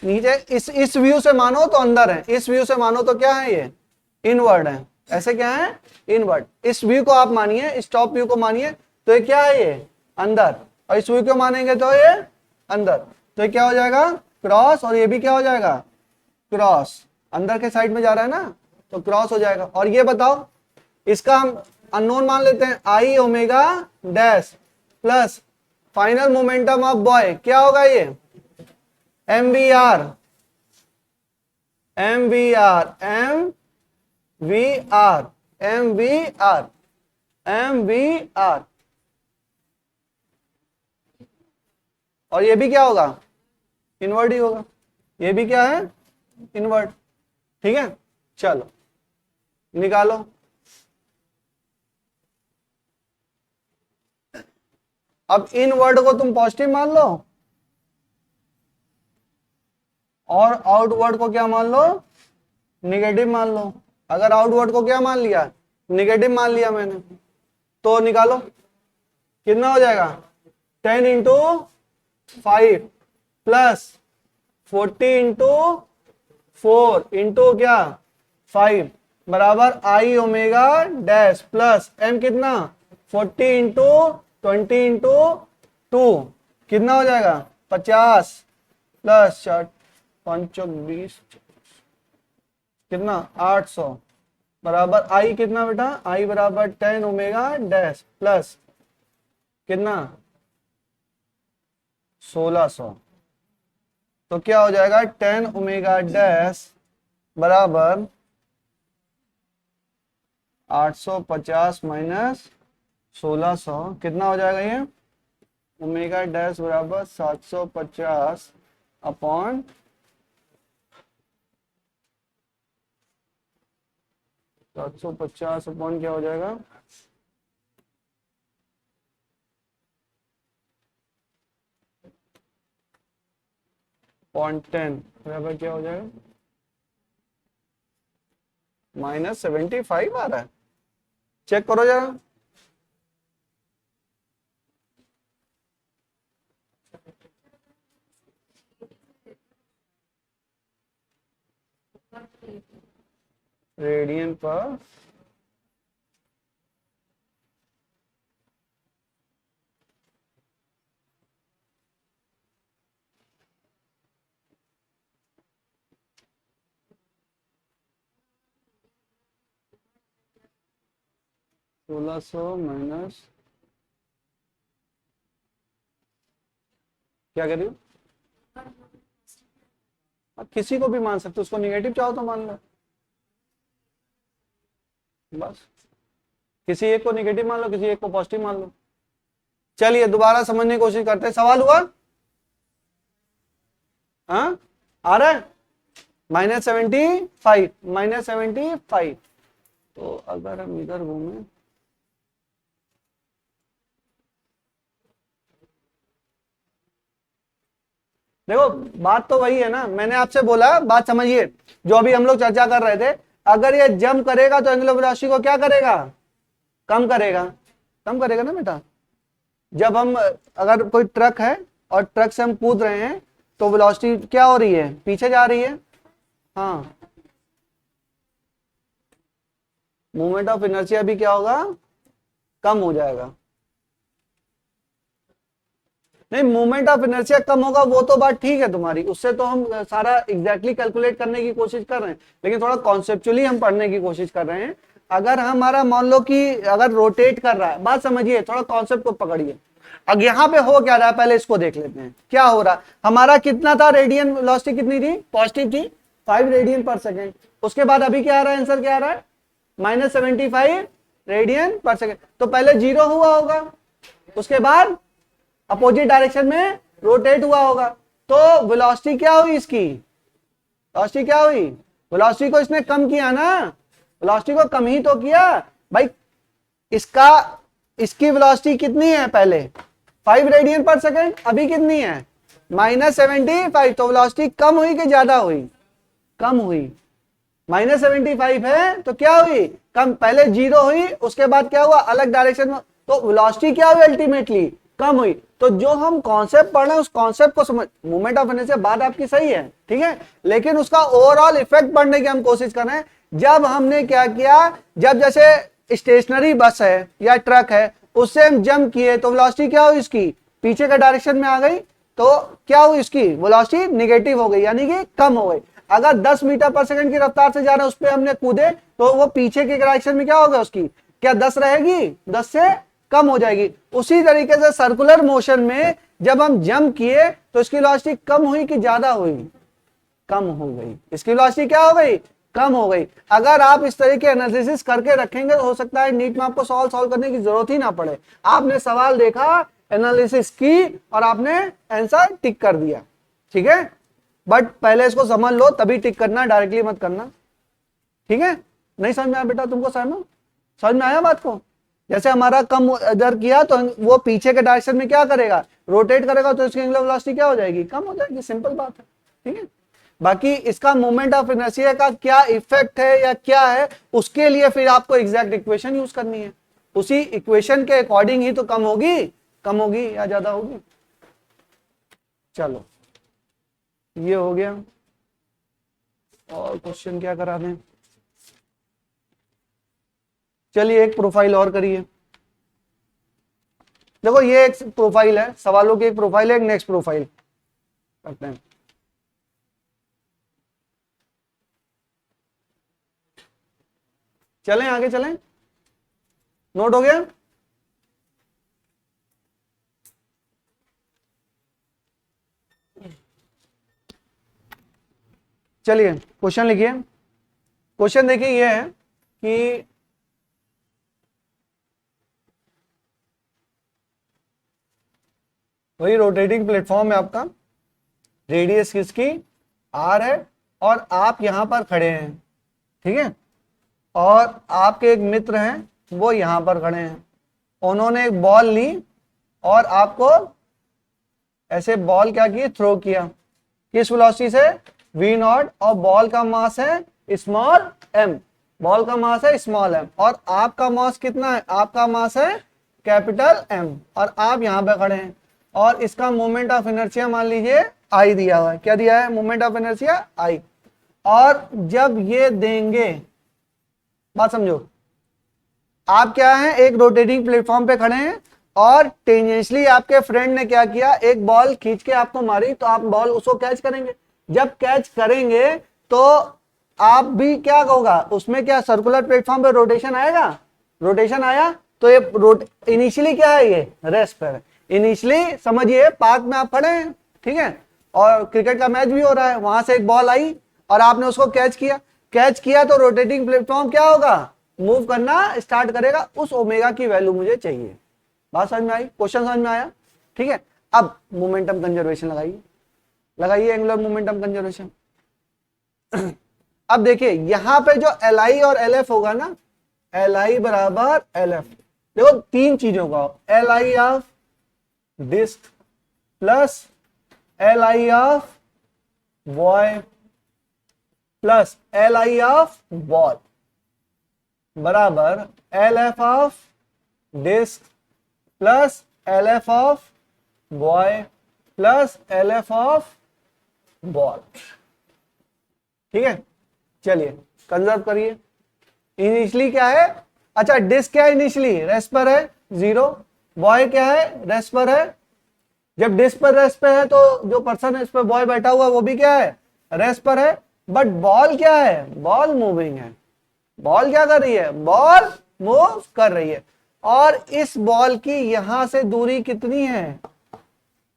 नीचे इस व्यू से मानो तो अंदर है, इस व्यू से मानो तो क्या है, ये इनवर्ड है, ऐसे क्या है इनवर्ड। इस व्यू को आप मानिए, इस टॉप व्यू को मानिए तो ये क्या है, ये अंदर, और इस व्यू को मानेंगे तो ये अंदर, तो ये क्या हो जाएगा क्रॉस, और ये भी क्या हो जाएगा क्रॉस, अंदर के साइड में जा रहा है ना तो क्रॉस हो जाएगा। और ये बताओ इसका हम अननोन मान लेते हैं, I omega dash plus final momentum of boy क्या होगा, ये M we are, M we are, M we are, M we are, M we are, और ये भी क्या होगा इनवर्ड ही होगा, ये भी क्या है, इनवर्ट। ठीक है, चलो निकालो। अब इन वर्ड को तुम पॉजिटिव मान लो और आउटवर्ड को क्या मान लो, निगेटिव मान लो। अगर आउटवर्ड को क्या मान लिया, निगेटिव मान लिया मैंने, तो निकालो कितना हो जाएगा, 10 इंटू 5 प्लस 40 इंटू 4 इंटू क्या 5 बराबर आई ओमेगा डैश प्लस एम कितना 40 इंटू 20 इंटू 2 कितना हो जाएगा 50 प्लस 520 कितना 800 बराबर आई कितना बेटा, आई बराबर 10 ओमेगा डैश प्लस कितना 1600। तो क्या हो जाएगा 10 ओमेगा डैश बराबर 850 माइनस 1600 कितना हो जाएगा ये, ओमेगा डैश बराबर 750 अपॉन 750 अपॉन क्या हो जाएगा 0.10 बराबर क्या हो जाएगा -75 आ रहा है। चेक करो जरा, रेडियन पर $1600 माइनस क्या कह रही हो, आप किसी को भी मान सकते हो, उसको निगेटिव चाहो तो मान लो, बस किसी एक को निगेटिव मान लो, किसी एक को पॉजिटिव मान लो। चलिए दोबारा समझने की कोशिश करते हैं, सवाल हुआ, हाँ आ रहा है -75 तो अगर हम इधर घूमें देखो बात तो वही है ना, मैंने आपसे बोला बात समझिए, जो अभी हम लोग चर्चा कर रहे थे, अगर ये जंप करेगा तो एंगुलर वेलोसिटी को क्या करेगा, कम करेगा, कम करेगा ना बेटा। जब हम अगर कोई ट्रक है और ट्रक से हम कूद रहे हैं तो वेलोसिटी क्या हो रही है, पीछे जा रही है, हाँ मोमेंट ऑफ इनर्शिया भी क्या होगा, कम हो जाएगा। नहीं मोमेंट ऑफ इनर्शिया कम होगा वो तो बात ठीक है तुम्हारी, उससे तो हम सारा एग्जैक्टली कैलकुलेट करने की कोशिश कर रहे हैं, लेकिन थोड़ा कॉन्सेप्चुअली हम पढ़ने की कोशिश कर रहे हैं। अगर हमारा मान लो कि अगर रोटेट कर रहा है, बात समझिए, थोड़ा कॉन्सेप्ट को पकड़िए। अब यहाँ पे हो क्या रहा है पहले इसको देख लेते हैं, क्या हो रहा है, हमारा कितना था रेडियन वेलोसिटी कितनी थी, पॉजिटिव थी 5 रेडियन पर सेकेंड। उसके बाद अभी क्या आ रहा है, आंसर क्या आ रहा है -75 रेडियन पर सेकेंड। तो पहले 0 हुआ होगा, उसके बाद अपोजिट डायरेक्शन में रोटेट हुआ होगा, तो वेलोसिटी क्या हुई, इसकी वेलोसिटी क्या हुई, वेलोसिटी को इसने कम किया ना, वेलोसिटी को कम ही तो किया भाई। इसका इसकी वेलोसिटी कितनी है पहले 5 रेडियन पर सेकेंड, अभी कितनी है -75, तो वेलोसिटी कम हुई कि ज्यादा हुई, कम हुई। -75 है तो क्या हुई, कम, पहले 0 हुई उसके बाद क्या हुआ अलग डायरेक्शन में, तो वेलोसिटी क्या हुई अल्टीमेटली कम हुई। तो जो हम कॉन्सेप्ट पढ़ रहे हैं उस कॉन्सेप्ट को समझ, मूवमेंट ऑफ इनर्शिया बात आपकी सही है, ठीक है, लेकिन उसका ओवरऑल इफेक्ट पढ़ने की हम कोशिश कर रहे हैं। जब हमने क्या किया, जब जैसे स्टेशनरी बस है या ट्रक है उससे हम जंप किए तो वेलोसिटी क्या हुई, इसकी पीछे के डायरेक्शन में आ गई, तो क्या हुई, इसकी वेलोसिटी निगेटिव हो गई, यानी कि कम हो गई। अगर 10 मीटर पर सेकंड की रफ्तार से जा रहे हैं उस पर हमने कूदे तो वो पीछे के डायरेक्शन में क्या होगा, उसकी क्या 10 रहेगी, 10 से कम हो जाएगी। उसी तरीके से सर्कुलर मोशन में जब हम जंप किए तो इसकी वेलोसिटी कम हुई कि ज्यादा हुई, कम हो गई, इसकी वेलोसिटी क्या हो गई, कम हो गई। अगर आप इस तरह के एनालिसिस करके रखेंगे तो हो सकता है नीट में आपको सॉल्व करने की जरूरत ही ना पड़े, आपने सवाल देखा, एनालिसिस की और आपने आंसर टिक कर दिया, ठीक है। बट पहले इसको समझ लो तभी टिक करना, डायरेक्टली मत करना, ठीक है। नहीं समझ में आया बेटा तुमको? समझ में आया बात को? जैसे हमारा कम इधर किया तो वो पीछे के डायरेक्शन में क्या करेगा, रोटेट करेगा, तो इसकी एंगुलर वेलोसिटी क्या हो जाएगी, कम हो जाएगी, सिंपल बात है, ठीक है। बाकी इसका मोमेंट ऑफ इनर्शिया का क्या इफेक्ट है या क्या है, उसके लिए फिर आपको एग्जैक्ट इक्वेशन यूज करनी है, उसी इक्वेशन के अकॉर्डिंग ही तो कम होगी या ज्यादा होगी। चलो ये हो गया, और क्वेश्चन क्या करा दें, चलिए एक प्रोफाइल और करिए। देखो ये एक प्रोफाइल है, सवालों की एक प्रोफाइल है, एक नेक्स्ट प्रोफाइल करते हैं। चलें आगे चलें, नोट हो गया? चलिए क्वेश्चन लिखिए। क्वेश्चन देखिए ये है कि वही रोटेटिंग प्लेटफॉर्म है आपका, रेडियस किसकी आर है, और आप यहां पर खड़े हैं, ठीक है, और आपके एक मित्र हैं वो यहां पर खड़े हैं, उन्होंने एक बॉल ली और आपको ऐसे बॉल क्या किए, थ्रो किया, किस वेलोसिटी से, v नॉट, और बॉल का मास है स्मॉल m, बॉल का मास है स्मॉल m, और आपका मास कितना है, आपका मास है कैपिटल M, और आप यहां पे खड़े हैं, और इसका मोमेंट ऑफ इनर्शिया मान लीजिए I दिया हुआ है, क्या दिया है, मोमेंट ऑफ इनर्शिया I, और जब ये देंगे, बात समझो, आप क्या है, एक रोटेटिंग प्लेटफॉर्म पे खड़े हैं, और टेंजेंशियली आपके फ्रेंड ने क्या किया, एक बॉल खींच के आपको मारी, तो आप बॉल उसको कैच करेंगे, जब कैच करेंगे तो आप भी क्या होगा, उसमें क्या सर्कुलर प्लेटफॉर्म पे रोटेशन आएगा, रोटेशन आया तो ये इनिशियली क्या है, ये रेस्ट पर है, इनिशियली समझिए पार्क में आप खड़े हैं, ठीक है, और क्रिकेट का मैच भी हो रहा है, वहां से एक बॉल आई और आपने उसको कैच किया तो रोटेटिंग प्लेटफॉर्म क्या होगा, मूव करना स्टार्ट करेगा, उस ओमेगा की वैल्यू मुझे चाहिए। बात समझ में आई, क्वेश्चन समझ में आया, ठीक है। अब मोमेंटम कंजर्वेशन लगाइए एंगुलर मोमेंटम कंजर्वेशन। अब देखिए यहां पे जो Li और Lf होगा ना, Li बराबर Lf, देखो तीन चीजों का, Li of disc plus Li of boy plus Li of ball बराबर Lf of disc plus Lf of boy plus Lf of ball, ठीक है। चलिए कंजर्व करिए, इनिशियली क्या है, अच्छा डिस्क क्या है, इनिशियली रेस्ट पर है 0, बॉय क्या है, रेस्ट पर है, जब डिस्क पर रेस्ट पे है तो जो पर्सन है इस पर बॉय बैठा हुआ है वो भी क्या है, रेस्ट पर है, बट बॉल क्या है, बॉल मूविंग है, बॉल क्या कर रही है, बॉल मूव कर रही है, और इस बॉल की यहां से दूरी कितनी है,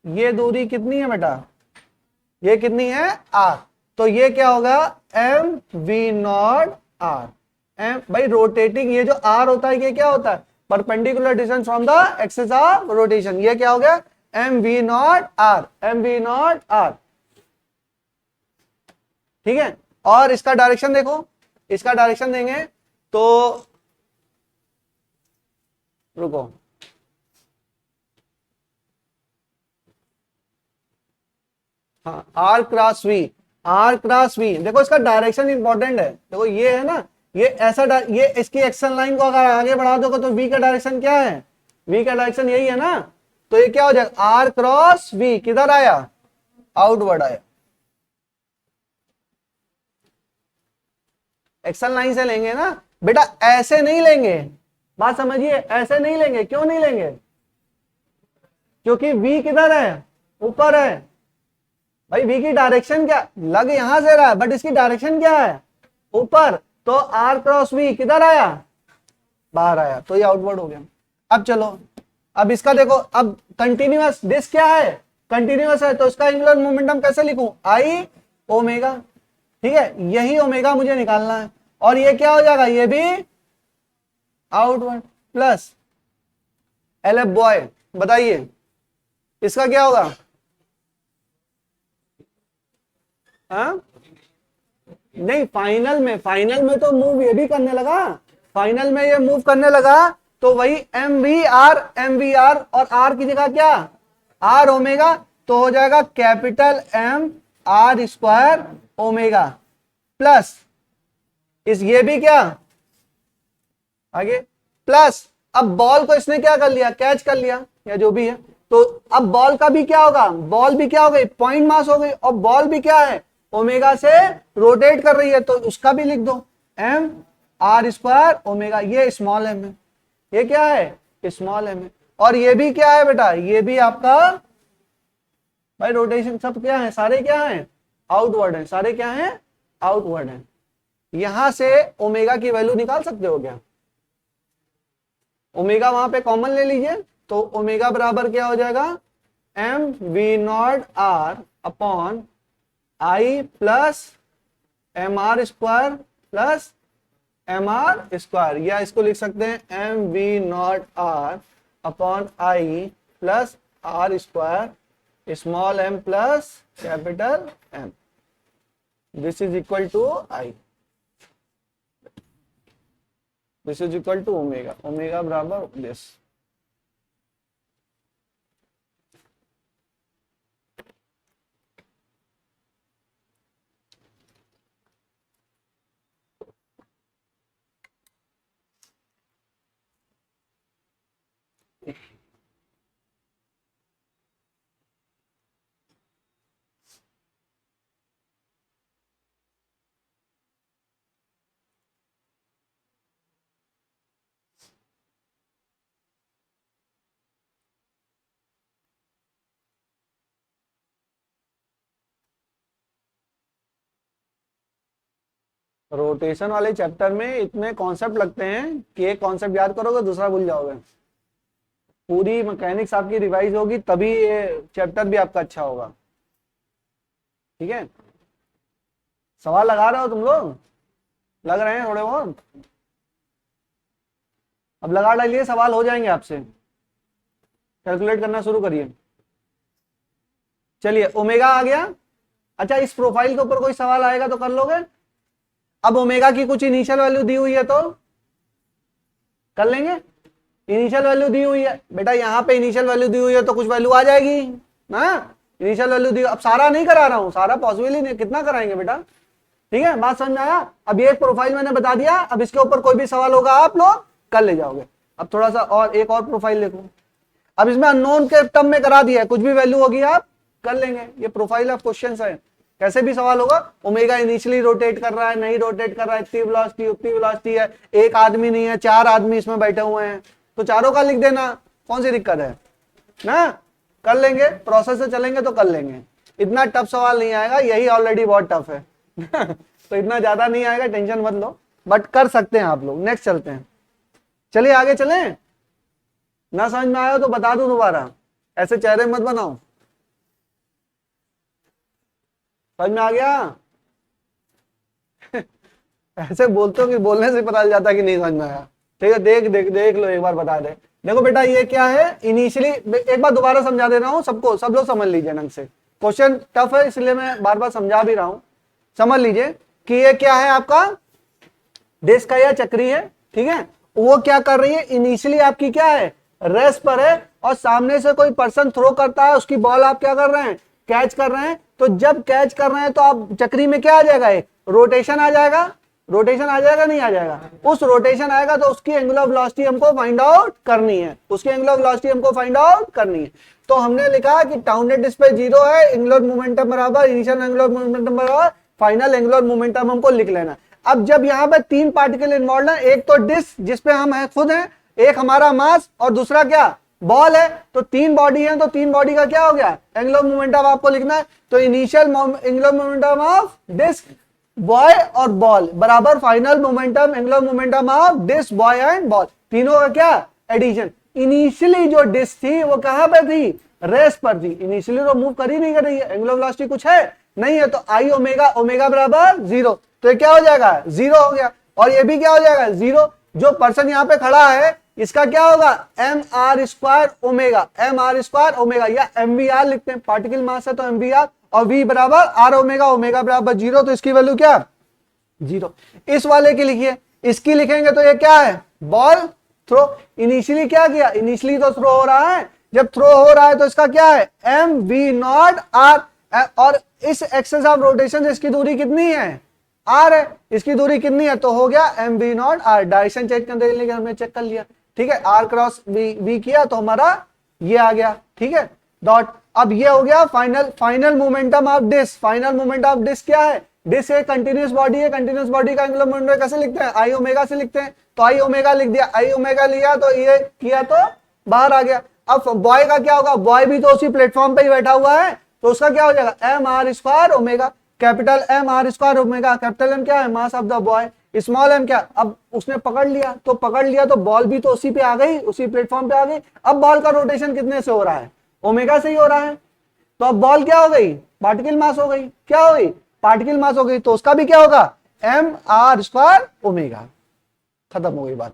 ये दूरी कितनी है बेटा, ये कितनी है r, तो ये क्या होगा m v not r, m भाई रोटेटिंग, ये जो r होता है ये क्या होता है, perpendicular distance from the axis of rotation, ये क्या हो गया m v not r, m v not r, ठीक है। और इसका डायरेक्शन देखो, इसका डायरेक्शन देंगे तो रुको, हाँ आर क्रॉस वी, देखो इसका डायरेक्शन इंपॉर्टेंट है, देखो ये है ना, ये ऐसा ये इसकी एक्शन लाइन को अगर आगे बढ़ा दोगे तो वी का डायरेक्शन क्या है, वी का डायरेक्शन यही है ना, तो ये क्या हो जाएगा, आर क्रॉस वी किधर आया, आउटवर्ड आया, एक्शन लाइन से लेंगे ना बेटा, ऐसे नहीं लेंगे, बात समझिए, ऐसे नहीं लेंगे, क्यों नहीं लेंगे, क्योंकि वी किधर है, ऊपर है, भाई वी की डायरेक्शन क्या, लग यहां से रहा है बट इसकी डायरेक्शन क्या है, ऊपर, तो आर क्रॉस वी किधर आया, बाहर आया, तो ये आउटवर्ड हो गया। अब चलो, अब इसका देखो, अब कंटिन्यूअस डिस्क क्या है, कंटिन्यूअस है, तो इसका एंगुलर मोमेंटम कैसे लिखूं, आई ओमेगा, ठीक है, यही ओमेगा मुझे निकालना है, और ये क्या हो जाएगा, ये भी आउटवर्ड प्लस Lf बॉय, बताइए इसका क्या होगा, हाँ नहीं, फाइनल में तो मूव ये भी करने लगा, फाइनल में ये मूव करने लगा, तो वही एम वी आर और आर की जगह क्या आर ओमेगा, तो हो जाएगा capital M R square omega plus इस ये भी क्या आगे प्लस, अब बॉल को इसने क्या कर लिया, कैच कर लिया या जो भी है, तो अब बॉल का भी क्या होगा, बॉल भी क्या हो गई, पॉइंट मास हो गई, और बॉल भी क्या है ओमेगा से रोटेट कर रही है, तो उसका भी लिख दो एम आर स्क्वायर ओमेगा, ये स्मॉल एम है, ये क्या है स्मॉल एम है, और ये भी क्या है बेटा, ये भी आपका भाई रोटेशन सब क्या है, सारे क्या है आउटवर्ड है, सारे क्या है आउटवर्ड है। यहां से ओमेगा की वैल्यू निकाल सकते हो क्या, ओमेगा वहां पे कॉमन ले लीजिए, तो ओमेगा बराबर क्या हो जाएगा M V not R upon I plus M R square plus M R square, या इसको लिख सकते हैं M V not R upon I plus R square small M plus capital M, this is equal to I, this is equal to omega, omega बराबर this. Rotation वाले chapter में इतने concept लगते हैं कि एक कॉन्सेप्ट याद करोगे दूसरा भूल जाओगे, पूरी मैकेनिक्स आपकी रिवाइज होगी तभी ये चैप्टर भी आपका अच्छा होगा, ठीक है। सवाल लगा रहे हो तुम लोग, लग रहे हैं थोड़े बहुत, अब लगा डालिए, सवाल हो जाएंगे आपसे, कैलकुलेट करना शुरू करिए। चलिए ओमेगा आ गया, अच्छा इस प्रोफाइल के ऊपर कोई सवाल आएगा तो कर लोगे, अब ओमेगा की कुछ इनिशियल वैल्यू दी हुई है तो कर लेंगे, इनिशियल वैल्यू दी हुई है बेटा, यहाँ पे इनिशियल वैल्यू दी हुई है तो कुछ वैल्यू आ जाएगी ना, इनिशियल वैल्यू दी, अब सारा नहीं करा रहा हूं, सारा पॉसिबल ही नहीं, कितना कराएंगे बेटा, ठीक है, बात समझ में आया। अब ये प्रोफाइल मैंने बता दिया, अब इसके ऊपर कोई भी सवाल होगा आप लोग कर ले जाओगे। अब थोड़ा सा और एक और प्रोफाइल देखो, अब इसमें अननोन के टर्म में करा दिया है, कुछ भी वैल्यू होगी आप कर लेंगे, ये प्रोफाइल ऑफ क्वेश्चन है, कैसे भी सवाल होगा, ओमेगा इनिशियली रोटेट कर रहा है नहीं रोटेट कर रहा है, इतनी वेलोसिटी उतनी वेलोसिटी है, एक आदमी नहीं है चार आदमी इसमें बैठे हुए हैं, तो चारों का लिख देना, कौन सी दिक्कत है ना, कर लेंगे, प्रोसेस से चलेंगे तो कर लेंगे, इतना टफ सवाल नहीं आएगा, यही ऑलरेडी बहुत टफ है तो इतना ज्यादा नहीं आएगा, टेंशन मत लो, बट कर सकते हैं आप लोग। नेक्स्ट चलते हैं, चलिए आगे चलें, ना समझ में आया तो बता दूं दोबारा, ऐसे चेहरे मत बनाओ, समझ में आ गया ऐसे बोलते हो कि बोलने से पता चल जाता है कि नहीं समझ में आया, ठीक है, देख लो एक बार बता दे। देखो बेटा ये क्या है, इनिशियली एक बार दोबारा समझा दे रहा हूं सबको, सब लोग समझ लीजिए ढंग से, क्वेश्चन टफ है इसलिए मैं बार बार समझा भी रहा हूं, समझ लीजिए कि ये क्या है आपका डिस्क है या चक्री है, ठीक है, वो क्या कर रही है, इनिशियली आपकी क्या है रेस्ट पर है, और सामने से कोई पर्सन थ्रो करता है, उसकी बॉल आप क्या कर रहे हैं कैच कर रहे हैं, तो जब कैच कर रहे हैं तो आप चक्री में क्या आ जाएगा, एक रोटेशन आ जाएगा, रोटेशन आ जाएगा नहीं आ जाएगा, उस रोटेशन आएगा तो उसकी एंगुलर वेलोसिटी हमको फाइंड आउट करनी है, उसकी एंगुलर वेलोसिटी हमको फाइंड आउट करनी है, तो हमने लिखा कि टाउनेड डिस्क पे 0 है, एंगुलर मोमेंटम बराबर इनिशियल एंगुलर मोमेंटम बराबर फाइनल एंगुलर मोमेंटम हमको लिख लेना। अब जब यहाँ पे तीन पार्टिकल इन्वॉल्व है, एक तो डिस्क जिसपे हम है खुद हैं, एक हमारा मास और दूसरा क्या बॉल है, तो तीन बॉडी है, तो तीन बॉडी का क्या हो गया एंगुलर मोमेंटम आपको लिखना है, तो initial angular momentum of disc boy और बॉल बराबर final momentum angular momentum of disc boy and ball, तीनों का क्या एडिशन। इनिशियली जो डिस्क थी वो कहां पर थी रेस्ट पर थी, इनिशियली तो मूव कर ही नहीं कर रही है, एंगुलर वेलोसिटी कुछ है नहीं है, तो आई ओमेगा ओमेगा बराबर 0, तो ये क्या हो जाएगा 0 हो गया, और ये भी क्या हो जाएगा 0, जो पर्सन यहाँ पे खड़ा है इसका क्या होगा M R square omega, M R square omega, या एम वी आर लिखते हैं, पार्टिकल मास है तो एम वी आर, और v बराबर आर ओमेगा, ओमेगा बराबर 0, तो इसकी वैल्यू क्या 0। इस वाले की लिखिए, इसकी लिखेंगे तो ये क्या है बॉल थ्रो। इनिशियली क्या किया, इनिशियली तो थ्रो हो रहा है, जब थ्रो हो रहा है तो इसका क्या है एम वी नॉट आर, और इस एक्सेस ऑफ रोटेशन इसकी दूरी कितनी है आर है, इसकी दूरी कितनी है तो हो गया M V not R. Direction check करने के लिए हमने चेक कर लिया, ठीक है, आर क्रॉस बी किया तो हमारा ये आ गया, ठीक है डॉट। अब ये हो गया final momentum of disc. Final momentum of disc क्या है, डिस्क एक कंटिन्यूस बॉडी है, कंटिन्यूस बॉडी का एंगुलर मोमेंटम कैसे लिखते हैं आई ओमेगा से लिखते हैं, तो आई ओमेगा लिख दिया, आई ओमेगा लिया तो ये किया तो बाहर आ गया। अब बॉय का क्या होगा, बॉय भी तो उसी प्लेटफॉर्म पे ही बैठा हुआ है, तो उसका क्या हो जाएगा M R square omega, capital M R square omega, capital M क्या है mass of the boy, small M क्या, अब उसने पकड़ लिया तो बॉल भी तो उसी पे आ गई, उसी प्लेटफॉर्म पे आ गई। अब बॉल का रोटेशन कितने से हो रहा है ओमेगा से ही हो रहा है, तो अब बॉल क्या हो गई पार्टिकल मास हो गई, क्या हो गई पार्टिकल मास हो गई, तो उसका भी क्या होगा एम आर स्क्वायर ओमेगा। खत्म हो गई बात,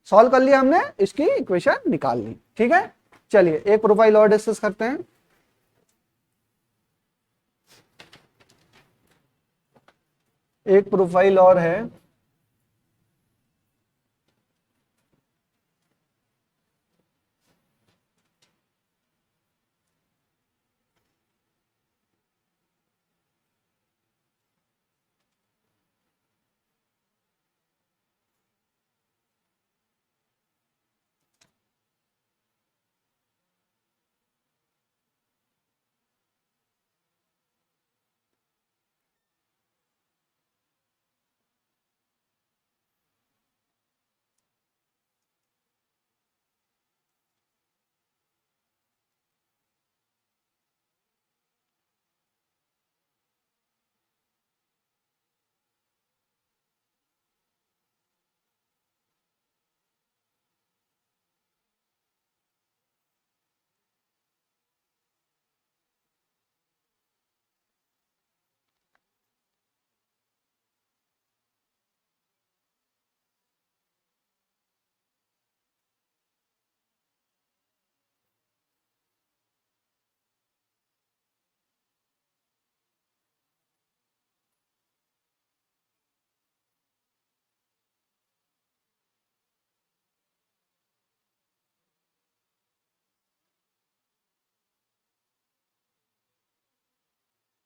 सॉल्व कर लिया हमने, इसकी इक्वेशन निकाल ली, ठीक है। चलिए एक प्रोफाइल और डिस्कस करते हैं। एक प्रोफाइल और है,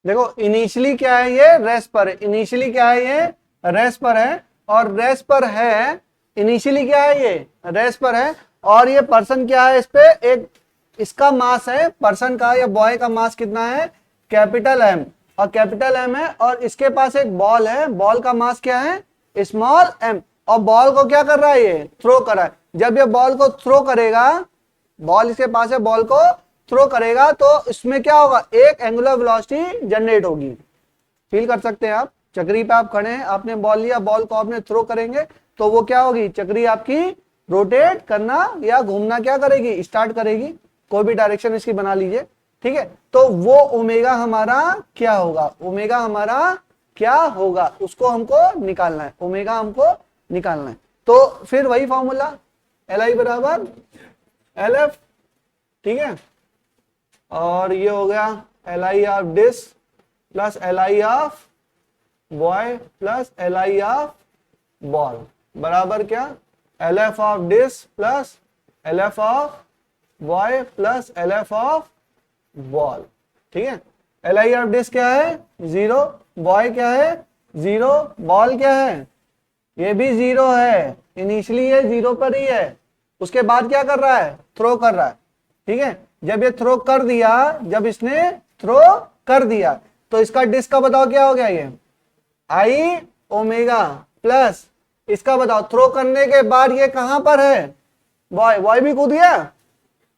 देखो इनिशियली क्या है ये रेस्ट पर है, इनिशियली क्या है ये रेस्ट पर है, और रेस्ट पर है इनिशियली क्या है ये रेस्ट पर है, और ये पर्सन क्या है इस पे एक इसका मास है पर्सन का या बॉय का मास कितना है कैपिटल एम, और कैपिटल एम है, और इसके पास एक बॉल है, बॉल का मास क्या है स्मॉल एम, और बॉल को क्या कर रहा है ये थ्रो कर रहा है। जब ये बॉल को थ्रो करेगा, बॉल इसके पास है, बॉल को थ्रो करेगा तो इसमें क्या होगा एक एंगुलर वेलोसिटी जनरेट होगी। फील कर सकते हैं आप, चक्री पे आप खड़े हैं, आपने बॉल लिया, बॉल को आपने थ्रो करेंगे तो वो क्या होगी चक्री आपकी रोटेट करना या घूमना क्या करेगी स्टार्ट करेगी, कोई भी डायरेक्शन इसकी बना लीजिए, ठीक है। तो वो ओमेगा हमारा क्या होगा, ओमेगा हमारा क्या होगा उसको हमको निकालना है, ओमेगा हमको निकालना है। तो फिर वही फॉर्मूला एल आई बराबर एल एफ, ठीक है, और ये हो गया L I of disc plus L I of boy plus L I of ball बराबर क्या L F of disc plus L F of boy plus L F of ball, ठीक है। एल आई ऑफ डिस्क क्या है 0, boy क्या है 0, ball क्या है ये भी 0 है, इनिशियली ये 0 पर ही है, उसके बाद क्या कर रहा है थ्रो कर रहा है, ठीक है। जब ये थ्रो कर दिया, जब इसने थ्रो कर दिया तो इसका डिस्क का बताओ क्या हो गया ये आई ओमेगा प्लस इसका बताओ थ्रो करने के बाद ये कहां पर है बॉय, बॉय भी कूद गया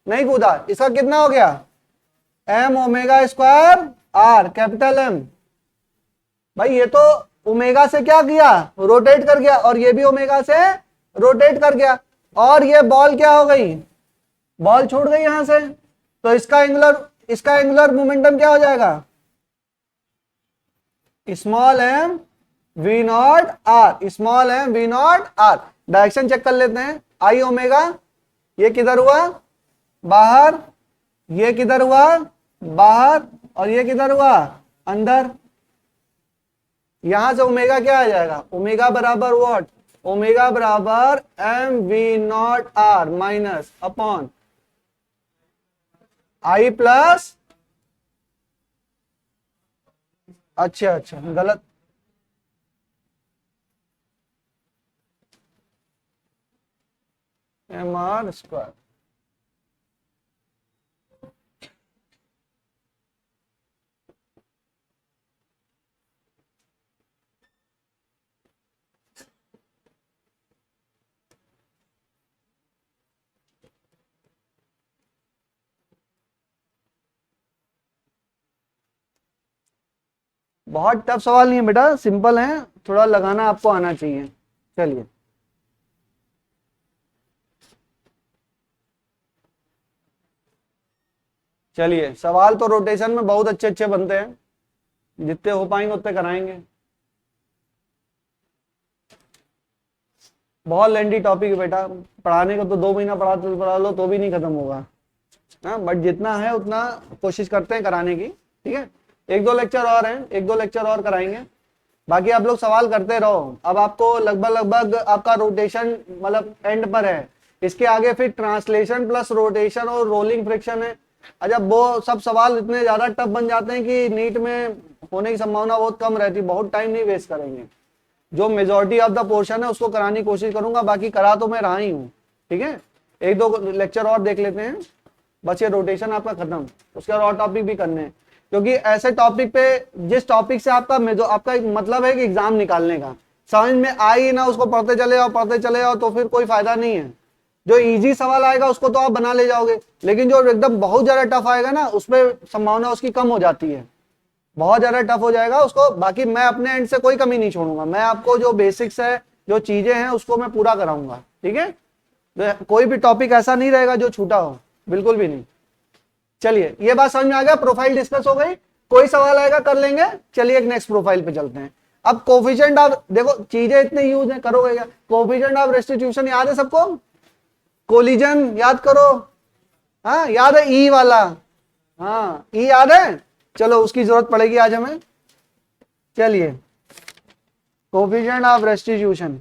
नहीं कूदा, इसका कितना हो गया M omega square R capital M. भाई ये तो ओमेगा से क्या किया रोटेट कर गया, और ये भी ओमेगा से रोटेट कर गया, और ये बॉल क्या हो गई बॉल छोड़ गई यहां से, तो इसका एंगुलर मोमेंटम क्या हो जाएगा small M V not R, small M V not R. Direction check कर लेते हैं, आई ओमेगा ये किधर हुआ बाहर, ये किधर हुआ बाहर, और ये किधर हुआ, अंदर। यहां से ओमेगा क्या आ जाएगा, ओमेगा बराबर व्हाट, ओमेगा बराबर M V not R minus upon I plus, अच्छा अच्छा गलत, एम आर स्क्वायर। बहुत टफ सवाल नहीं है बेटा, सिंपल है, थोड़ा लगाना आपको आना चाहिए। चलिए चलिए, सवाल तो रोटेशन में बहुत अच्छे अच्छे बनते हैं, जितने हो पाएंगे उतने कराएंगे। बहुत लेंदी टॉपिक है बेटा, पढ़ाने को तो 2 महीना पढ़ा लो तो भी नहीं खत्म होगा। हाँ, बट जितना है उतना कोशिश करते हैं कराने की, ठीक है। एक दो लेक्चर और हैं, एक दो लेक्चर और कराएंगे, बाकी आप लोग सवाल करते रहो। अब आपको लगभग आपका रोटेशन मतलब एंड पर है, इसके आगे फिर ट्रांसलेशन प्लस रोटेशन और रोलिंग फ्रिक्शन है। अच्छा, वो सब सवाल इतने ज्यादा टफ बन जाते हैं कि नीट में होने की संभावना बहुत कम रहती, बहुत टाइम नहीं वेस्ट करेंगे। जो मेजोरिटी ऑफ द पोर्शन है उसको कराने की कोशिश करूंगा, बाकी करा तो मैं रहा ही हूँ, ठीक है। एक दो लेक्चर और देख लेते हैं, बस ये रोटेशन आपका खत्म, उसके और टॉपिक भी करने हैं, क्योंकि ऐसे टॉपिक पे जिस टॉपिक से आपका मतलब है कि एग्जाम निकालने का समझ में आई ना, उसको पढ़ते चले जाओ तो फिर कोई फायदा नहीं है। जो इजी सवाल आएगा उसको तो आप बना ले जाओगे, लेकिन जो एकदम बहुत ज्यादा टफ आएगा ना, उसमें संभावना उसकी कम हो जाती है, बहुत ज्यादा टफ हो जाएगा उसको। बाकी मैं अपने एंड से कोई कमी नहीं छोड़ूंगा, मैं आपको जो बेसिक्स है, जो चीजें हैं, उसको मैं पूरा कराऊंगा, ठीक है। तो कोई भी टॉपिक ऐसा नहीं रहेगा जो छूटा हो, बिल्कुल भी नहीं। चलिए, ये बात समझ में आ गया, प्रोफाइल डिस्कस हो गई, कोई सवाल आएगा कर लेंगे। चलिए एक नेक्स्ट प्रोफाइल पे चलते हैं। अब कोफिशिएंट ऑफ, देखो चीजें इतने यूज है, करोगे क्या, कोफिशिएंट ऑफ रेस्टिट्यूशन याद है सबको, कोलिजन याद करो, हाँ याद है, ई वाला, हाँ ई याद है, चलो उसकी जरूरत पड़ेगी आज हमें। चलिए, कोफिशिएंट ऑफ रेस्टिट्यूशन,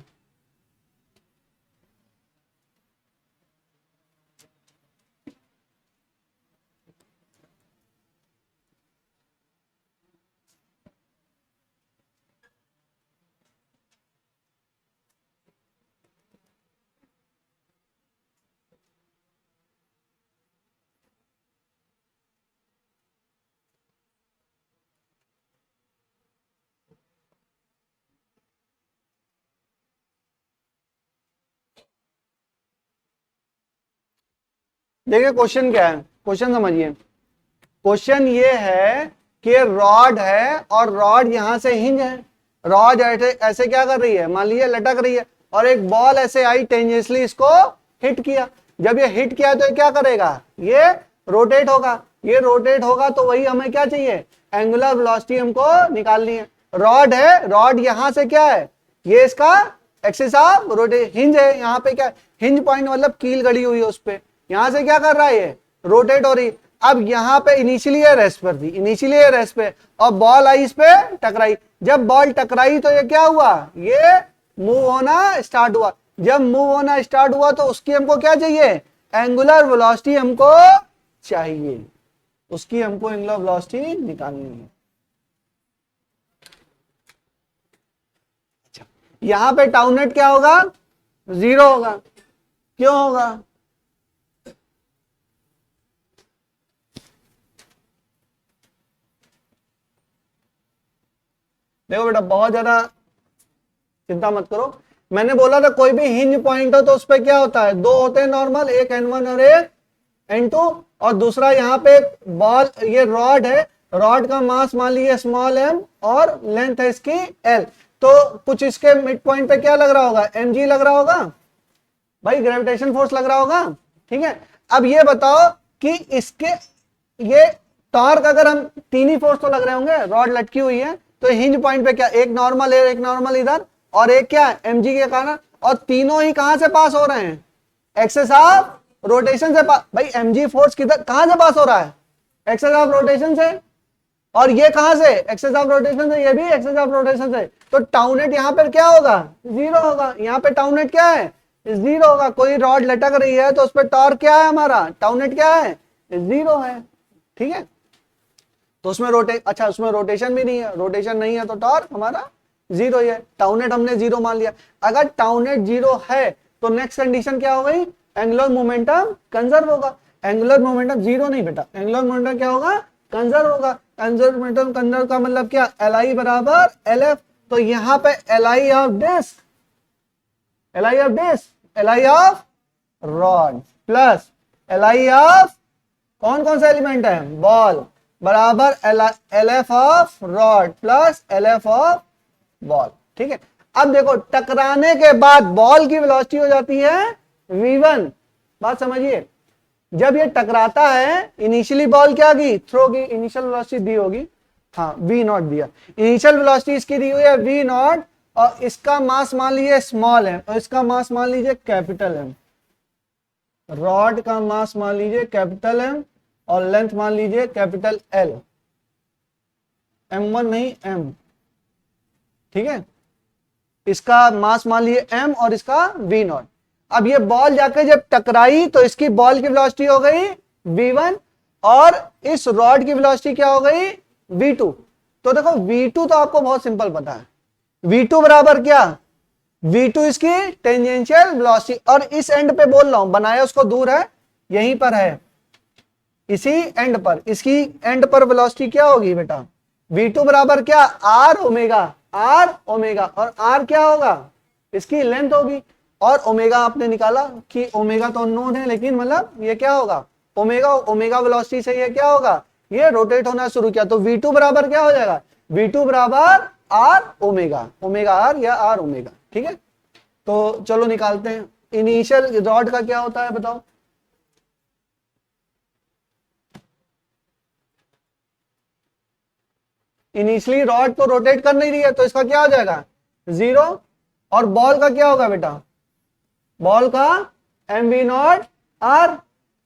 देखिए क्वेश्चन क्या है, क्वेश्चन समझिए। क्वेश्चन ये है कि रॉड है और रॉड यहां से हिंज है, रॉड ऐसे क्या कर रही है, मान लीजिए लटक रही है, और एक बॉल ऐसे आई टेंजेंसली इसको हिट किया। जब ये हिट किया तो ये क्या करेगा, ये रोटेट होगा, ये रोटेट होगा, तो वही हमें क्या चाहिए, एंगुलर वेलोसिटी हमको निकालनी है। रॉड है, रॉड यहां से क्या है, ये इसका एक्सिस ऑफ रोटेट, हिंज है, यहाँ पे क्या, हिंज पॉइंट मतलब कील गड़ी हुई है उस पे, यहां से क्या कर रहा है, ये रोटेट हो रही। अब यहाँ पे इनिशियली ये रेस्ट पर थी, इनिशियली ये रेस्ट पे, और बॉल आई इस पे टकराई। जब बॉल टकराई तो ये क्या हुआ, ये मूव होना स्टार्ट हुआ। जब मूव होना स्टार्ट हुआ तो उसकी हमको क्या चाहिए, एंगुलर वेलोसिटी हमको चाहिए, उसकी हमको एंगुलर वेलोसिटी निकालनी है। अच्छा, यहां पे टाउ नेट क्या होगा, 0 होगा, क्यों होगा, देखो बेटा बहुत ज्यादा चिंता मत करो, मैंने बोला था कोई भी हिंज पॉइंट हो तो उस पर क्या होता है, 2 होते हैं नॉर्मल, एक N1 और एक N2, और दूसरा यहाँ पे बॉल, ये रॉड है, रॉड का मास मान लीजिए स्मॉल m और लेंथ है इसकी l, तो कुछ इसके मिड पॉइंट पे क्या लग रहा होगा, mg लग रहा होगा भाई, ग्रेविटेशन फोर्स लग रहा होगा, ठीक है। अब ये बताओ कि इसके ये टॉर्क, अगर हम तीन ही फोर्स तो लग रहे होंगे, रॉड लटकी हुई है, तो हिंज पॉइंट पे क्या, एक नॉर्मल है, एक नॉर्मल इधर, और एक क्या है mg के कारण, और तीनों ही कहां से पास हो रहे हैं, एक्सेस ऑफ रोटेशन से पास। भाई mg फोर्स किधर कहां से पास हो रहा है, एक्सेस ऑफ रोटेशन से, और ये कहां से, एक्सेस ऑफ रोटेशन से, ये भी एक्सेस ऑफ रोटेशन से, तो टाउ नेट यहाँ पर क्या होगा, जीरो होगा। यहाँ पे टाउ नेट क्या है, जीरो होगा। कोई रॉड लटक रही है तो उस पर टॉर्क क्या है, हमारा टाउ नेट क्या है, जीरो है। ठीक है, तो उसमें अच्छा उसमें रोटेशन भी नहीं है, रोटेशन नहीं है तो टॉर्क हमारा जीरो ही है। टाउ नेट हमने जीरो मान लिया। अगर टाउ नेट जीरो है तो नेक्स्ट कंडीशन क्या हो गई, एंगुलर मोमेंटम कंजर्व होगा। एंगुलर मोमेंटम जीरो नहीं बेटा, एंगुलर मोमेंटम क्या होगा, कंजर्व होगा। एंगुलर मोमेंटम कंजर्व का मतलब क्या, एल आई बराबर एल एफ। तो यहां पे L I of disc, L I of disc, L I of rod plus L I of कौन कौन सा एलिमेंट है, बॉल, बराबर L F of rod plus L F of ball. ठीक है, अब देखो टकराने के बाद बॉल की वेलोसिटी हो जाती है v1। बात समझिए, जब ये टकराता है इनिशियली बॉल क्या की, थ्रो की, इनिशियल वेलोसिटी दी होगी, हाँ v नॉट दिया, इनिशियल वेलोसिटी इसकी दी हुई है v नॉट, और इसका मास मान लीजिए स्मॉल है और इसका मास मान लीजिए कैपिटल है। रॉड का मास मान लीजिए कैपिटल एम और लेंथ मान लीजिए कैपिटल एल, m1 नहीं m। ठीक है, इसका मास मान लीजिए m और इसका v नॉट। अब ये बॉल जाके जब टकराई तो इसकी बॉल की वेलोसिटी हो गई v1 और इस रॉड की वेलोसिटी क्या हो गई, v2। तो देखो v2 तो आपको बहुत सिंपल पता है, v2 बराबर क्या, v2 इसकी टेंजेंशियल वेलोसिटी, और इस एंड पे बोल रहा हूं, बनाया उसको दूर है, यहीं पर है, इसी एंड पर, इसकी एंड पर वेलोसिटी क्या होगी बेटा, v2 बराबर क्या, r ओमेगा, r ओमेगा, और r क्या होगा, इसकी लेंथ होगी, और ओमेगा आपने निकाला कि ओमेगा तो नोन है, लेकिन मतलब ये क्या होगा, ओमेगा, ओमेगा वेलोसिटी से ये क्या होगा, ये रोटेट होना शुरू किया, तो v2 बराबर क्या हो जाएगा, v2 बराबर r ओमेगा, ओमेगा r या r ओमेगा। ठीक है, तो चलो निकालते हैं। इनिशियल रॉड का क्या होता है बताओ, इनिशियली रॉड तो रोटेट कर नहीं रही है तो इसका क्या हो जाएगा, जीरो। और बॉल का क्या होगा बेटा, बॉल का M V not R,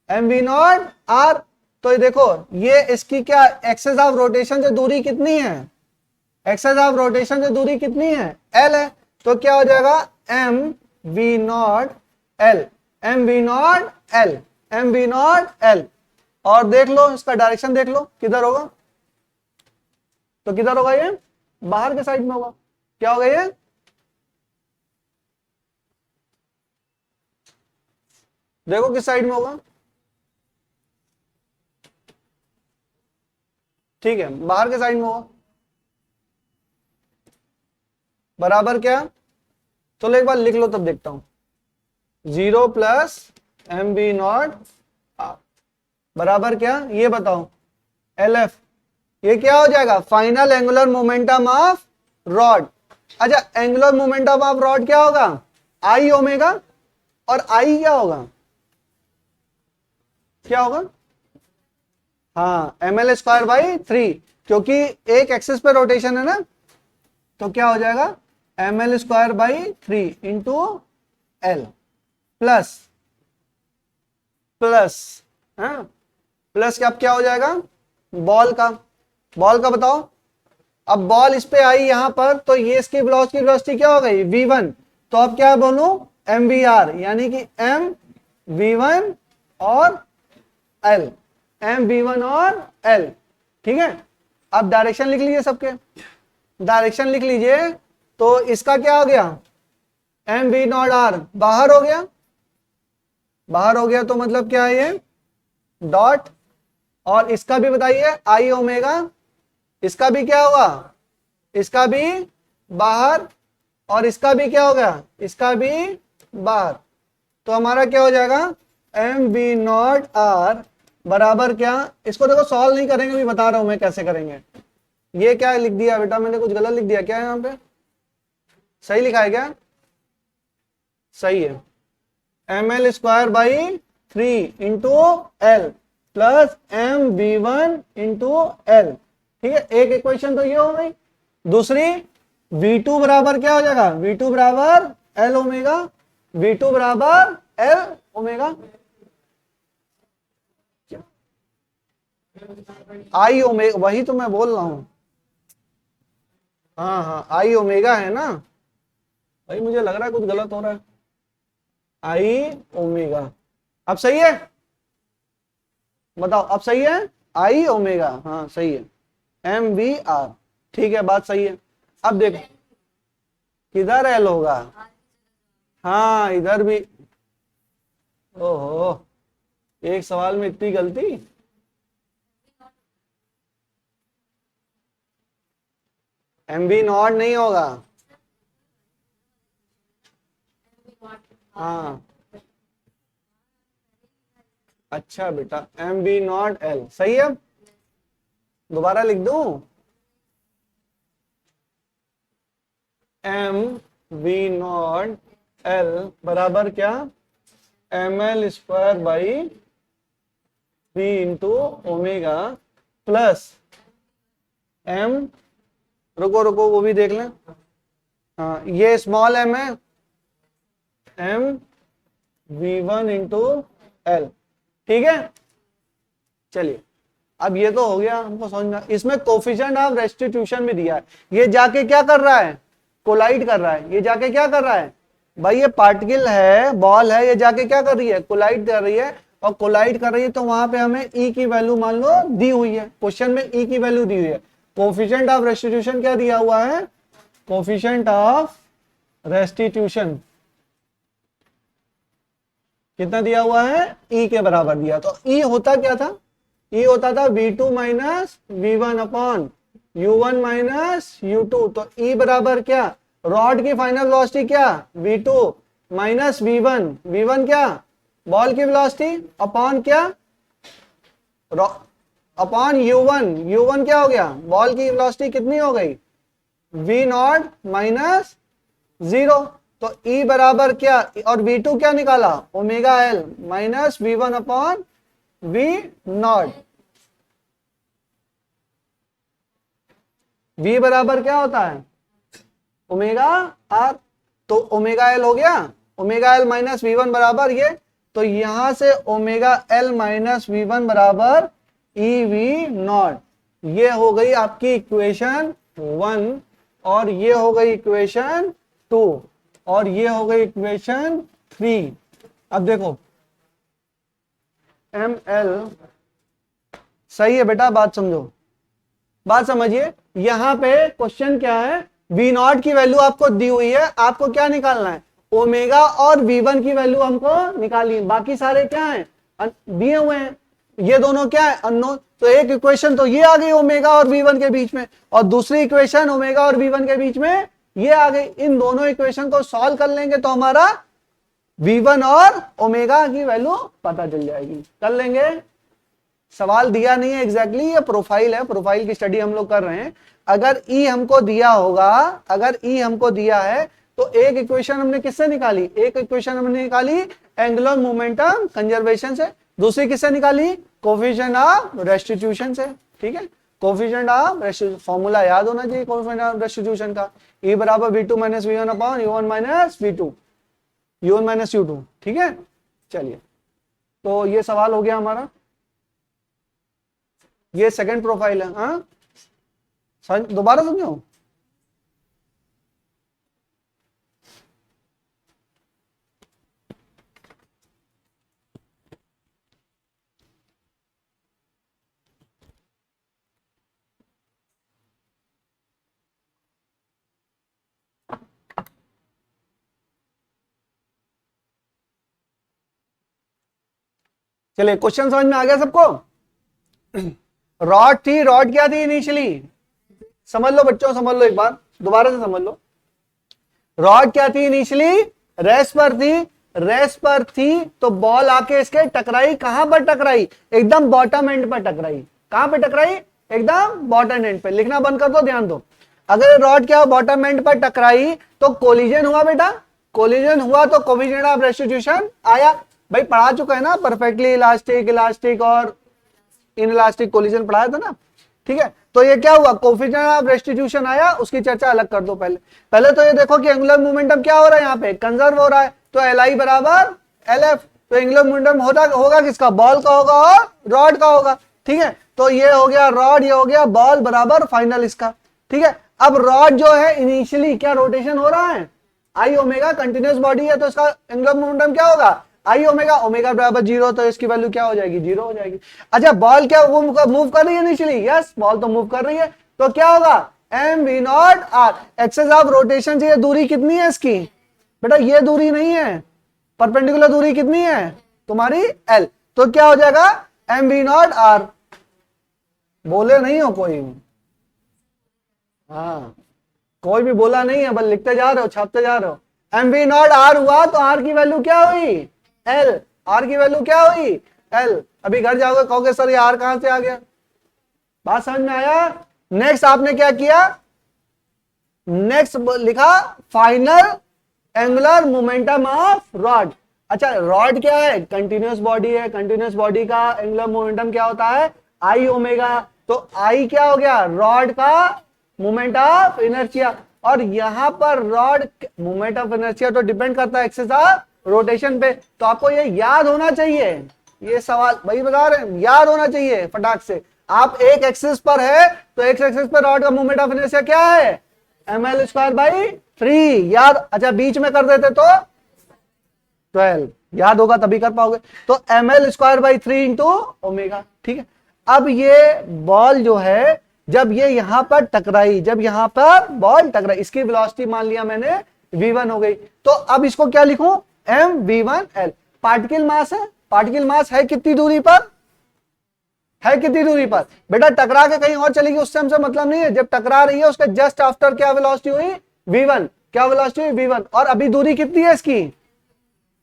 M V not R. तो ये देखो ये इसकी क्या, एक्सेस ऑफ रोटेशन से दूरी कितनी है, एक्सेस ऑफ रोटेशन से दूरी कितनी है, एल है। तो क्या हो जाएगा, M V not L, M V not L, M V not L. और देख लो इसका डायरेक्शन देख लो किधर होगा, तो किधर होगा, ये बाहर के साइड में होगा। क्या होगा ये, देखो किस साइड में होगा, ठीक है बाहर के साइड में होगा, बराबर क्या, चलो एक बार लिख लो तब देखता हूं, 0 प्लस एम बी नॉट बराबर क्या, ये बताओ एल एफ, ये क्या हो जाएगा, final angular momentum of rod. अच्छा एंगुलर मोमेंटम ऑफ रॉड क्या होगा, आई ओमेगा, और आई क्या होगा, क्या होगा, हाँ एम एल स्क्वायर बाई 3, क्योंकि एक एक्सिस पे रोटेशन है ना, तो क्या हो जाएगा M L square by 3 into L plus plus, हाँ प्लस क्या हो जाएगा, बॉल का, बॉल का बताओ। अब बॉल इस पे आई यहां पर, तो ये इसकी वेलोसिटी क्या हो गई, v1। तो अब क्या बोलूं, एम वी आर, यानी कि एम v1 और एल, एम v1 और एल। ठीक है, अब डायरेक्शन लिख लीजिए, सबके डायरेक्शन लिख लीजिए। तो इसका क्या हो गया, एम वी नॉट आर बाहर हो गया, बाहर हो गया, तो मतलब क्या है ये डॉट, और इसका भी बताइए आई ओमेगा, इसका भी क्या होगा, इसका भी बाहर, और इसका भी क्या हो गया, इसका भी बाहर। तो हमारा क्या हो जाएगा, एम बी नॉट आर बराबर क्या, इसको देखो सॉल्व नहीं करेंगे, अभी बता रहा हूं मैं कैसे करेंगे। ये क्या लिख दिया बेटा मैंने, कुछ गलत लिख दिया क्या, यहाँ पे सही लिखा है क्या, सही है, M L square by 3 into L plus M B one into L. ठीक है, एक इक्वेशन तो ये हो गई। दूसरी v2 बराबर क्या हो जाएगा, v2 बराबर एल ओमेगा, v2 बराबर एल ओमेगा। आई ओमेगा, वही तो मैं बोल रहा हूं। हाँ हाँ, आई ओमेगा है ना भाई, मुझे लग रहा है कुछ गलत हो रहा है। आई ओमेगा, अब सही है? बताओ अब सही है? आई ओमेगा, हाँ सही है। एम वी आर, ठीक है, बात सही है। अब देखो किधर एल होगा। हाँ इधर भी। ओहो, एक सवाल में इतनी गलती। एम बी नॉट नहीं होगा। हाँ अच्छा बेटा, एम बी नॉट एल सही है। दोबारा लिख दूं, एम वी नॉट एल बराबर क्या, M L square by V into omega plus M, रुको रुको वो भी देख लें। हाँ ये स्मॉल एम है, M V one into L, ठीक है। चलिए अब ये तो हो गया हमको समझ में। इसमें कोफिशिएंट ऑफ रेस्टिट्यूशन भी दिया है। ये जाके क्या कर रहा है, कोलाइड कर रहा है। ये जाके क्या कर रहा है भाई, ये पार्टिकल है, बॉल है, ये जाके क्या कर रही है, कोलाइड कर रही है। और कोलाइड कर रही है तो वहां पे हमें ई की वैल्यू मान लो दी हुई है, क्वेश्चन में ई की वैल्यू दी हुई है। कोफिशिएंट ऑफ रेस्टिट्यूशन क्या दिया हुआ है, कोफिशिएंट ऑफ रेस्टिट्यूशन कितना दिया हुआ है, ई के बराबर दिया। तो ई होता क्या था, ई होता था v2 minus v1 upon u1 minus u2। तो ई बराबर क्या, रॉड की फाइनल वेलोसिटी क्या, v2 माइनस v1, v1 क्या, बॉल की वेलोसिटी, अपॉन क्या, अपॉन u1, u1 क्या हो गया, बॉल की वेलोसिटी कितनी हो गई, v नॉट माइनस 0। तो E बराबर क्या, और V2 क्या निकाला, omega L minus V1 upon V not. V बराबर क्या होता है, ओमेगा आर। तो ओमेगा एल हो गया, ओमेगा एल माइनस V1 बराबर ये। तो यहां से ओमेगा एल माइनस V1 बराबर ई वी नॉट। ये हो गई आपकी इक्वेशन 1, और ये हो गई इक्वेशन 2, और ये हो गई इक्वेशन 3। अब देखो एम एल सही है बेटा, बात समझो, बात समझिए। यहां पे क्वेश्चन क्या है, वी नॉट की वैल्यू आपको दी हुई है, आपको क्या निकालना है, ओमेगा और V1 की वैल्यू हमको निकालनी है। बाकी सारे क्या है, दिए हुए हैं। ये दोनों क्या है, अननोन। तो एक इक्वेशन तो ये आ गई ओमेगा और V1 के बीच में, और दूसरी इक्वेशन ओमेगा और V1 के बीच में ये आ गई। इन दोनों इक्वेशन को सॉल्व कर लेंगे तो हमारा V1 और ओमेगा की वैल्यू पता चल जाएगी। कर लेंगे, सवाल दिया नहीं है एग्जैक्टली, ये प्रोफाइल है, प्रोफाइल की स्टडी हम लोग कर रहे हैं। अगर ई हमको दिया होगा, अगर ई हमको दिया है तो एक इक्वेशन हमने किससे निकाली, एक इक्वेशन हमने निकाली एंगुलर मोमेंटम कंजर्वेशन से, दूसरी किससे निकाली, कोफिशिएंट ऑफ रेस्टिट्यूशन से। ठीक है, कोफिशिएंट ऑफ रेस्टिट्यूशन फॉर्मूला याद होना चाहिए कोफिशिएंट ऑफ रेस्टिट्यूशन का, E बराबर V2 minus V1 upon U1 minus V2, U1 minus U2। ठीक है, चलिए तो ये सवाल हो गया हमारा, ये सेकंड प्रोफाइल है। हाँ दोबारा समझो, चलिए क्वेश्चन समझ में आ गया सबको। रॉड थी, रॉड क्या थी इनिशियली, समझ लो बच्चों, समझ लो एक बार, दोबारा से समझ लो। रॉड क्या थी इनिशियली, रेस्ट पर थी, रेस्ट पर थी तो बॉल आके इसके टकराई, कहां पर टकराई, एकदम बॉटम एंड पर टकराई। कहां पे टकराई, एकदम बॉटम एंड पे। लिखना बंद कर दो, ध्यान दो। अगर रॉड क्या बॉटम एंड पर टकराई तो कोलिजन हुआ बेटा, कोलिजन हुआ तो कोफिशिएंट ऑफ रेस्टिट्यूशन आया। भाई पढ़ा चुका है ना परफेक्टली इलास्टिक, इलास्टिक और इनइलास्टिक कोलिजन पढ़ाया था ना। ठीक है, तो ये क्या हुआ, कोफिशिएंट ऑफ रेस्टिट्यूशन आया, उसकी चर्चा अलग कर दो। पहले पहले तो ये देखो कि एंगुलर मोमेंटम क्या हो रहा है, यहाँ पे कंजर्व हो रहा है। तो Li बराबर LF, तो एंगुलर मोमेंटम होगा किसका, बॉल का होगा और रॉड का होगा। ठीक है, तो ये हो गया रॉड, ये हो गया बॉल बराबर फाइनल इसका। ठीक है, अब रॉड जो है इनिशियली क्या रोटेशन हो रहा है, आई ओमेगा, कंटिन्यूस बॉडी है तो इसका एंगुलर मोमेंटम क्या होगा, आई ओमेगा, ओमेगा बराबर 0, तो इसकी वैल्यू क्या हो जाएगी, 0 हो जाएगी। अच्छा, बॉल क्या मूव कर रही है इनिशियली, यस बॉल तो मूव कर रही है, तो क्या होगा M V not R, axis of rotation से ये दूरी कितनी है इसकी, बेटा ये दूरी नहीं है, परपेंडिकुलर दूरी कितनी है तुम्हारी एल, तो क्या हो जाएगा एम वी नॉट आर, बोले नहीं हो कोई, हाँ कोई भी बोला नहीं है, बस लिखते जा रहे हो, छापते जा रहे हो। एम वी नॉट आर हुआ तो आर की वैल्यू क्या हुई एल, आर की वैल्यू क्या हुई एल। अभी घर जाओगे कहोगे सर ये आर कहां से आ गया, बात समझ में आया। नेक्स्ट आपने क्या किया, नेक्स्ट लिखा final angular momentum of rod. अच्छा रॉड क्या है, कंटिन्यूअस बॉडी है, कंटिन्यूअस बॉडी का एंगुलर मोमेंटम क्या होता है आई ओमेगा, तो आई क्या हो गया रॉड का मोमेंट ऑफ इनर्शिया, और यहां पर रॉड मोमेंट ऑफ इनर्शिया तो डिपेंड करता है एक्सिस ऑफ रोटेशन पे, तो आपको ये याद होना चाहिए, ये सवाल वही बता रहे हैं, याद होना चाहिए फटाक से। आप एक एक्सिस पर है तो एक एक्सिस पर रॉड का मोमेंट ऑफ इनर्शिया क्या है ml स्क्वायर बाई 3, याद। अच्छा बीच में कर देते तो 12, याद होगा तभी कर पाओगे, तो ml square by 3 into omega. ठीक है, अब ये बॉल जो है जब ये यहां पर टकराई, जब यहां पर बॉल टकराई, इसकी वेलोसिटी मान लिया मैंने v1 हो गई, तो अब इसको क्या लिखूं m v1l, पार्टिकल मास है, पार्टिकल मास है कितनी दूरी पर, है कितनी दूरी पर, बेटा टकरा के कहीं और चलेगी उससे हमसे मतलब नहीं है, जब टकरा रही है उसके जस्ट आफ्टर क्या वेलोसिटी हुई v1, क्या वेलोसिटी हुई v1, और अभी दूरी कितनी है इसकी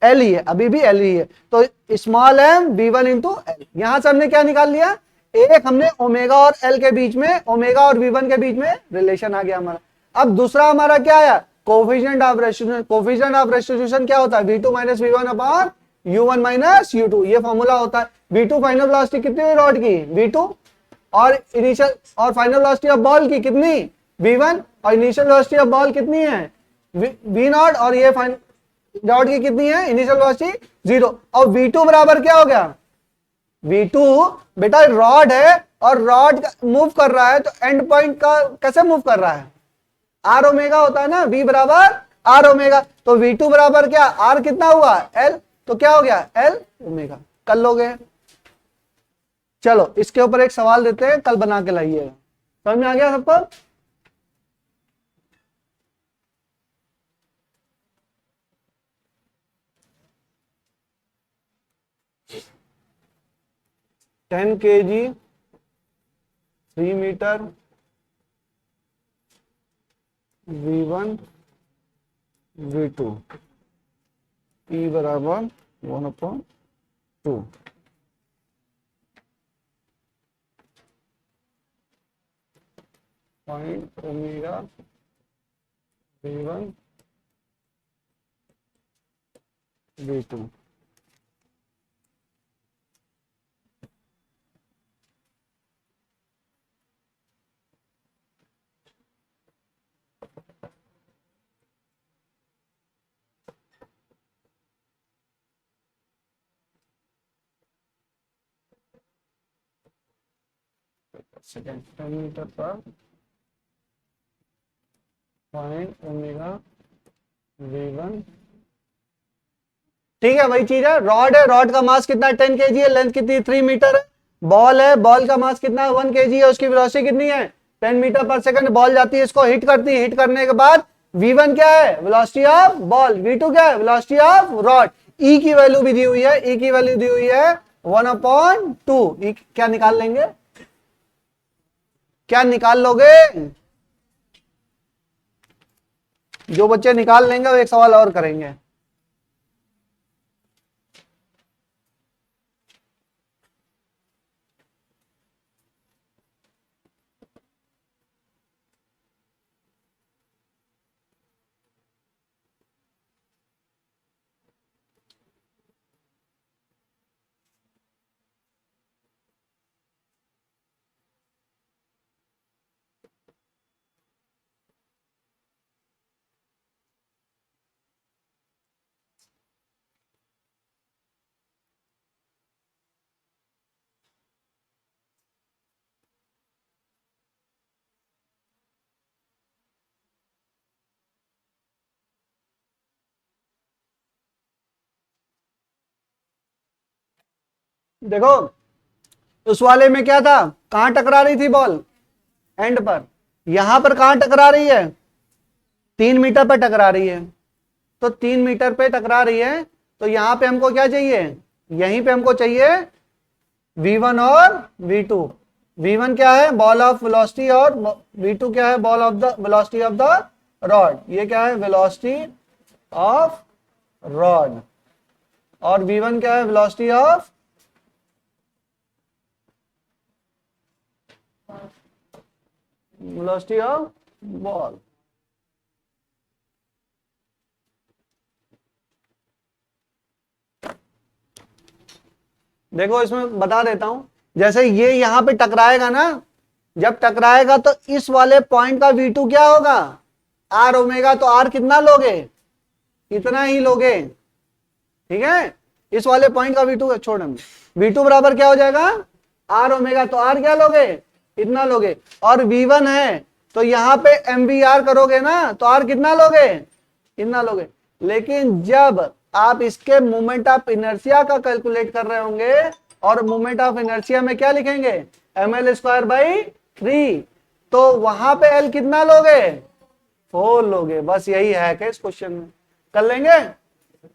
एल ही है, अभी भी एल ही है, तो small M v1 into L. यहां से हमने क्या निकाल लिया, एक हमने ओमेगा और एल के बीच में, ओमेगा और v1 के बीच में रिलेशन आ गया हमारा। अब दूसरा हमारा क्या आया, coefficient of restitution, coefficient of restitution क्या होता है v2 minus v1 upon u1 minus u2, ये फॉर्मूला होता है। v2 फाइनल वेलोसिटी कितनी हुई रॉड की v2, और इनिशियल और फाइनल वेलोसिटी ऑफ बॉल की कितनी v1, और इनिशियल वेलोसिटी ऑफ बॉल कितनी है v नॉट, और ये फाइनल रॉड की कितनी है इनिशियल वेलोसिटी 0, और v2 बराबर क्या हो गया, v2 बेटा रॉड है और रॉड मूव कर रहा है, तो एंड पॉइंट का कैसे मूव कर रहा है, आर ओमेगा होता है ना, v बराबर आर ओमेगा, तो v2 बराबर क्या, r कितना हुआ l, तो क्या हो गया l ओमेगा, कर लोगे। चलो इसके ऊपर एक सवाल देते हैं, कल बना के लाइएगा, समझ में आ गया सबको। Ten kg 3 metre v1 v2 e बराबर 1/2, point omega v1 v2, second 10 metre पर पॉइंट ओमेगा v1, ठीक है वही चीज है, रॉड है, रॉड का मास कितना 10 kg है, लेंथ कितनी 3 मीटर है, बॉल है, बॉल का मास कितना 1 kg है, उसकी वेलोसिटी कितनी है 10 मीटर पर सेकंड, बॉल जाती है इसको हिट करती है, हिट करने के बाद v1 क्या है वेलोसिटी ऑफ बॉल, v2 क्या है वेलोसिटी ऑफ रॉड, e की वैल्यू भी दी हुई है, e की वैल्यू दी हुई है 1/2, e क्या निकाल लेंगे, क्या निकाल लोगे, जो बच्चे निकाल लेंगे वो एक सवाल और करेंगे। देखो उस वाले में क्या था, कहां टकरा रही थी बॉल, एंड पर। यहां पर कहां टकरा रही है, 3 मीटर पर टकरा रही है। तो 3 मीटर पे टकरा रही है, तो यहां पे हमको क्या चाहिए, यहीं पे हमको चाहिए v1 और v2। v1 क्या है, बॉल ऑफ वेलोसिटी, और v2 क्या है, ball of the velocity of the rod. ये क्या है, वेलोसिटी ऑफ रॉड, और v1 क्या है, वेलोसिटी ऑफ बॉल। देखो इसमें बता देता हूं, जैसे ये यहां पे टकराएगा ना, जब टकराएगा तो इस वाले पॉइंट का v2 क्या होगा, r ओमेगा। तो r कितना लोगे, इतना ही लोगे, ठीक है। इस वाले पॉइंट का v2 छोड़, v2 बराबर क्या हो जाएगा, r ओमेगा। तो r क्या लोगे, इतना लोगे। और v1 है तो यहां पे mvr करोगे ना, तो r कितना लोगे, इतना लोगे। लेकिन जब आप इसके मोमेंट ऑफ इनर्शिया का कैलकुलेट कर रहे होंगे, और मोमेंट ऑफ इनर्शिया में क्या लिखेंगे, ml²/3, तो वहां पे l कितना लोगे, 4 लोगे। बस यही है कि इस क्वेश्चन में कर लेंगे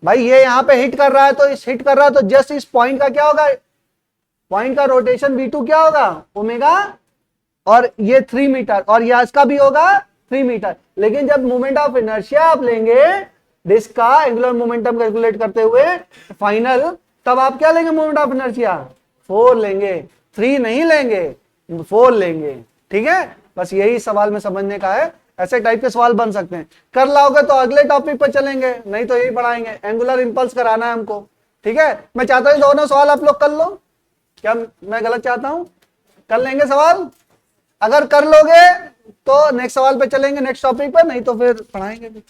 भाई। ये यहाँ पे हिट कर रहा है, तो इस हिट कर रहा है तो जस्ट इस पॉइंट का क्या होगा, पॉइंट का रोटेशन v2 क्या होगा, ओमेगा, और ये 3 मीटर, और यह इसका भी होगा 3 मीटर। लेकिन जब मोमेंट ऑफ इनर्शिया आप लेंगे डिस्क का एंगुलर मोमेंटम कैलकुलेट करते हुए फाइनल, तब आप क्या लेंगे, मोमेंट ऑफ इनर्शिया 4 लेंगे, 3 नहीं लेंगे, 4 लेंगे, ठीक है। बस यही सवाल में समझने का है, ऐसे टाइप के सवाल बन सकते हैं। कर लाओगे तो अगले टॉपिक पर चलेंगे, नहीं तो यही पढ़ाएंगे। एंगुलर इंपल्स कराना है हमको, ठीक है। मैं चाहता हूं दोनों सवाल आप लोग कर लो, क्या मैं गलत चाहता हूं, कर लेंगे सवाल। अगर कर लोगे तो नेक्स्ट सवाल पे चलेंगे, नेक्स्ट टॉपिक पर, नहीं तो फिर पढ़ाएंगे भी।